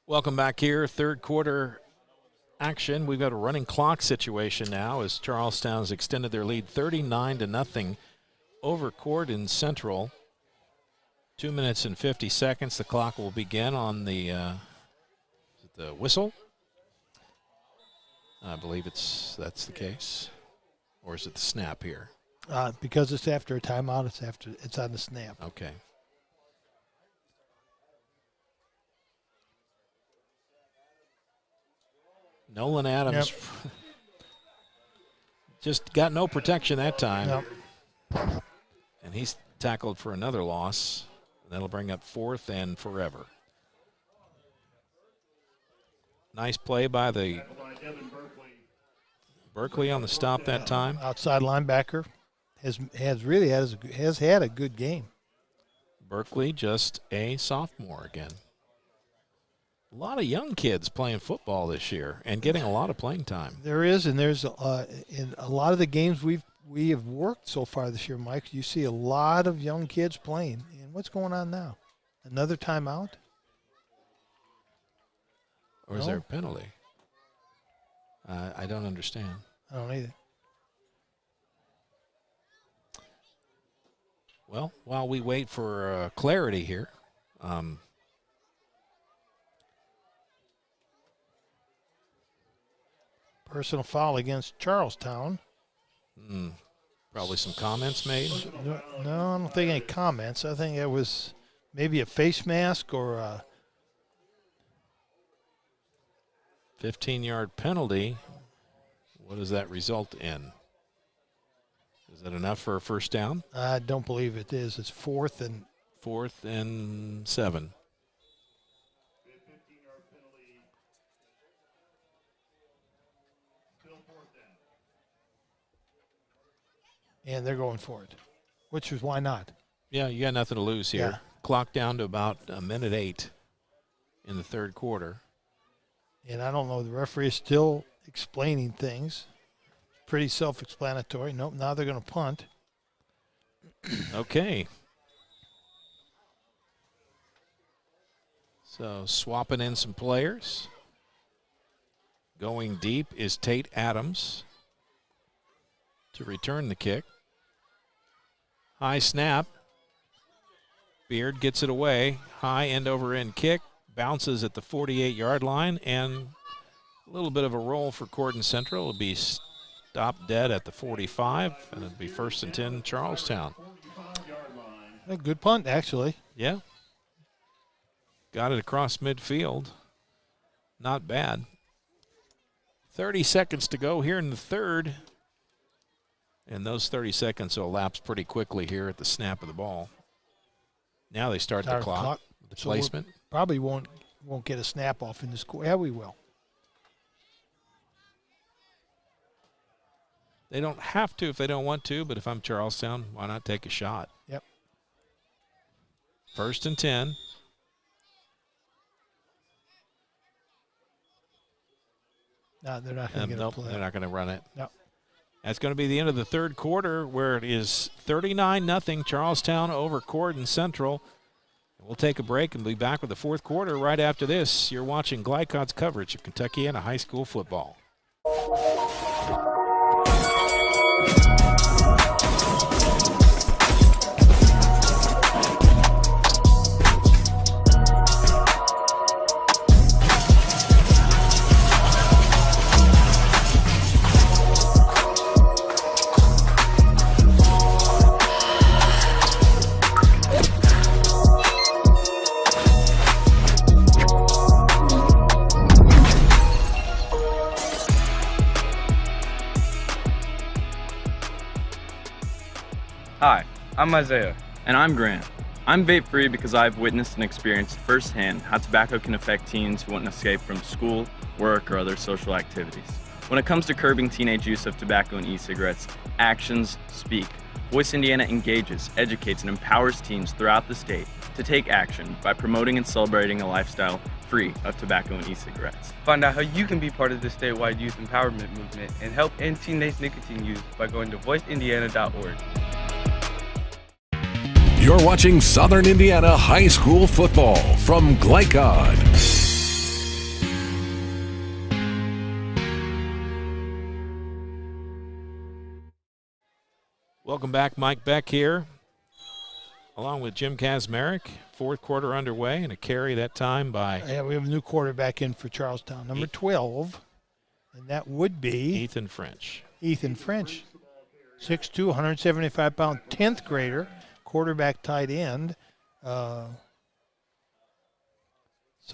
Welcome back here. 3rd quarter action. We've got a running clock situation now as Charlestown has extended their lead 39-0 over Corydon Central. 2 minutes and 50 seconds. The clock will begin on the whistle. I believe that's the case. Or is it the snap here? Because it's after a timeout, it's on the snap. Okay. Nolan Adams just got no protection that time. Yep. And he's tackled for another loss. That'll bring up 4th and forever. Nice play by the Berkeley on the stop that time. Outside linebacker has had a good game. Berkeley just a sophomore again. A lot of young kids playing football this year and getting a lot of playing time. There is, and there's in a lot of the games we have worked so far this year, Mike. You see a lot of young kids playing. And what's going on now? Another timeout? Or is there a penalty? I don't understand. I don't either. Well, while we wait for clarity here, personal foul against Charlestown. Probably some comments made. No, I don't think any comments. I think it was maybe a face mask or a 15-yard penalty. What does that result in? Is that enough for a first down? I don't believe it is. It's 4th and 7. And they're going for it, which is why not? Yeah, you got nothing to lose here. Yeah. Clock down to about 1:08 in the third quarter. And I don't know, the referee is still explaining things. Pretty self-explanatory. Nope, now they're going to punt. Okay. So swapping in some players. Going deep is Tate Adams to return the kick. High snap. Beard gets it away. High end over end kick. Bounces at the 48-yard line, and a little bit of a roll for Corydon Central. It'll be stopped dead at the 45, and it'll be 1st and 10 Charlestown. A good punt, actually. Yeah. Got it across midfield. Not bad. 30 seconds to go here in the third. And those 30 seconds will elapse pretty quickly here at the snap of the ball. Now they start the clock. The placement. Probably won't get a snap off in this quarter. Yeah, we will. They don't have to if they don't want to, but if I'm Charlestown, why not take a shot? Yep. 1st and 10. No, they're not going to get a play. They're not going to run it. No. That's going to be the end of the third quarter, where it is 39-0 Charlestown over Corydon Central. We'll take a break and be back with the fourth quarter right after this. You're watching Glycod's coverage of Kentuckiana high school football. Hi, I'm Isaiah. And I'm Grant. I'm vape-free because I've witnessed and experienced firsthand how tobacco can affect teens who want to escape from school, work, or other social activities. When it comes to curbing teenage use of tobacco and e-cigarettes, actions speak. Voice Indiana engages, educates, and empowers teens throughout the state to take action by promoting and celebrating a lifestyle free of tobacco and e-cigarettes. Find out how you can be part of the statewide youth empowerment movement and help end teenage nicotine use by going to voiceindiana.org. You're watching Southern Indiana High School football from Glycod. Welcome back. Mike Beck here, along with Jim Kazmarek. Fourth quarter underway, and a carry that time by... Yeah, we have a new quarterback in for Charlestown, number 12, and that would be... Ethan French. Ethan French, 6'2", 175-pound, 10th grader, quarterback tight end. So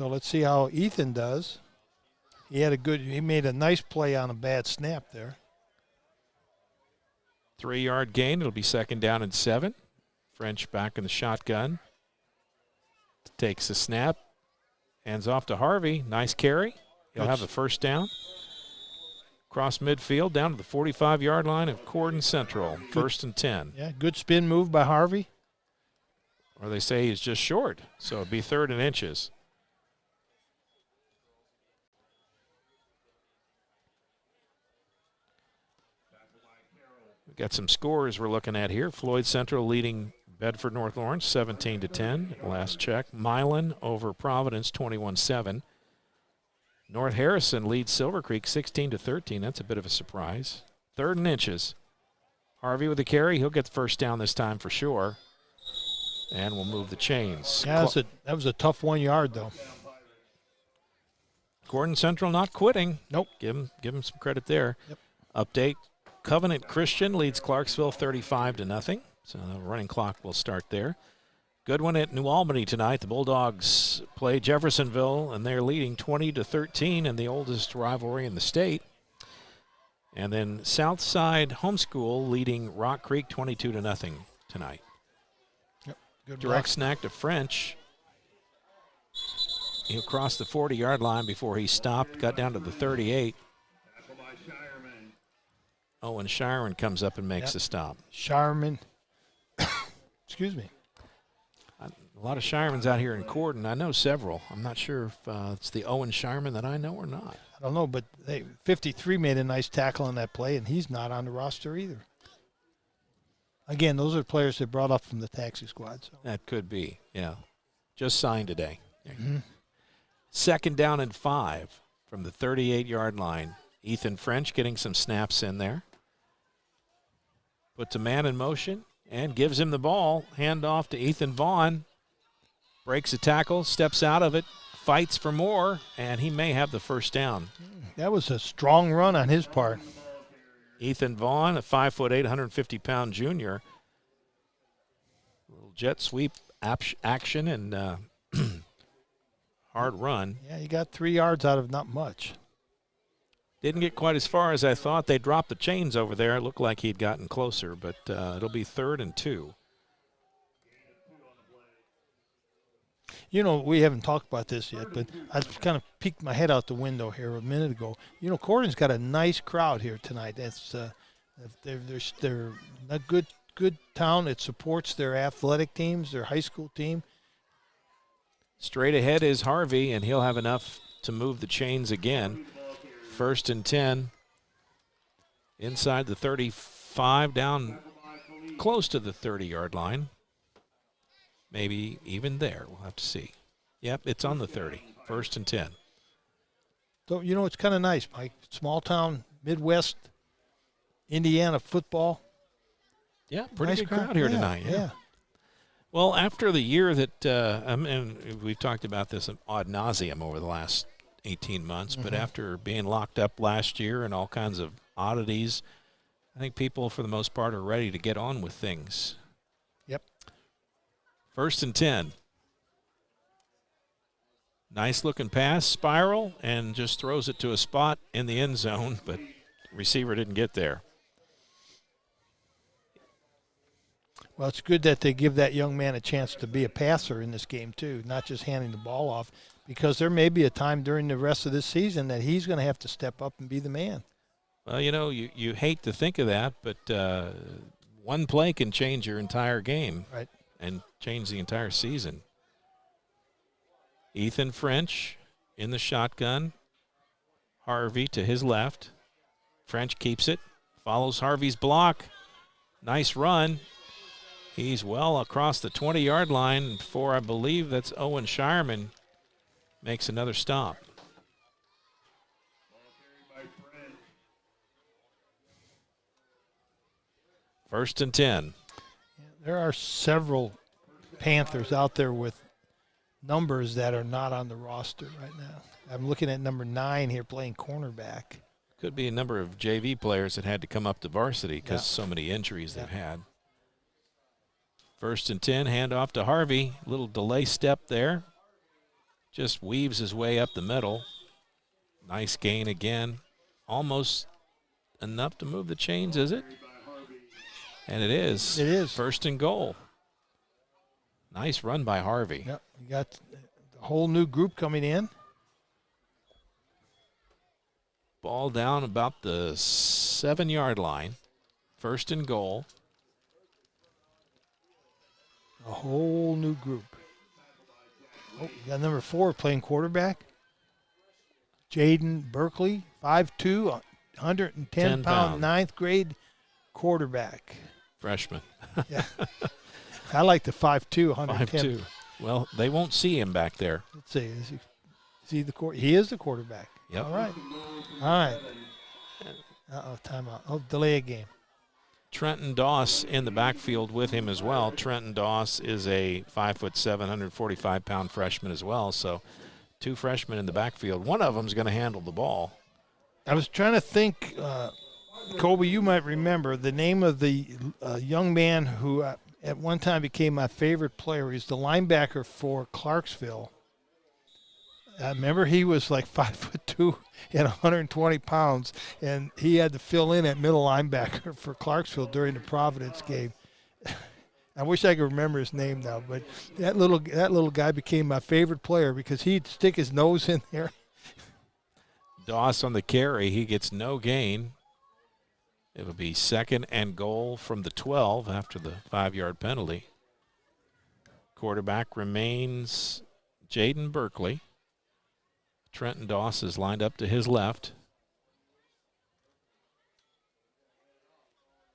let's see how Ethan does. He made a nice play on a bad snap there. 3-yard gain. It'll be 2nd down and 7. French back in the shotgun. Takes the snap. Hands off to Harvey. Nice carry. He'll have a 1st down. Cross midfield down to the 45-yard line of Corydon Central. 1st and 10. Yeah, good spin move by Harvey. Or they say he's just short, so it'll be 3rd and inches. We've got some scores we're looking at here. Floyd Central leading Bedford North Lawrence 17-10. Last check. Milan over Providence 21-7. North Harrison leads Silver Creek 16-13. That's a bit of a surprise. 3rd and inches. Harvey with the carry. He'll get the 1st down this time for sure. And we'll move the chains. Yeah, that was a tough 1 yard, though. Corydon Central not quitting. Nope. Give him some credit there. Yep. Update. Covenant Christian leads Clarksville 35-0. So the running clock will start there. Good one at New Albany tonight. The Bulldogs play Jeffersonville, and they're leading 20-13 in the oldest rivalry in the state. And then Southside Homeschool leading Rock Creek 22-0 tonight. Yep. Good Direct block. snack to French. He'll cross the 40-yard line before he stopped, got down to the 38. Owen Shireman comes up and makes the stop. Shireman. Excuse me. A lot of Shiremans out here in Corydon. I know several. I'm not sure if it's the Owen Shireman that I know or not. I don't know, but 53 made a nice tackle on that play, and he's not on the roster either. Again, those are players that brought up from the taxi squad. So. That could be, yeah. Just signed today. Mm-hmm. 2nd down and 5 from the 38-yard line. Ethan French getting some snaps in there. Puts a man in motion and gives him the ball. Hand off to Ethan Vaughn. Breaks a tackle, steps out of it, fights for more, and he may have the 1st down. That was a strong run on his part. Ethan Vaughn, a 5'8", 150-pound junior. A little jet sweep action and hard run. Yeah, he got 3 yards out of not much. Didn't get quite as far as I thought. They dropped the chains over there. It looked like he'd gotten closer, but it'll be 3rd and 2. You know, we haven't talked about this yet, but I kind of peeked my head out the window here a minute ago. You know, Corydon's got a nice crowd here tonight. That's they're a good town. It supports their athletic teams, their high school team. Straight ahead is Harvey, and he'll have enough to move the chains again. 1st and 10. Inside the 35, down close to the 30-yard line. Maybe even there. We'll have to see. Yep, it's on the 30. 1st and 10. So, you know, it's kind of nice, Mike. Small town, Midwest, Indiana football. Yeah, pretty nice good crowd here tonight. Yeah. Well, after the year that, and we've talked about this ad nauseum over the last 18 months, but after being locked up last year and all kinds of oddities, I think people, for the most part, are ready to get on with things. Yep. 1st and 10. Nice looking pass, spiral, and just throws it to a spot in the end zone, but receiver didn't get there. Well, it's good that they give that young man a chance to be a passer in this game, too, not just handing the ball off, because there may be a time during the rest of this season that he's going to have to step up and be the man. Well, you know, you hate to think of that, but one play can change your entire game. Right. And change the entire season. Ethan French in the shotgun. Harvey to his left. French keeps it, follows Harvey's block. Nice run. He's well across the 20-yard line before, I believe that's Owen Shireman, makes another stop. First and 10. There are several Panthers out there with numbers that are not on the roster right now. I'm looking at number 9 here playing cornerback. Could be a number of JV players that had to come up to varsity because so many injuries they've had. 1st and 10, handoff to Harvey. Little delay step there. Just weaves his way up the middle. Nice gain again. Almost enough to move the chains, is it? And it is. It is. First and goal. Nice run by Harvey. Yep, you got the whole new group coming in. Ball down about the 7-yard line. First and goal. A whole new group. Oh, you got number 4 playing quarterback. Jaden Berkeley, 5'2", 110-pound, 9th grade quarterback. Freshman. Yeah. I like the 5'2", 110. 5'2". Well, they won't see him back there. Let's see. Is he the he is the quarterback. Yep. All right. Uh-oh, timeout. Oh, delay a game. Trenton Doss in the backfield with him as well. Trenton Doss is a 5'7", 145-pound freshman as well. So 2 freshmen in the backfield. One of them is going to handle the ball. I was trying to think, Colby, you might remember the name of the young man who at one time became my favorite player. He's the linebacker for Clarksville. I remember he was like 5'2" and 120 pounds, and he had to fill in at middle linebacker for Clarksville during the Providence game. I wish I could remember his name now, but that little guy became my favorite player because he'd stick his nose in there. Doss on the carry. He gets no gain. It'll be second and goal from the 12 after the 5-yard penalty. Quarterback remains Jaden Berkeley. Trenton Doss is lined up to his left.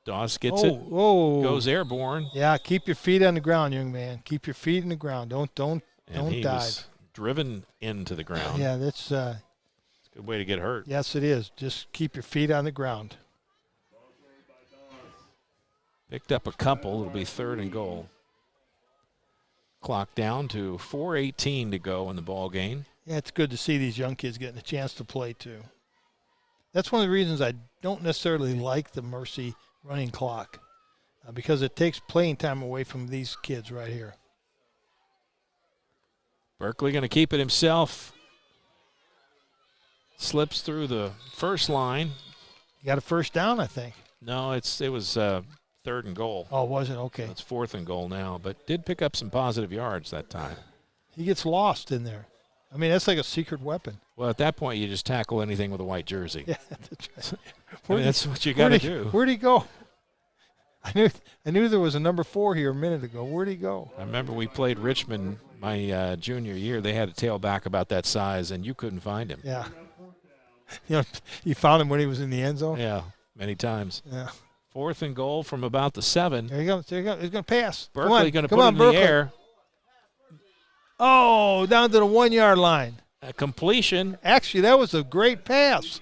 Doss gets it. Goes airborne. Yeah, keep your feet on the ground, young man. Keep your feet in the ground. Don't He dive. was driven into the ground. Yeah, that's a good way to get hurt. Yes, it is. Just keep your feet on the ground. Picked up a couple. It'll be third and goal. Clock down to 4:18 to go in the ball game. Yeah, it's good to see these young kids getting a chance to play too. That's one of the reasons I don't necessarily like the Mercy running clock because it takes playing time away from these kids right here. Berkeley going to keep it himself. Slips through the first line. You got a first down, I think. No, it was third and goal. Oh, was it? Okay. It's fourth and goal now, but did pick up some positive yards that time. He gets lost in there. I mean, that's like a secret weapon. Well, at that point, you just tackle anything with a white jersey. Yeah, that's right. I mean, that's what you got to do. Where'd he go? I knew there was a number 4 here a minute ago. Where'd he go? I remember we played Richmond my junior year. They had a tailback about that size, and you couldn't find him. Yeah. You found him when he was in the end zone? Yeah, many times. Yeah. Fourth and goal from about the 7. There you go. He's going to pass. Berkeley going to put it in the air. Oh, down to the 1-yard line. A completion. Actually, that was a great pass.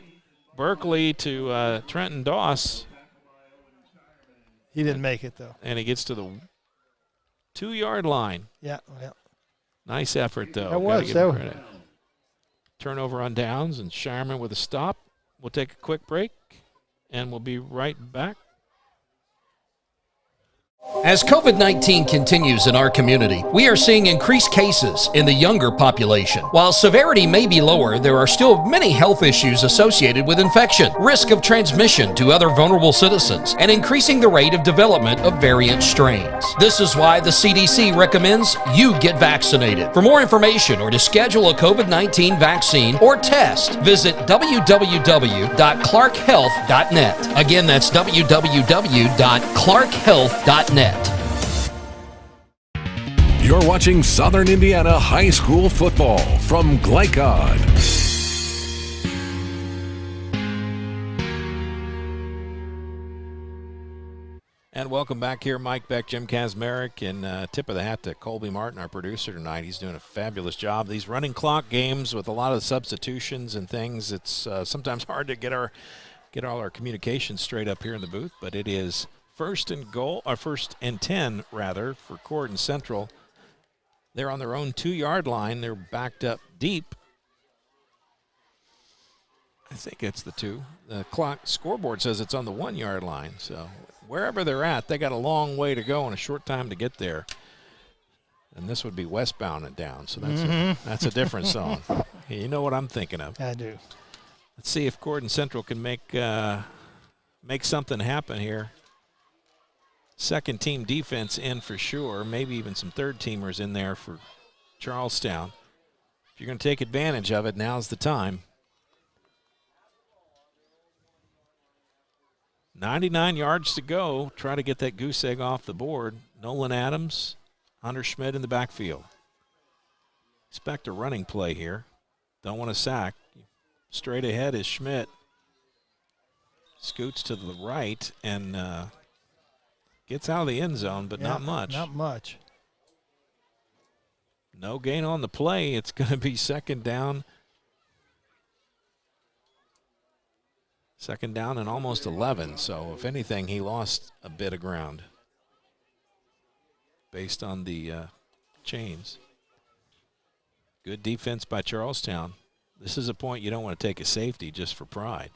Berkeley to Trenton Doss. He didn't make it, though. And he gets to the 2-yard line. Yeah. Nice effort, though. That was. Give him credit. Turnover on downs, and Shireman with a stop. We'll take a quick break, and we'll be right back. As COVID-19 continues in our community, we are seeing increased cases in the younger population. While severity may be lower, there are still many health issues associated with infection, risk of transmission to other vulnerable citizens, and increasing the rate of development of variant strains. This is why the CDC recommends you get vaccinated. For more information or to schedule a COVID-19 vaccine or test, visit www.clarkhealth.net. Again, that's www.clarkhealth.net. You're watching Southern Indiana High School football from Glycod. And welcome back here, Mike Beck, Jim Kazmarek, and tip of the hat to Colby Martin, our producer tonight. He's doing a fabulous job. These running clock games with a lot of substitutions and things, it's sometimes hard to get all our communications straight up here in the booth, but it is first and 10 rather for Corydon Central. They're on their own 2-yard line. They're backed up deep. I think it's the 2. The clock scoreboard says it's on the 1-yard line. So wherever they're at, they got a long way to go and a short time to get there. And this would be westbound and down. So that's a different song. You know what I'm thinking of. I do. Let's see if Corydon Central can make something happen here. second team defense in for sure, maybe even some third teamers in there for Charlestown. If you're going to take advantage of it, now's the time. 99 yards to go. Try to get that goose egg off the board. Nolan Adams, Hunter Schmidt in the backfield. Expect a running play here. Don't want to sack. Straight ahead is Schmidt. Scoots to the right and gets out of the end zone, but not much. Not much. No gain on the play. It's going to be second down. Second down and almost 11. So, if anything, he lost a bit of ground based on the chains. Good defense by Charlestown. This is a point you don't want to take a safety just for pride.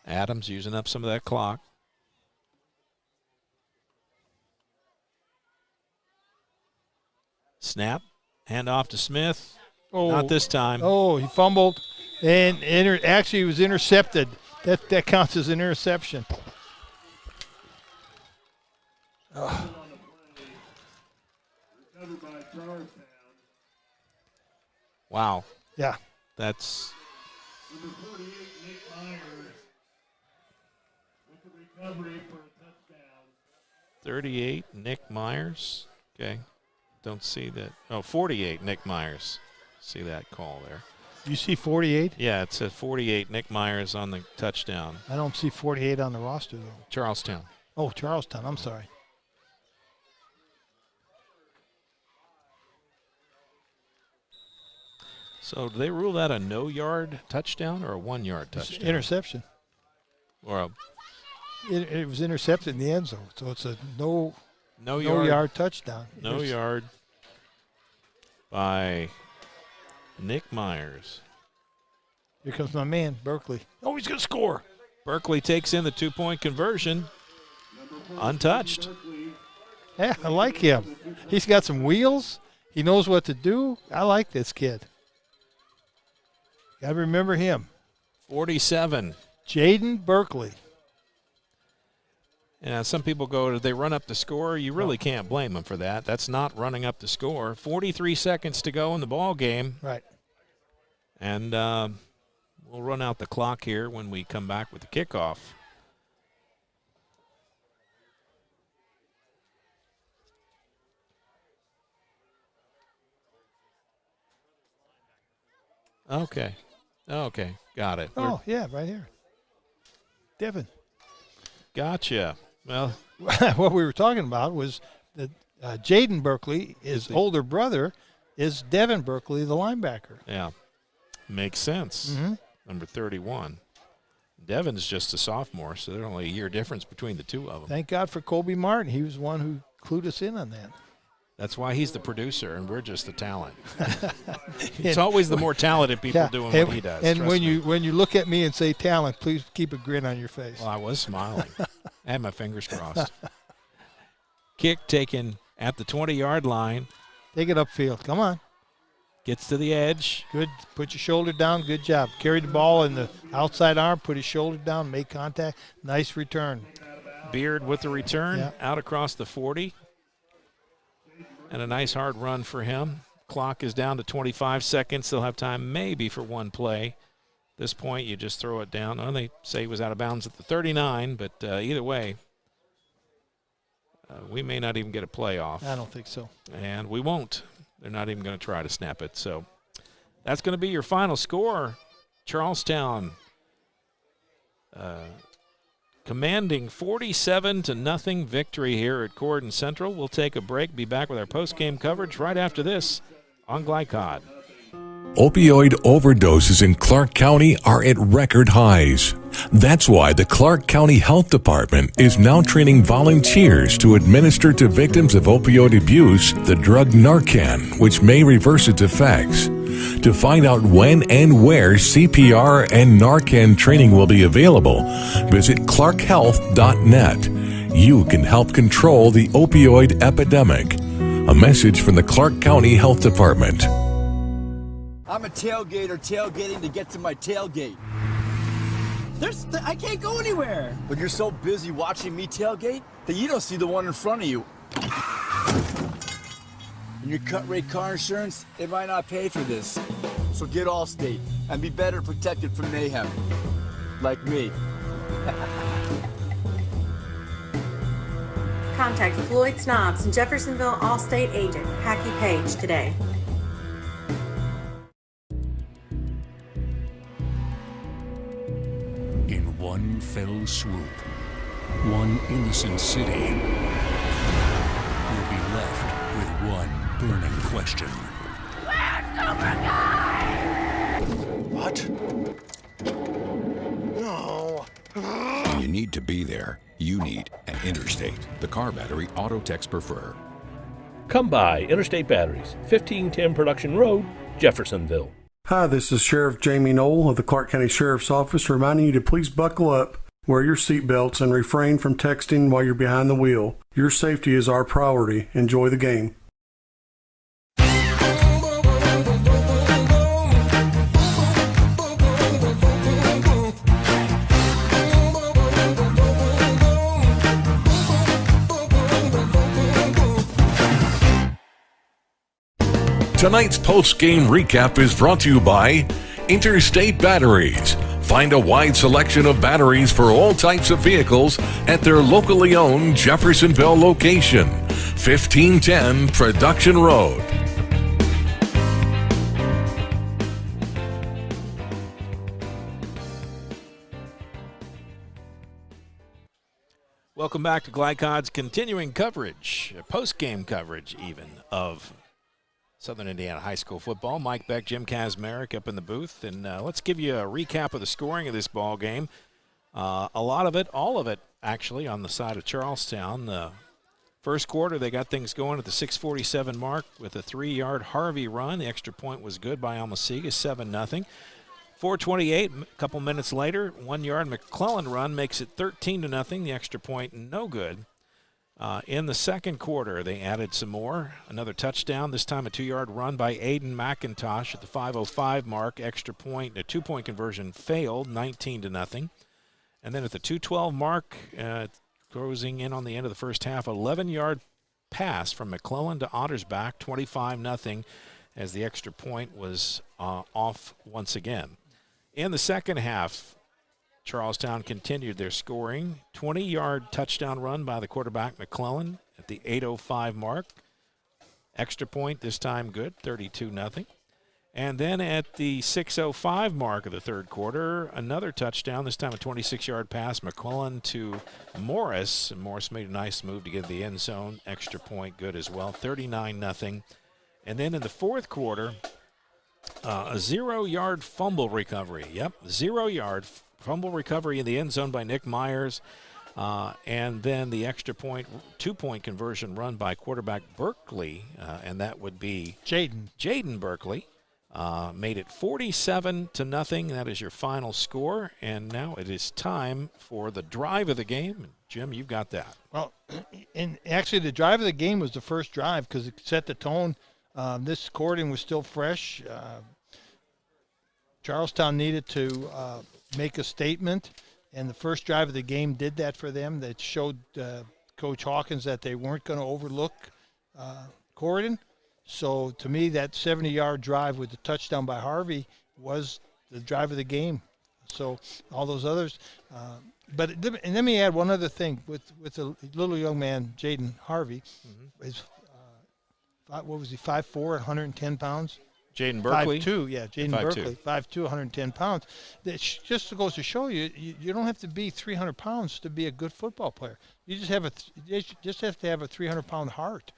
Adams using up some of that clock. Snap. Hand off to Smith. Oh, not this time. Oh, he fumbled, and actually he was intercepted. That counts as an interception. Oh. Wow. Yeah. That's. Number 48, Nick Myers, with the recovery for a touchdown. 38, Nick Myers. Okay. Don't see that. Oh, 48, Nick Myers. See that call there. You see 48? Yeah, it says 48, Nick Myers on the touchdown. I don't see 48 on the roster, though. Charlestown. Oh, Charlestown. I'm sorry. So do they rule that a no-yard touchdown or a 1-yard touchdown? Interception. Or a it was intercepted in the end zone, so it's a no yard touchdown. No yard by Nick Myers. Here comes my man, Berkeley. Oh, he's going to score. Berkeley takes in the 2-point conversion. Untouched. Yeah, I like him. He's got some wheels. He knows what to do. I like this kid. Got to remember him. 47. Jaden Berkeley. And some people go, did they run up the score? You really can't blame them for that. That's not running up the score. 43 seconds to go in the ball game. Right. And we'll run out the clock here when we come back with the kickoff. Okay, got it. Oh, yeah, right here. Devin. Gotcha. Well, what we were talking about was that Jaden Berkeley, his older brother, is Devin Berkeley, the linebacker. Yeah, makes sense. Mm-hmm. Number 31. Devin's just a sophomore, so there's only a year difference between the two of them. Thank God for Colby Martin. He was one who clued us in on that. That's why he's the producer, and we're just the talent. It's always the more talented people doing what he does. And when you look at me and say talent, please keep a grin on your face. Well, I was smiling. I had my fingers crossed. Kick taken at the 20-yard line. Take it upfield. Come on. Gets to the edge. Good. Put your shoulder down. Good job. Carried the ball in the outside arm. Put his shoulder down. Make contact. Nice return. Beard with the return. Out across the 40. And a nice hard run for him. Clock is down to 25 seconds. They'll have time maybe for one play. At this point, you just throw it down. Oh, they say he was out of bounds at the 39, but either way, we may not even get a play off. I don't think so. And we won't. They're not even going to try to snap it. So that's going to be your final score. Charlestown commanding 47-0 victory here at Corydon Central. We'll take a break, be back with our post-game coverage right after this on Glycod. Opioid overdoses in Clark County are at record highs. That's why the Clark County Health Department is now training volunteers to administer to victims of opioid abuse the drug Narcan, which may reverse its effects. To find out when and where CPR and Narcan training will be available, visit clarkhealth.net. You can help control the opioid epidemic. A message from the Clark County Health Department. I'm a tailgater tailgating to get to my tailgate. I can't go anywhere. But you're so busy watching me tailgate that you don't see the one in front of you. And your cut rate car insurance, it might not pay for this. So get Allstate and be better protected from mayhem. Like me. Contact Floyd Snobbs, Jeffersonville Allstate agent, Hackey Page today. In one fell swoop, one innocent city will be left with one burning question. Where's Cobra Kai? What? No. When you need to be there, you need an Interstate, the car battery auto techs prefer. Come by Interstate Batteries, 1510 Production Road, Jeffersonville. Hi, this is Sheriff Jamie Knoll of the Clark County Sheriff's Office reminding you to please buckle up, wear your seatbelts, and refrain from texting while you're behind the wheel. Your safety is our priority. Enjoy the game. Tonight's post-game recap is brought to you by Interstate Batteries. Find a wide selection of batteries for all types of vehicles at their locally owned Jeffersonville location, 1510 Production Road. Welcome back to Glycod's continuing coverage, post-game coverage even, of Southern Indiana High School football. Mike Beck, Jim Kazmarek up in the booth, and let's give you a recap of the scoring of this ball game. A lot of it, all of it, actually, on the side of Charlestown. The first quarter, they got things going at the 6:47 mark with a 3-yard Harvey run. The extra point was good by Almasiga, 7-0. 4:28, a couple minutes later, 1-yard McClellan run makes it 13-0. The extra point, no good. In the second quarter, they added some more. Another touchdown, this time a 2-yard run by Aiden McIntosh at the 5:05 mark. Extra point, a 2-point conversion failed, 19-0. And then at the 2:12 mark, closing in on the end of the first half, 11-yard pass from McClellan to Ottersbach, 25-0, as the extra point was off once again. In the second half, Charlestown continued their scoring. 20-yard touchdown run by the quarterback McClellan at the 8:05 mark. Extra point, this time good, 32-0. And then at the 6:05 mark of the third quarter, another touchdown, this time a 26-yard pass, McClellan to Morris. And Morris made a nice move to get in the end zone. Extra point good as well, 39-0. And then in the fourth quarter, a 0-yard fumble recovery. Yep, 0-yard fumble recovery in the end zone by Nick Myers, and then the extra point, 2-point conversion run by quarterback Berkeley, and that would be Jaden Berkeley, made it 47-0. That is your final score, and now it is time for the drive of the game. Jim, you've got that. Well, and actually the drive of the game was the first drive because it set the tone. This Corydon was still fresh. Charlestown needed to make a statement, and the first drive of the game did that for them. That showed Coach Hawkins that they weren't going to overlook Corydon. So to me, that 70-yard drive with the touchdown by Harvey was the drive of the game. So all those others. And let me add one other thing with the little young man, Jaden Harvey. Is what was he, 5'4", 110 pounds? Jaden Berkeley. 5'2", yeah, Jaden Berkeley, 5'2", 110 pounds. That just goes to show you, you don't have to be 300 pounds to be a good football player. You just have to have a 300-pound heart.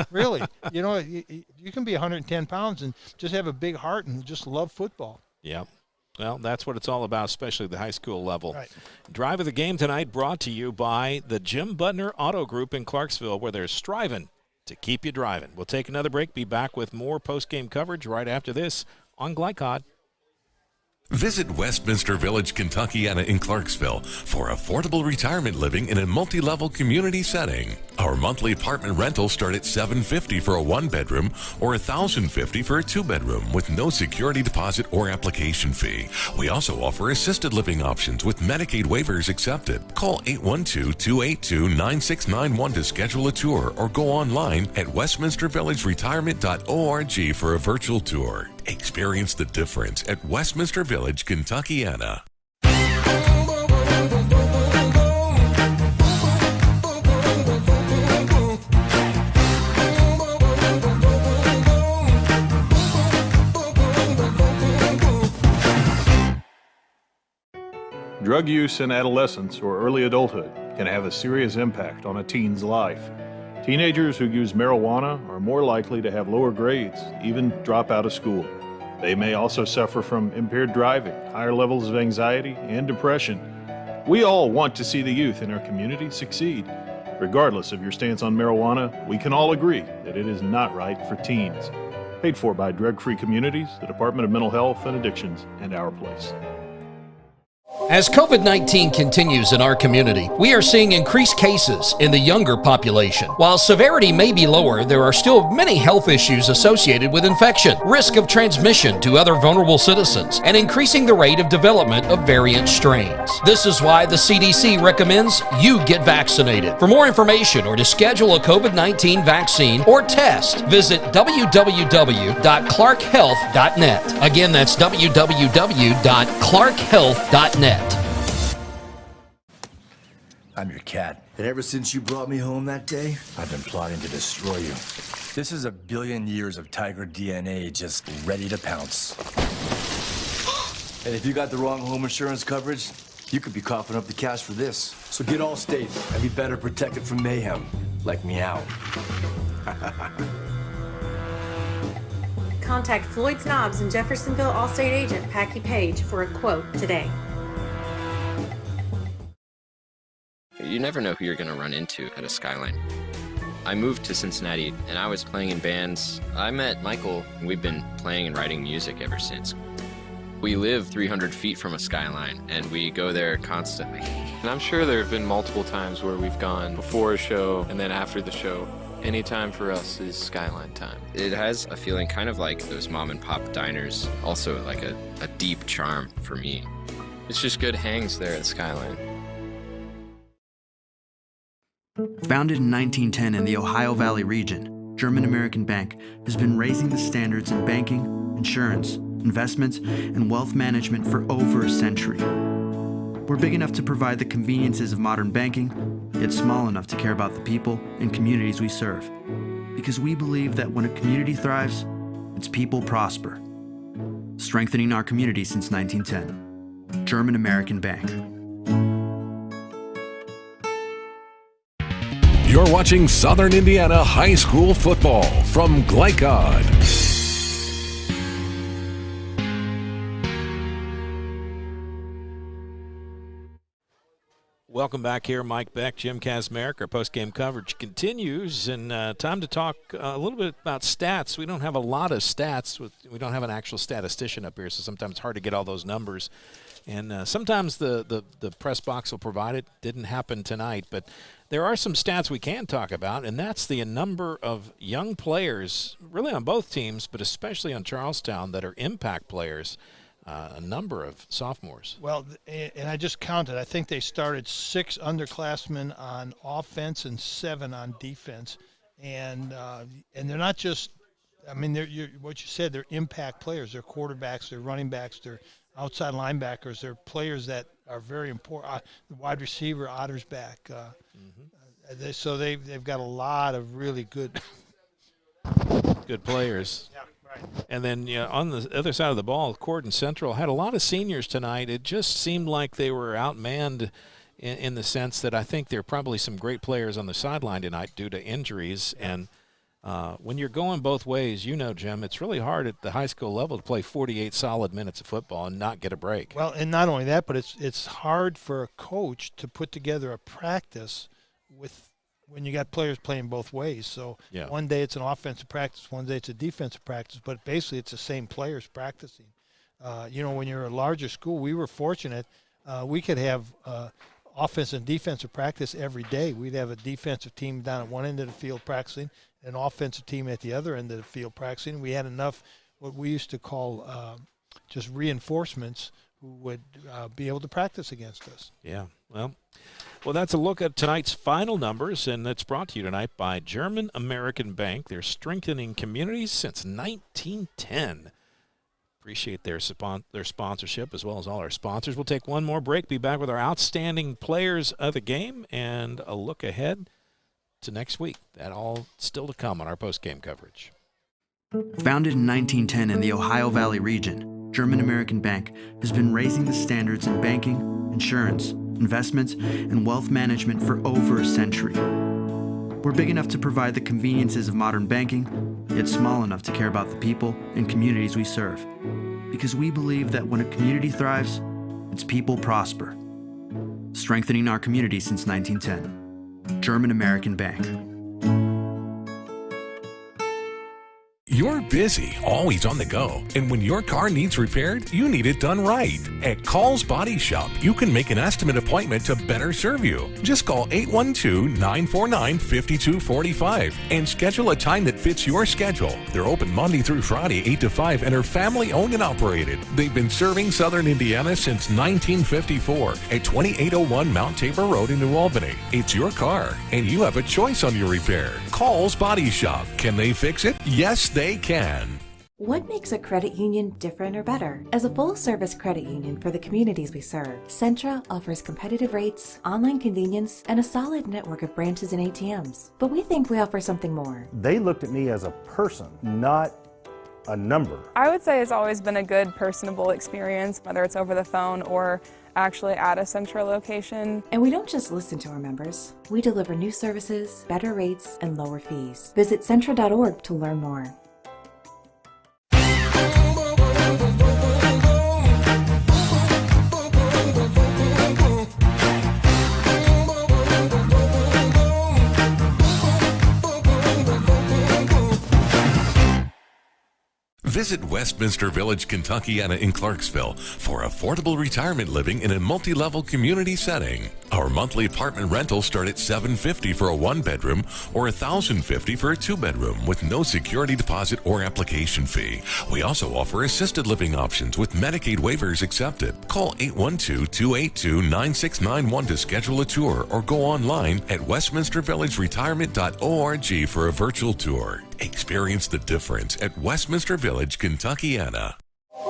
Really, you can be 110 pounds and just have a big heart and just love football. Yeah. Well, that's what it's all about, especially at the high school level. Right. Drive of the game tonight brought to you by the Jim Butner Auto Group in Clarksville, where they're striving to keep you driving. We'll take another break, be back with more post-game coverage right after this on Glycod. Visit Westminster Village, Kentuckiana in Clarksville for affordable retirement living in a multi-level community setting. Our monthly apartment rentals start at $750 for a one-bedroom or $1,050 for a two-bedroom with no security deposit or application fee. We also offer assisted living options with Medicaid waivers accepted. Call 812-282-9691 to schedule a tour or go online at westminstervillageretirement.org for a virtual tour. Experience the difference at Westminster Village, Kentuckiana. Drug use in adolescence or early adulthood can have a serious impact on a teen's life. Teenagers who use marijuana are more likely to have lower grades, even drop out of school. They may also suffer from impaired driving, higher levels of anxiety, and depression. We all want to see the youth in our community succeed. Regardless of your stance on marijuana, we can all agree that it is not right for teens. Paid for by Drug-Free Communities, the Department of Mental Health and Addictions, and Our Place. As COVID-19 continues in our community, we are seeing increased cases in the younger population. While severity may be lower, there are still many health issues associated with infection, risk of transmission to other vulnerable citizens, and increasing the rate of development of variant strains. This is why the CDC recommends you get vaccinated. For more information or to schedule a COVID-19 vaccine or test, visit www.clarkhealth.net. Again, that's www.clarkhealth.net. I'm your cat. And ever since you brought me home that day, I've been plotting to destroy you. This is a billion years of tiger DNA just ready to pounce. And if you got the wrong home insurance coverage, you could be coughing up the cash for this. So get Allstate and be better protected from mayhem, like Meow. Contact Floyd Snobbs and Jeffersonville Allstate agent Packy Page for a quote today. You never know who you're going to run into at a Skyline. I moved to Cincinnati and I was playing in bands. I met Michael and we've been playing and writing music ever since. We live 300 feet from a Skyline and we go there constantly. And I'm sure there have been multiple times where we've gone before a show and then after the show. Any time for us is Skyline time. It has a feeling kind of like those mom and pop diners, also like a deep charm for me. It's just good hangs there at Skyline. Founded in 1910 in the Ohio Valley region, German American Bank has been raising the standards in banking, insurance, investments, and wealth management for over a century. We're big enough to provide the conveniences of modern banking, yet small enough to care about the people and communities we serve. Because we believe that when a community thrives, its people prosper. Strengthening our community since 1910. German American Bank. You're watching Southern Indiana High School football from Glycod. Welcome back here, Mike Beck, Jim Kazmarek. Our post-game coverage continues, and time to talk a little bit about stats. We don't have a lot of stats. We don't have an actual statistician up here, so sometimes it's hard to get all those numbers. And sometimes the press box will provide it. Didn't happen tonight, but there are some stats we can talk about, and that's the number of young players, really on both teams, but especially on Charlestown, that are impact players. A number of sophomores. Well, and I just counted. I think they started 6 underclassmen on offense and 7 on defense, and they're not just. I mean, what you said. They're impact players. They're quarterbacks. They're running backs. They're outside linebackers. They're players that are very important. The wide receiver, Otter's back. So they've got a lot of really good players. Yeah. Right. And then on the other side of the ball, Corydon Central had a lot of seniors tonight. It just seemed like they were outmanned in the sense that I think there are probably some great players on the sideline tonight due to injuries. And when you're going both ways, Jim, it's really hard at the high school level to play 48 solid minutes of football and not get a break. Well, and not only that, but it's hard for a coach to put together a practice when you got players playing both ways. So one day it's an offensive practice, one day it's a defensive practice, but basically it's the same players practicing. When you're a larger school, we were fortunate. We could have offense and defensive practice every day. We'd have a defensive team down at one end of the field practicing, an offensive team at the other end of the field practicing. We had enough what we used to call just reinforcements who would be able to practice against us. Yeah, well, that's a look at tonight's final numbers, and that's brought to you tonight by German American Bank. They're strengthening communities since 1910. Appreciate their sponsorship as well as all our sponsors. We'll take one more break, be back with our outstanding players of the game, and a look ahead to next week. That all still to come on our post-game coverage. Founded in 1910 in the Ohio Valley region, German American Bank has been raising the standards in banking, insurance, investments, and wealth management for over a century. We're big enough to provide the conveniences of modern banking, yet small enough to care about the people and communities we serve. Because we believe that when a community thrives, its people prosper. Strengthening our community since 1910. German American Bank. You're busy, always on the go, and when your car needs repaired, you need it done right. At Call's Body Shop, you can make an estimate appointment to better serve you. Just call 812-949-5245 and schedule a time that fits your schedule. They're open Monday through Friday, 8 to 5, and are family-owned and operated. They've been serving Southern Indiana since 1954 at 2801 Mount Tabor Road in New Albany. It's your car, and you have a choice on your repair. Call's Body Shop. Can they fix it? Yes, they can. What makes a credit union different or better? As a full-service credit union for the communities we serve, Centra offers competitive rates, online convenience, and a solid network of branches and ATMs. But we think we offer something more. They looked at me as a person, not a number. I would say it's always been a good, personable experience, whether it's over the phone or actually at a Centra location. And we don't just listen to our members. We deliver new services, better rates, and lower fees. Visit Centra.org to learn more. Visit Westminster Village, Kentuckiana in Clarksville for affordable retirement living in a multi-level community setting. Our monthly apartment rentals start at $750 for a one-bedroom or $1,050 for a two-bedroom with no security deposit or application fee. We also offer assisted living options with Medicaid waivers accepted. Call 812-282-9691 to schedule a tour or go online at westminstervillageretirement.org for a virtual tour. Experience the difference at Westminster Village, Kentuckiana.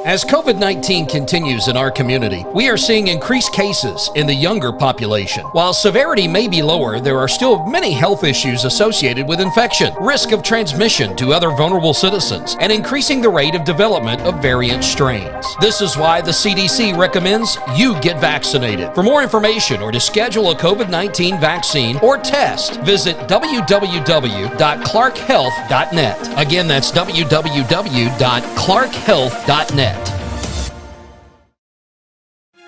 As COVID-19 continues in our community, we are seeing increased cases in the younger population. While severity may be lower, there are still many health issues associated with infection, risk of transmission to other vulnerable citizens, and increasing the rate of development of variant strains. This is why the CDC recommends you get vaccinated. For more information or to schedule a COVID-19 vaccine or test, visit www.clarkhealth.net. Again, that's www.clarkhealth.net.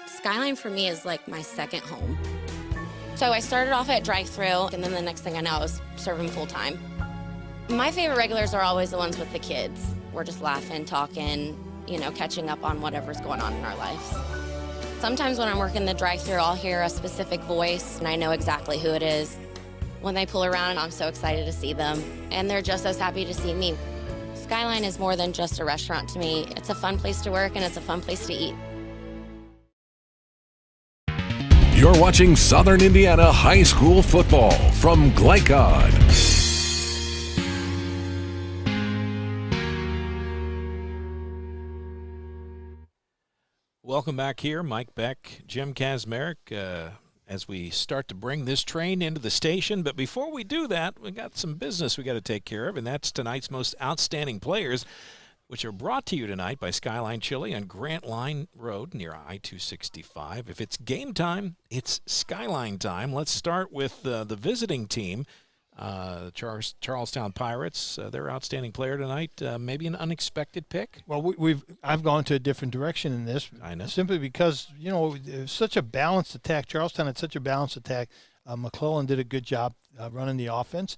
Skyline for me is like my second home. So I started off at drive-thru, and then the next thing I know, I was serving full-time. My favorite regulars are always the ones with the kids. We're just laughing, talking, catching up on whatever's going on in our lives. Sometimes when I'm working the drive-thru, I'll hear a specific voice, and I know exactly who it is. When they pull around, I'm so excited to see them, and they're just as happy to see me. Skyline is more than just a restaurant to me. It's a fun place to work, and it's a fun place to eat. You're watching Southern Indiana High School football from Glycod. Welcome back here. Mike Beck, Jim Kazmarek, as we start to bring this train into the station. But before we do that, we got some business we got to take care of, and that's tonight's most outstanding players, which are brought to you tonight by Skyline Chili on Grant Line Road near I-265. If it's game time, it's Skyline time. Let's start with the visiting team, Charlestown Pirates. Their outstanding player tonight, maybe an unexpected pick. Well, I've gone to a different direction in this. I know. Simply because, it was such a balanced attack. Charlestown had such a balanced attack. McClellan did a good job running the offense.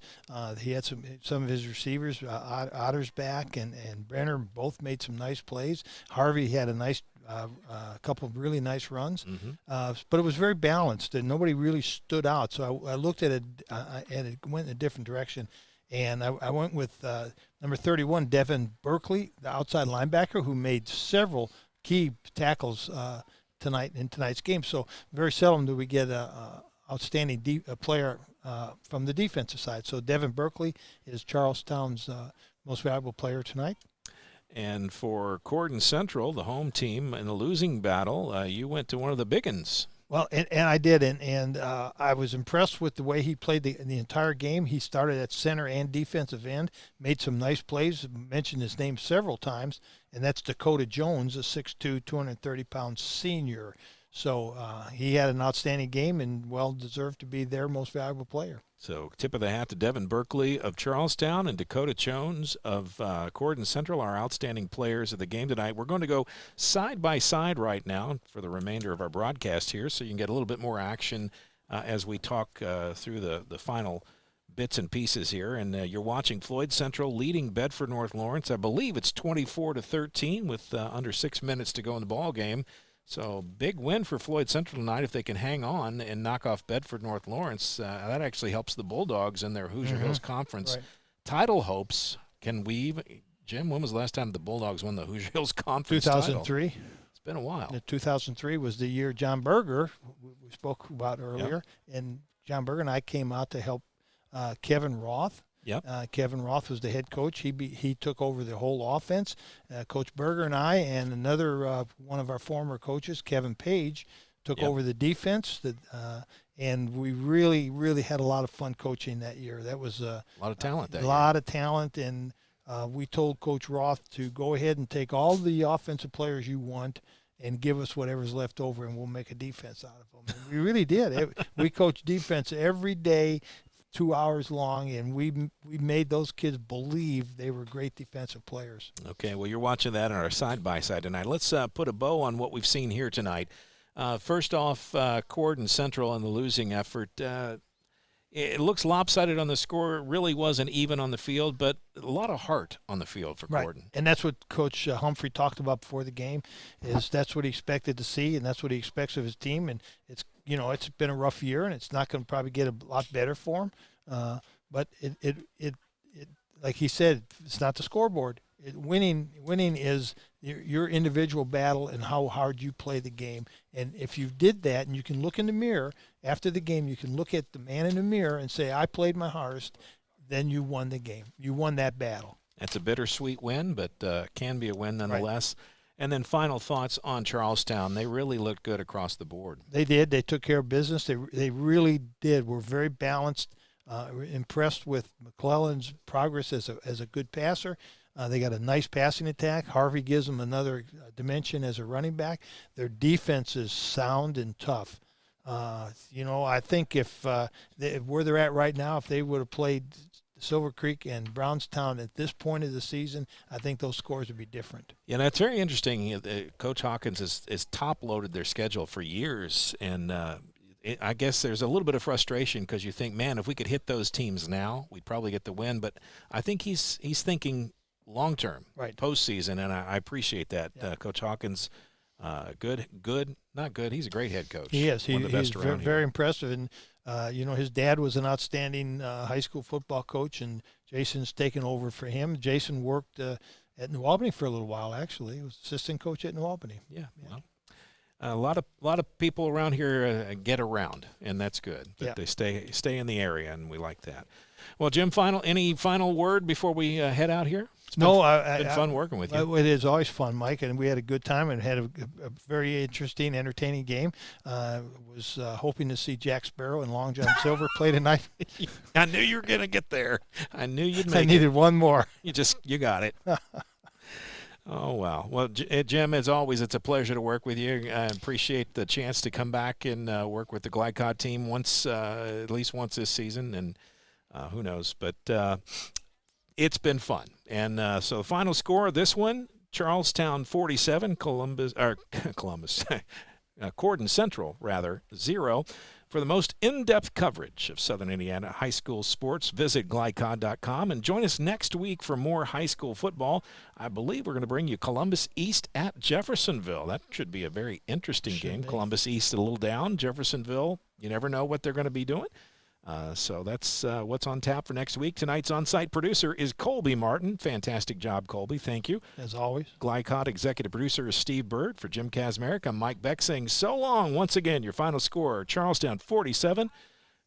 He had some of his receivers, Otter's back and Brenner, both made some nice plays. Harvey had a nice a couple of really nice runs, but it was very balanced and nobody really stood out. So I looked at it and it went in a different direction. And I went with number 31, Devin Berkeley, the outside linebacker, who made several key tackles tonight in tonight's game. So very seldom do we get a outstanding player from the defensive side. So Devin Berkeley is Charlestown's most valuable player tonight. And for Corydon Central, the home team in the losing battle, you went to one of the big uns. Well, and I did, and I was impressed with the way he played the entire game. He started at center and defensive end, made some nice plays, mentioned his name several times, and that's Dakota Jones, a 6'2", 230-pound senior. So he had an outstanding game and well-deserved to be their most valuable player. So tip of the hat to Devin Berkeley of Charlestown and Dakota Jones of Corydon Central, our outstanding players of the game tonight. We're going to go side by side right now for the remainder of our broadcast here, so you can get a little bit more action as we talk through the final bits and pieces here. And you're watching Floyd Central leading Bedford North Lawrence. I believe it's 24-13 with under 6 minutes to go in the ball game. So big win for Floyd Central tonight if they can hang on and knock off Bedford North Lawrence. That actually helps the Bulldogs in their Hoosier Hills Conference title hopes. Can we even, Jim, when was the last time the Bulldogs won the Hoosier Hills Conference 2003. title? It's been a while. 2003 was the year John Berger, we spoke about earlier, and John Berger and I came out to help Kevin Roth. Kevin Roth was the head coach. He took over the whole offense. Coach Berger and I and another one of our former coaches, Kevin Page, took over the defense. And we really, really had a lot of fun coaching that year. That was a lot of talent. A lot of talent, and we told Coach Roth to go ahead and take all the offensive players you want and give us whatever's left over, and we'll make a defense out of them. And we really did. We coached defense every day, 2 hours long, and we made those kids believe they were great defensive players. Okay, well, you're watching that on our side-by-side tonight. Let's put a bow on what we've seen here tonight. First off, Corydon Central in the losing effort. It looks lopsided on the score. It really wasn't even on the field, but a lot of heart on the field for Corydon. And that's what Coach Humphrey talked about before the game, is that's what he expected to see, and that's what he expects of his team. And it's been a rough year, and it's not going to probably get a lot better for him. But it like he said, it's not the scoreboard. Winning is your individual battle and how hard you play the game. And if you did that, and you can look in the mirror after the game, you can look at the man in the mirror and say, I played my hardest, then you won the game. You won that battle. That's a bittersweet win, but can be a win nonetheless. Right. And then final thoughts on Charlestown. They really looked good across the board. They did. They took care of business. They really did. We're very balanced. Impressed with McClellan's progress as a good passer. They got a nice passing attack. Harvey gives them another dimension as a running back. Their defense is sound and tough. I think if where they're at right now, if they would have played Silver Creek and Brownstown at this point of the season, I think those scores would be different. Yeah, that's very interesting. Coach Hawkins has top-loaded their schedule for years, and I guess there's a little bit of frustration because you think, man, if we could hit those teams now, we'd probably get the win. But I think he's thinking long-term, postseason, and I appreciate that. Yeah. Coach Hawkins, good, not good. He's a great head coach. He is. He's very impressive. And, his dad was an outstanding high school football coach, and Jason's taken over for him. Jason worked at New Albany for a little while, actually. He was assistant coach at New Albany. Yeah. Well, a lot of people around here get around, and that's good. But they stay in the area, and we like that. Well, Jim, any final word before we head out here? It's been fun working with you. It is always fun, Mike, and we had a good time and had a very interesting, entertaining game. Was hoping to see Jack Sparrow and Long John Silver play tonight. I knew you were going to get there. I knew you'd make it. I needed one more. You got it. Oh, wow. Well, Jim, as always, it's a pleasure to work with you. I appreciate the chance to come back and work with the Glycod team at least once this season, and who knows. But it's been fun. And so final score of this one, Charlestown 47, Corydon Central, 0. For the most in-depth coverage of Southern Indiana high school sports, visit glycod.com and join us next week for more high school football. I believe we're going to bring you Columbus East at Jeffersonville. That should be a very interesting game. Columbus East a little down. Jeffersonville, you never know what they're going to be doing. So that's what's on tap for next week. Tonight's on-site producer is Colby Martin. Fantastic job, Colby. Thank you. As always. Glycod executive producer is Steve Bird. For Jim Kazmarek, I'm Mike Beck saying so long. Once again, your final score, Charlestown 47,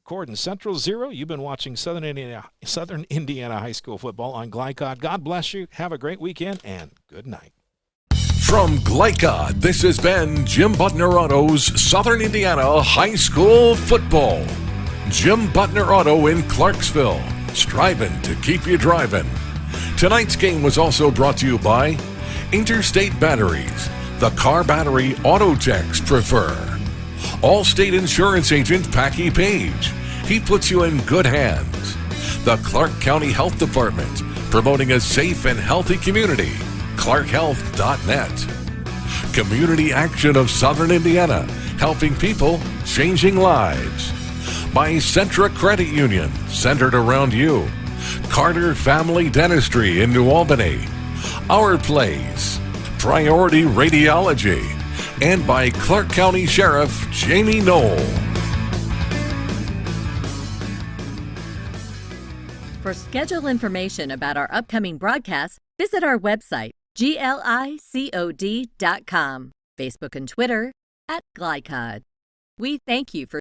Corydon Central 0. You've been watching Southern Indiana High School football on Glycod. God bless you. Have a great weekend, and good night. From Glycod, this has been Jim Butner Auto's Southern Indiana High School football. Jim Butner Auto in Clarksville, striving to keep you driving. Tonight's game was also brought to you by Interstate Batteries, the car battery auto techs prefer. Allstate Insurance Agent Packy Page, he puts you in good hands. The Clark County Health Department, promoting a safe and healthy community. ClarkHealth.net. Community Action of Southern Indiana, helping people, changing lives. By Centra Credit Union, centered around you. Carter Family Dentistry in New Albany. Our Place. Priority Radiology. And by Clark County Sheriff Jamie Knoll. For schedule information about our upcoming broadcasts, visit our website, glicod.com, Facebook and Twitter @Glycod. We thank you for